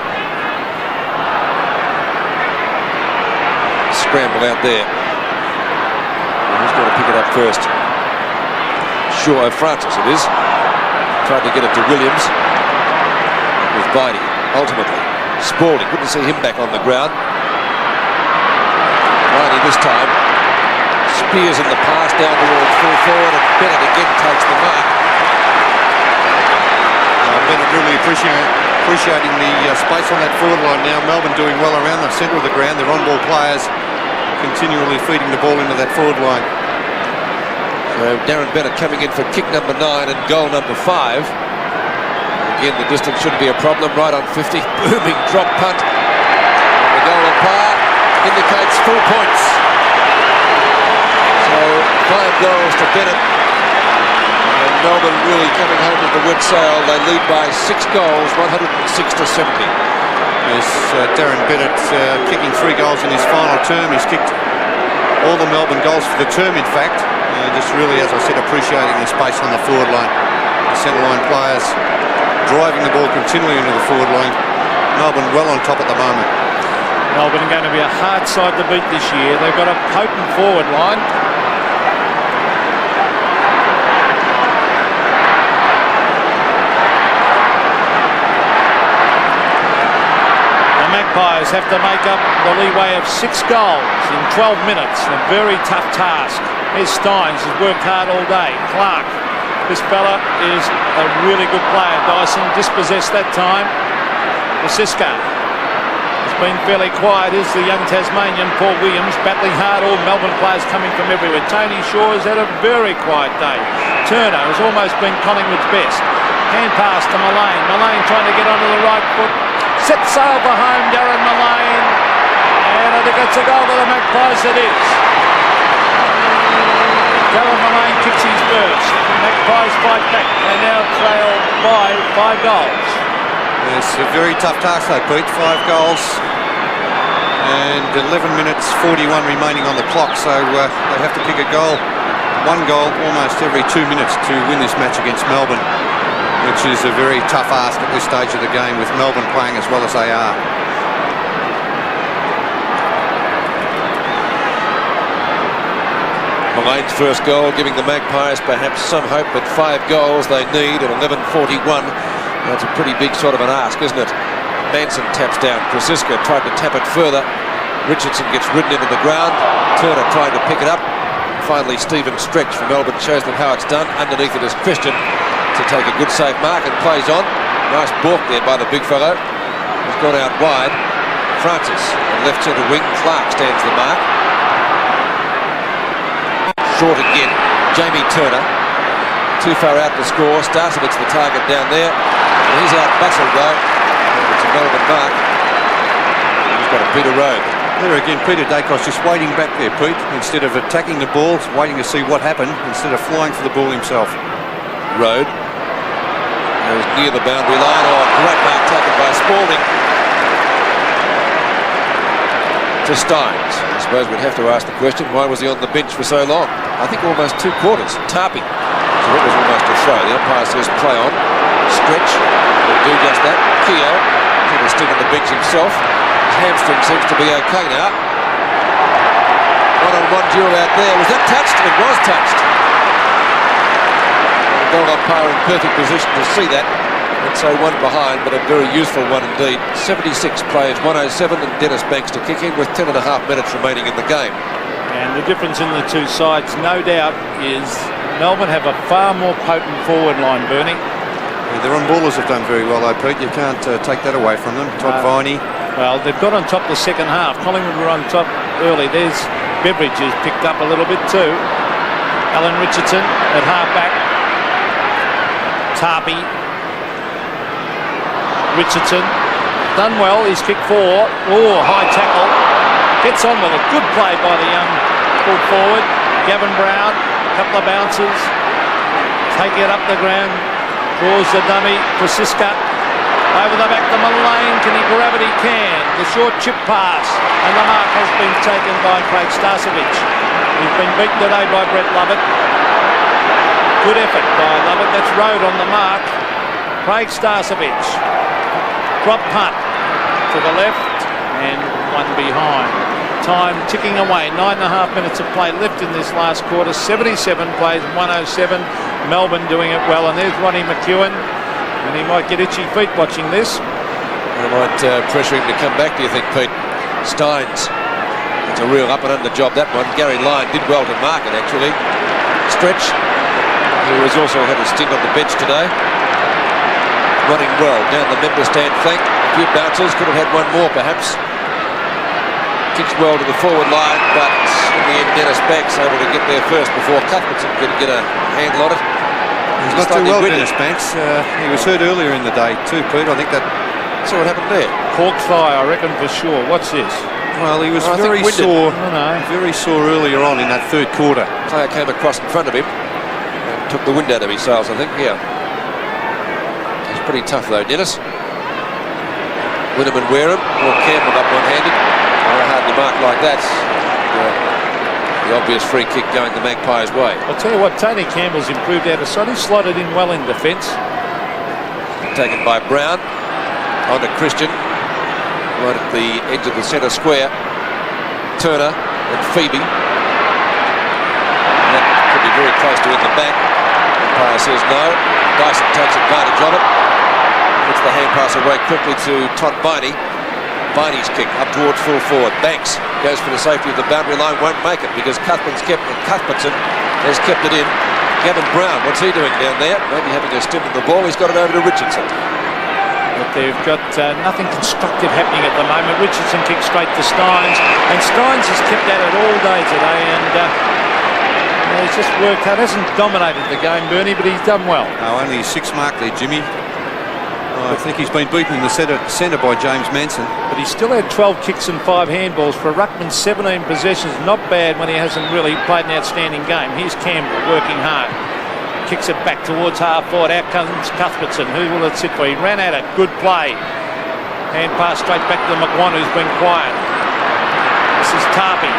Scramble out there. Who's going to pick it up first? Sure, Francis it is. Tried to get it to Williams. With Bidey, ultimately. Spalding, couldn't see him back on the ground. Bidey this time. Spears in the pass down towards full forward, and Bennett again takes the mark. Bennett really appreciating the space on that forward line now. Melbourne doing well around the centre of the ground. Their on-ball players continually feeding the ball into that forward line. So Darren Bennett coming in for kick number 9 and goal number 5. Again, the distance shouldn't be a problem. Right on 50. Booming drop punt. The goal umpire indicates full points. So 5 goals to Bennett. And Melbourne really coming home with the wet sail. They lead by 6 goals, 106-70. Yes, Darren Bennett kicking 3 goals in his final term. He's kicked all the Melbourne goals for the term, in fact. Just really, as I said, appreciating the space on the forward line. The centre line players driving the ball continually into the forward line. Melbourne well on top at the moment. Melbourne are going to be a hard side to beat this year. They've got a potent forward line. Magpies have to make up the leeway of 6 goals in 12 minutes. A very tough task. Here's Steins, has worked hard all day. Clark, this fella is a really good player. Dyson dispossessed that time. Siska has been fairly quiet. Is the young Tasmanian Paul Williams battling hard. All Melbourne players coming from everywhere. Tony Shaw has had a very quiet day. Turner has almost been Collingwood's best. Hand pass to Mullane. Mullane trying to get onto the right foot. Set sail for home, Darren Mullane. And I think it's a goal to the Magpies. It is. Darren Mullane kicks his first. Magpies fight back. They now trail by 5 goals. It's a very tough task though, Pete. 5 goals and 11 minutes 41 remaining on the clock, so they have to pick a goal. 1 goal almost every 2 minutes to win this match against Melbourne, which is a very tough ask at this stage of the game, with Melbourne playing as well as they are. Mullane's first goal giving the Magpies perhaps some hope, but 5 goals they need at 11:41. That's a pretty big sort of an ask, isn't it? Manson taps down. Krasiska tried to tap it further. Richardson gets ridden into the ground. Turner trying to pick it up. Finally, Stephen stretch for Melbourne shows them how it's done. Underneath it is Christian to take a good safe mark and plays on. Nice balk there by the big fellow. He's gone out wide. Francis, on left centre wing. Clark stands the mark. Short again. Jamie Turner. Too far out to score. Starcevich the target down there. And he's out bustled though. It's a Melbourne mark. He's got a Peter Road. There again, Peter Dacos just waiting back there, Pete. Instead of attacking the ball, waiting to see what happened, instead of flying for the ball himself. Road. Goes near the boundary line. Oh, great mark taken by Spalding. To Stynes. I suppose we'd have to ask the question, why was he on the bench for so long? I think almost 2 quarters. Tarpey. So it was almost a throw. The umpire says play on. Stretch. He'll do just that. Keogh. He was still on the bench himself. His hamstring seems to be okay now. One-on-one duel out there. Was that touched? It was touched. The goal umpire in perfect position to see that. And so one behind, but a very useful one indeed. 76 plays, 107, and Dennis Banks to kick in with 10.5 minutes remaining in the game. And the difference in the two sides, no doubt, is Melbourne have a far more potent forward line, Bernie. Yeah, their on-ballers have done very well, though, Pete. You can't take that away from them. Todd Viney. Well, they've got on top the second half. Collingwood were on top early. There's Beveridge who's picked up a little bit too. Alan Richardson at half-back. Tarpey. Richardson done well. He's kicked 4. Oh, high tackle. Gets on with a good play by the young full forward. Gavin Brown, a couple of bounces. Take it up the ground. Draws the dummy. Francisca over the back to Mullane. Can he grab it? He can. The short chip pass. And the mark has been taken by Craig Starcevich. He's been beaten today by Brett Lovett. Good effort by Lovett. That's Road on the mark. Craig Starcevich. Drop punt to the left and one behind. Time ticking away. 9.5 minutes of play left in this last quarter. 77 plays, 107. Melbourne doing it well. And there's Ronnie McEwen. And he might get itchy feet watching this. They might pressure him to come back, do you think, Pete? Stynes. It's a real up and under job, that one. Garry Lyon did well to mark it, actually. Stretch, who has also had a stint on the bench today. Running well down the member stand flank. A few bounces, could have had one more perhaps. Kicks well to the forward line, but in the end Dennis Banks able to get there first before Cuthbertson could get a handle on it. He's not too well, Dennis Banks. He was hurt earlier in the day too, Pete. I think that... So what happened there? Cork thigh, I reckon for sure. What's this? Well, he was very sore. Very sore earlier on in that third quarter. Player came across in front of him and took the wind out of his sails, I think. Yeah. Pretty tough though, Dennis. Wynnum and Wareham, or Campbell up one-handed. Very hard to mark like that. The obvious free kick going the Magpies' way. I'll tell you what, Tony Campbell's improved out of sight. He's slotted in well in defence. Taken by Brown. On to Christian. Right at the edge of the centre square. Turner and Phoebe. That could be very close to in the back. Umpire says no. Dyson takes advantage of it. Puts the hand pass away quickly to Todd Viney. Viney's kick up towards full forward. Banks goes for the safety of the boundary line, won't make it because Cuthbertson has kept it in. Gavin Brown, what's he doing down there? Maybe having a stim of the ball. He's got it over to Richardson. But they've got nothing constructive happening at the moment. Richardson kicks straight to Stynes, and Stynes has kept at it all day today, and he's just worked hard. Hasn't dominated the game, Bernie, but he's done well. No, only 6 mark there, Jimmy. I think he's been beaten in the centre by James Manson. But he's still had 12 kicks and 5 handballs. For a ruckman, 17 possessions. Not bad when he hasn't really played an outstanding game. Here's Campbell working hard. Kicks it back towards half forward. Out comes Cuthbertson. Who will it sit for? He ran at it. Good play. Hand pass straight back to McGuan, who's been quiet. This is Tarpey.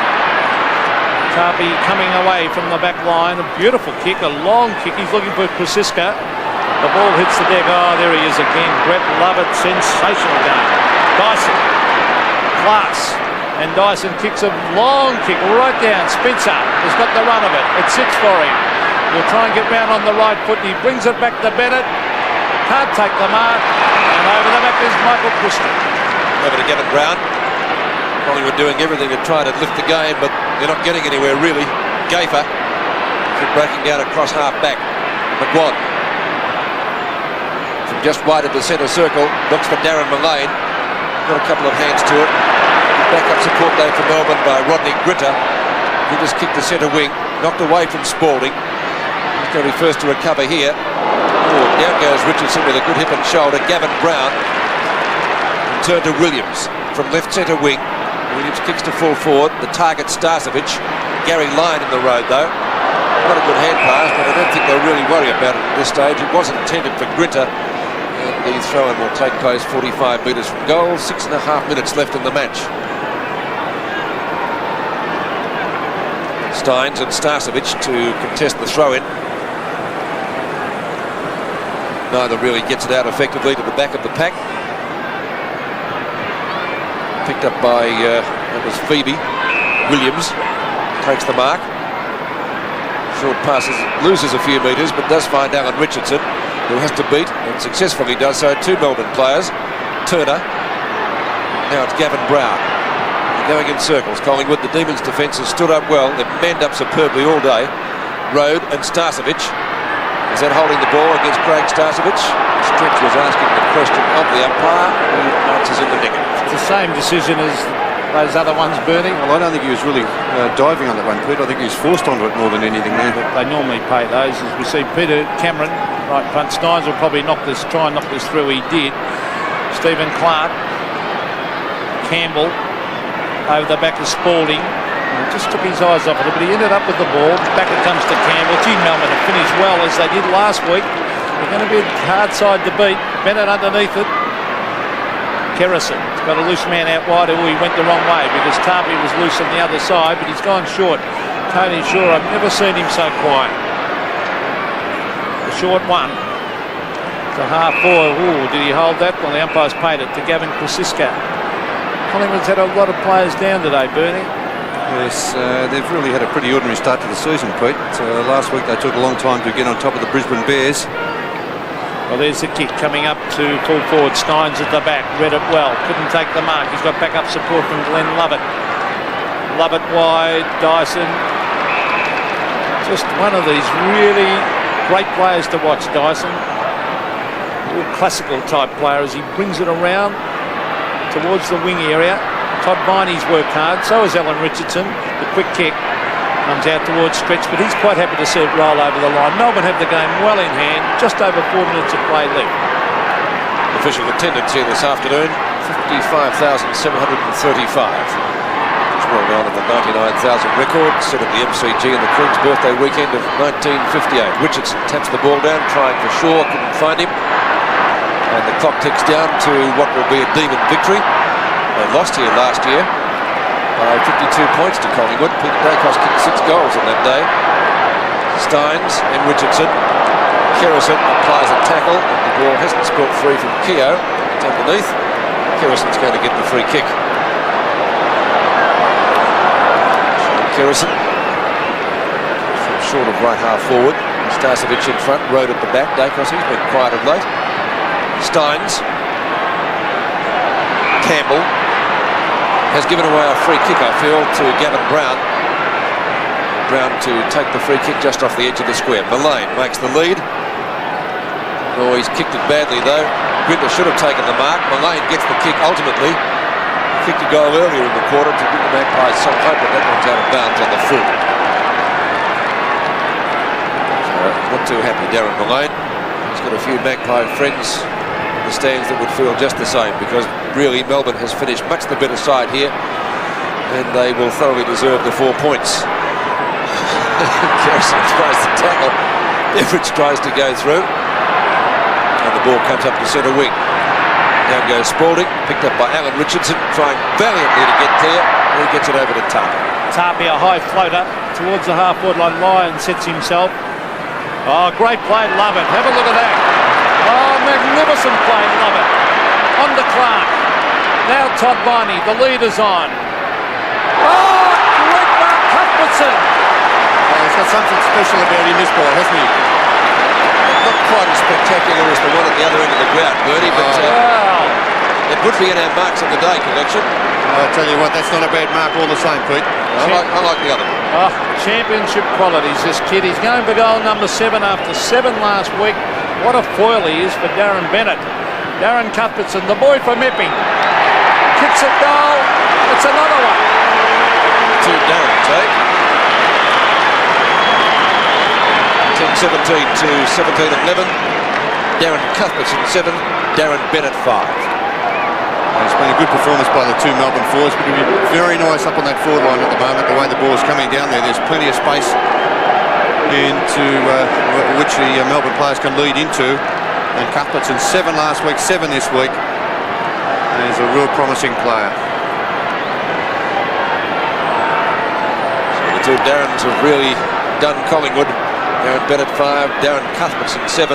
Tarpey coming away from the back line. A beautiful kick, a long kick. He's looking for Francisca. The ball hits the deck. Oh, there he is again. Brett Lovett, sensational game. Dyson, class. And Dyson kicks a long kick right down. Spencer has got the run of it. It sits for him. He'll try and get round on the right foot. And he brings it back to Bennett. Can't take the mark. And over the back is Michael Christian. Over to Gavin Brown. Collingwood doing everything to try to lift the game, but they're not getting anywhere really. Gafer keep breaking down across half back. McGuan from just wide of the centre circle looks for Darren Mullane. got a couple of hands to it. Backup support though for Melbourne by Rodney Gritter. He just kicked the centre wing, knocked away from Spalding. He's going to be first to recover here. Oh, down goes Richardson with a good hip and shoulder. Gavin Brown. And turn to Williams from left centre wing. Williams kicks to full forward. The target Starcevic. Garry Lyon in the road though. Not a good hand pass, but I don't think they'll really worry about it at this stage. It was intended for Gritter. And the throw-in will take place 45 metres from goal. 6.5 minutes left in the match. Steins and Starcevic to contest the throw-in. Neither really gets it out effectively to the back of the pack. Picked up by, that was Phoebe. Williams takes the mark. Short passes, loses a few metres, but does find Alan Richardson, who has to beat, and successfully does so, 2 Melbourne players. Turner. Now it's Gavin Brown. They're going in circles. Collingwood, the Demons' defence has stood up well. They've manned up superbly all day. Road and Starcevic. Is that holding the ball against Craig Starcevic? Stretch was asking the question of the umpire, who answers in the negative. It's the same decision as those other ones, Bernie. Well, I don't think he was really diving on that one, Pete. I think he was forced onto it more than anything there. They normally pay those. As we see Peter Cameron, right punt. Steins will probably try and knock this through. He did. Stephen Clark. Campbell over the back of Spalding. Just took his eyes off it, but he ended up with the ball. Back it comes to Campbell. Gee, Melbourne have finished well as they did last week. They're going to be a hard side to beat. Bennett underneath it. Kerrison got a loose man out wide. Oh, he went the wrong way because Tarpey was loose on the other side, but he's gone short. Tony Shaw, I've never seen him so quiet. The short one. It's a half forward. Oh, did he hold that? Well, the umpire's paid it to Gavin Krasiska. Collingwood's had a lot of players down today, Bernie. Yes, they've really had a pretty ordinary start to the season, Pete. Last week they took a long time to get on top of the Brisbane Bears. Well, there's the kick coming up to full forward. Steins at the back, read it well, couldn't take the mark. He's got backup support from Glenn Lovett. Lovett wide, Dyson. Just one of these really great players to watch, Dyson. Real classical type player as he brings it around towards the wing area. Todd Viney's worked hard, so has Alan Richardson. The quick kick comes out towards Stretch, but he's quite happy to see it roll over the line. Melbourne have the game well in hand, just over 4 minutes of play left. Official attendance here this afternoon, 55,735. It's well down in the 99,000 record set at the MCG in the Queen's birthday weekend of 1958. Richardson taps the ball down, trying for Shaw, couldn't find him. And the clock ticks down to what will be a Demon victory. They lost here last year by 52 points to Collingwood. Peter Dacos kicked 6 goals on that day. Steins and Richardson. Kerrison applies a tackle, and the ball hasn't spilt free from Keogh. It's underneath. Kerrison's going to get the free kick. Kerrison from short of right half forward. Starcevic in front, Road at the back. Dacos, he's been quiet of late. Steins. Campbell has given away a free kick, I feel, to Gavin Brown. Brown to take the free kick just off the edge of the square. Mullane makes the lead. Oh, he's kicked it badly though. Gritter should have taken the mark. Mullane gets the kick ultimately. Kicked a goal earlier in the quarter to give the Magpies some hope, but that one's out of bounds on the full. So, not too happy, Darren Mullane. He's got a few Magpie friends in the stands that would feel just the same, because really Melbourne has finished much the better side here, and they will thoroughly deserve the 4 points. Kerrison tries to tackle. Everett tries to go through, and the ball comes up to centre wing. Down goes Spalding, picked up by Alan Richardson, trying valiantly to get clear, and he gets it over to Tarpey. Tarpey, a high floater towards the half-forward line. Lyon sets himself. Oh, great play, Lovett. Have a look at that. Oh, magnificent play, Lovett. On to Clark. Now Todd Viney, the lead is on. Oh, great mark, Cuthbertson. He's got something special about him, this ball, hasn't he? Not quite as spectacular as the one at the other end of the ground, Bernie, but it would be in our marks of the day collection. I'll tell you what, that's not a bad mark all the same, Pete. I like the other one. Oh, championship qualities, this kid. He's going for goal number 7 after 7 last week. What a foil he is for Darren Bennett. Darren Cuthbertson, the boy from Epping. Shoots at goal. It's another one. To Darren take. 10-17 to 17-11. Darren Cuthbertson 7. Darren Bennett 5. It's been a good performance by the two Melbourne forwards, but it'll be very nice up on that forward line at the moment, the way the ball's coming down there. There's plenty of space into which the Melbourne players can lead into. And Cuthbertson 7 last week, 7 this week. And he's a real promising player. So the two Darrens have really done Collingwood. Darren Bennett 5, Darren Cuthbertson 7.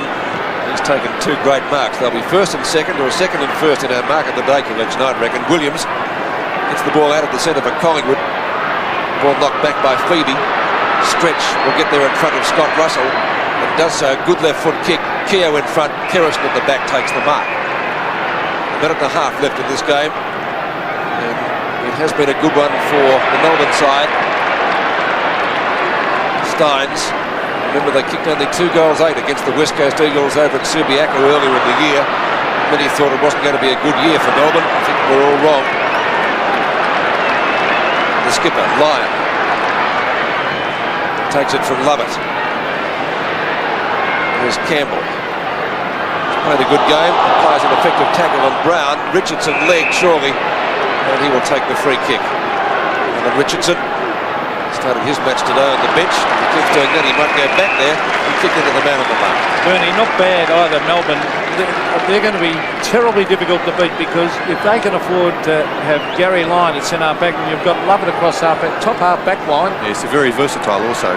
He's taken 2 great marks. They'll be first and second, or second and first in our mark of the day collection, I'd reckon. Williams gets the ball out of the centre for Collingwood. Ball knocked back by Phoebe. Stretch will get there in front of Scott Russell and does so. Good left foot kick. Keogh in front. Kerrison at the back takes the mark. A minute and a half left in this game. And it has been a good one for the Melbourne side. Steins. Remember, they kicked only 2 goals 8 against the West Coast Eagles over at Subiaco earlier in the year. Many thought it wasn't going to be a good year for Melbourne. I think we're all wrong. The skipper, Lyon, takes it from Lovett. There's Campbell. He's played a good game. Applies an effective tackle on Brown. Richardson leg, surely. And he will take the free kick. And then Richardson started his match today on the bench. If he keeps doing that, he might go back there and kick into the man on the mark. Bernie, not bad either, Melbourne. They're going to be terribly difficult to beat, because if they can afford to have Garry Lyon at centre back, and you've got Lovett across top half back line. Yeah, it's very versatile also.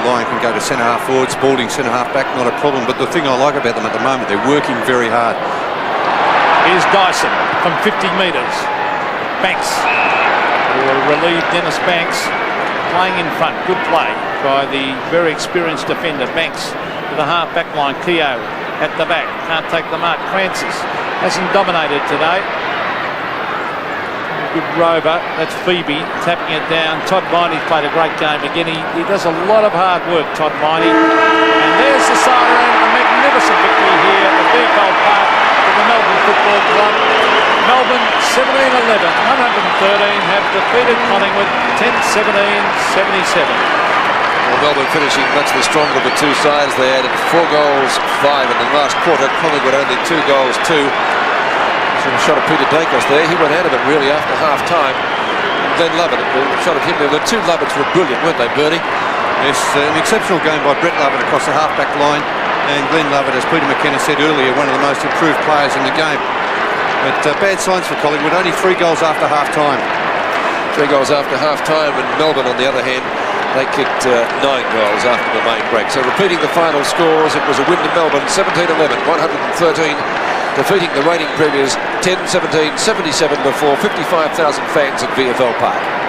Lyon can go to centre half forward, Spalding centre half back, not a problem. But the thing I like about them at the moment, they're working very hard. Here's Dyson from 50 metres. Banks will relieve Dennis Banks. Playing in front, good play by the very experienced defender. Banks to the half back line. Keogh at the back, can't take the mark. Francis hasn't dominated today. Good rover, that's Phoebe tapping it down. Todd Viney's played a great game again. He does a lot of hard work, Todd Viney. And there's the siren, a magnificent victory here at VFL Park for the Melbourne Football Club. Melbourne 17-11, 113 have defeated Collingwood 10-17, 77. Well, Melbourne finishing much the stronger of the two sides. They added 4 goals, 5 in the last quarter. Collingwood only 2 goals, 2. Some shot of Peter Dacos there. He went out of it really after half time. And Glenn Lovett, a shot of him there. The 2 Lovetts were brilliant, weren't they, Bernie? Yes, an exceptional game by Brett Lovett across the half back line. And Glenn Lovett, as Peter McKenna said earlier, one of the most improved players in the game. But bad signs for Collingwood, only 3 goals after half-time. 3 goals after half-time, and Melbourne, on the other hand, they kicked 9 goals after the main break. So repeating the final scores, it was a win to Melbourne, 17-11, 113, defeating the reigning premiers 10-17, 77 before 55,000 fans at VFL Park.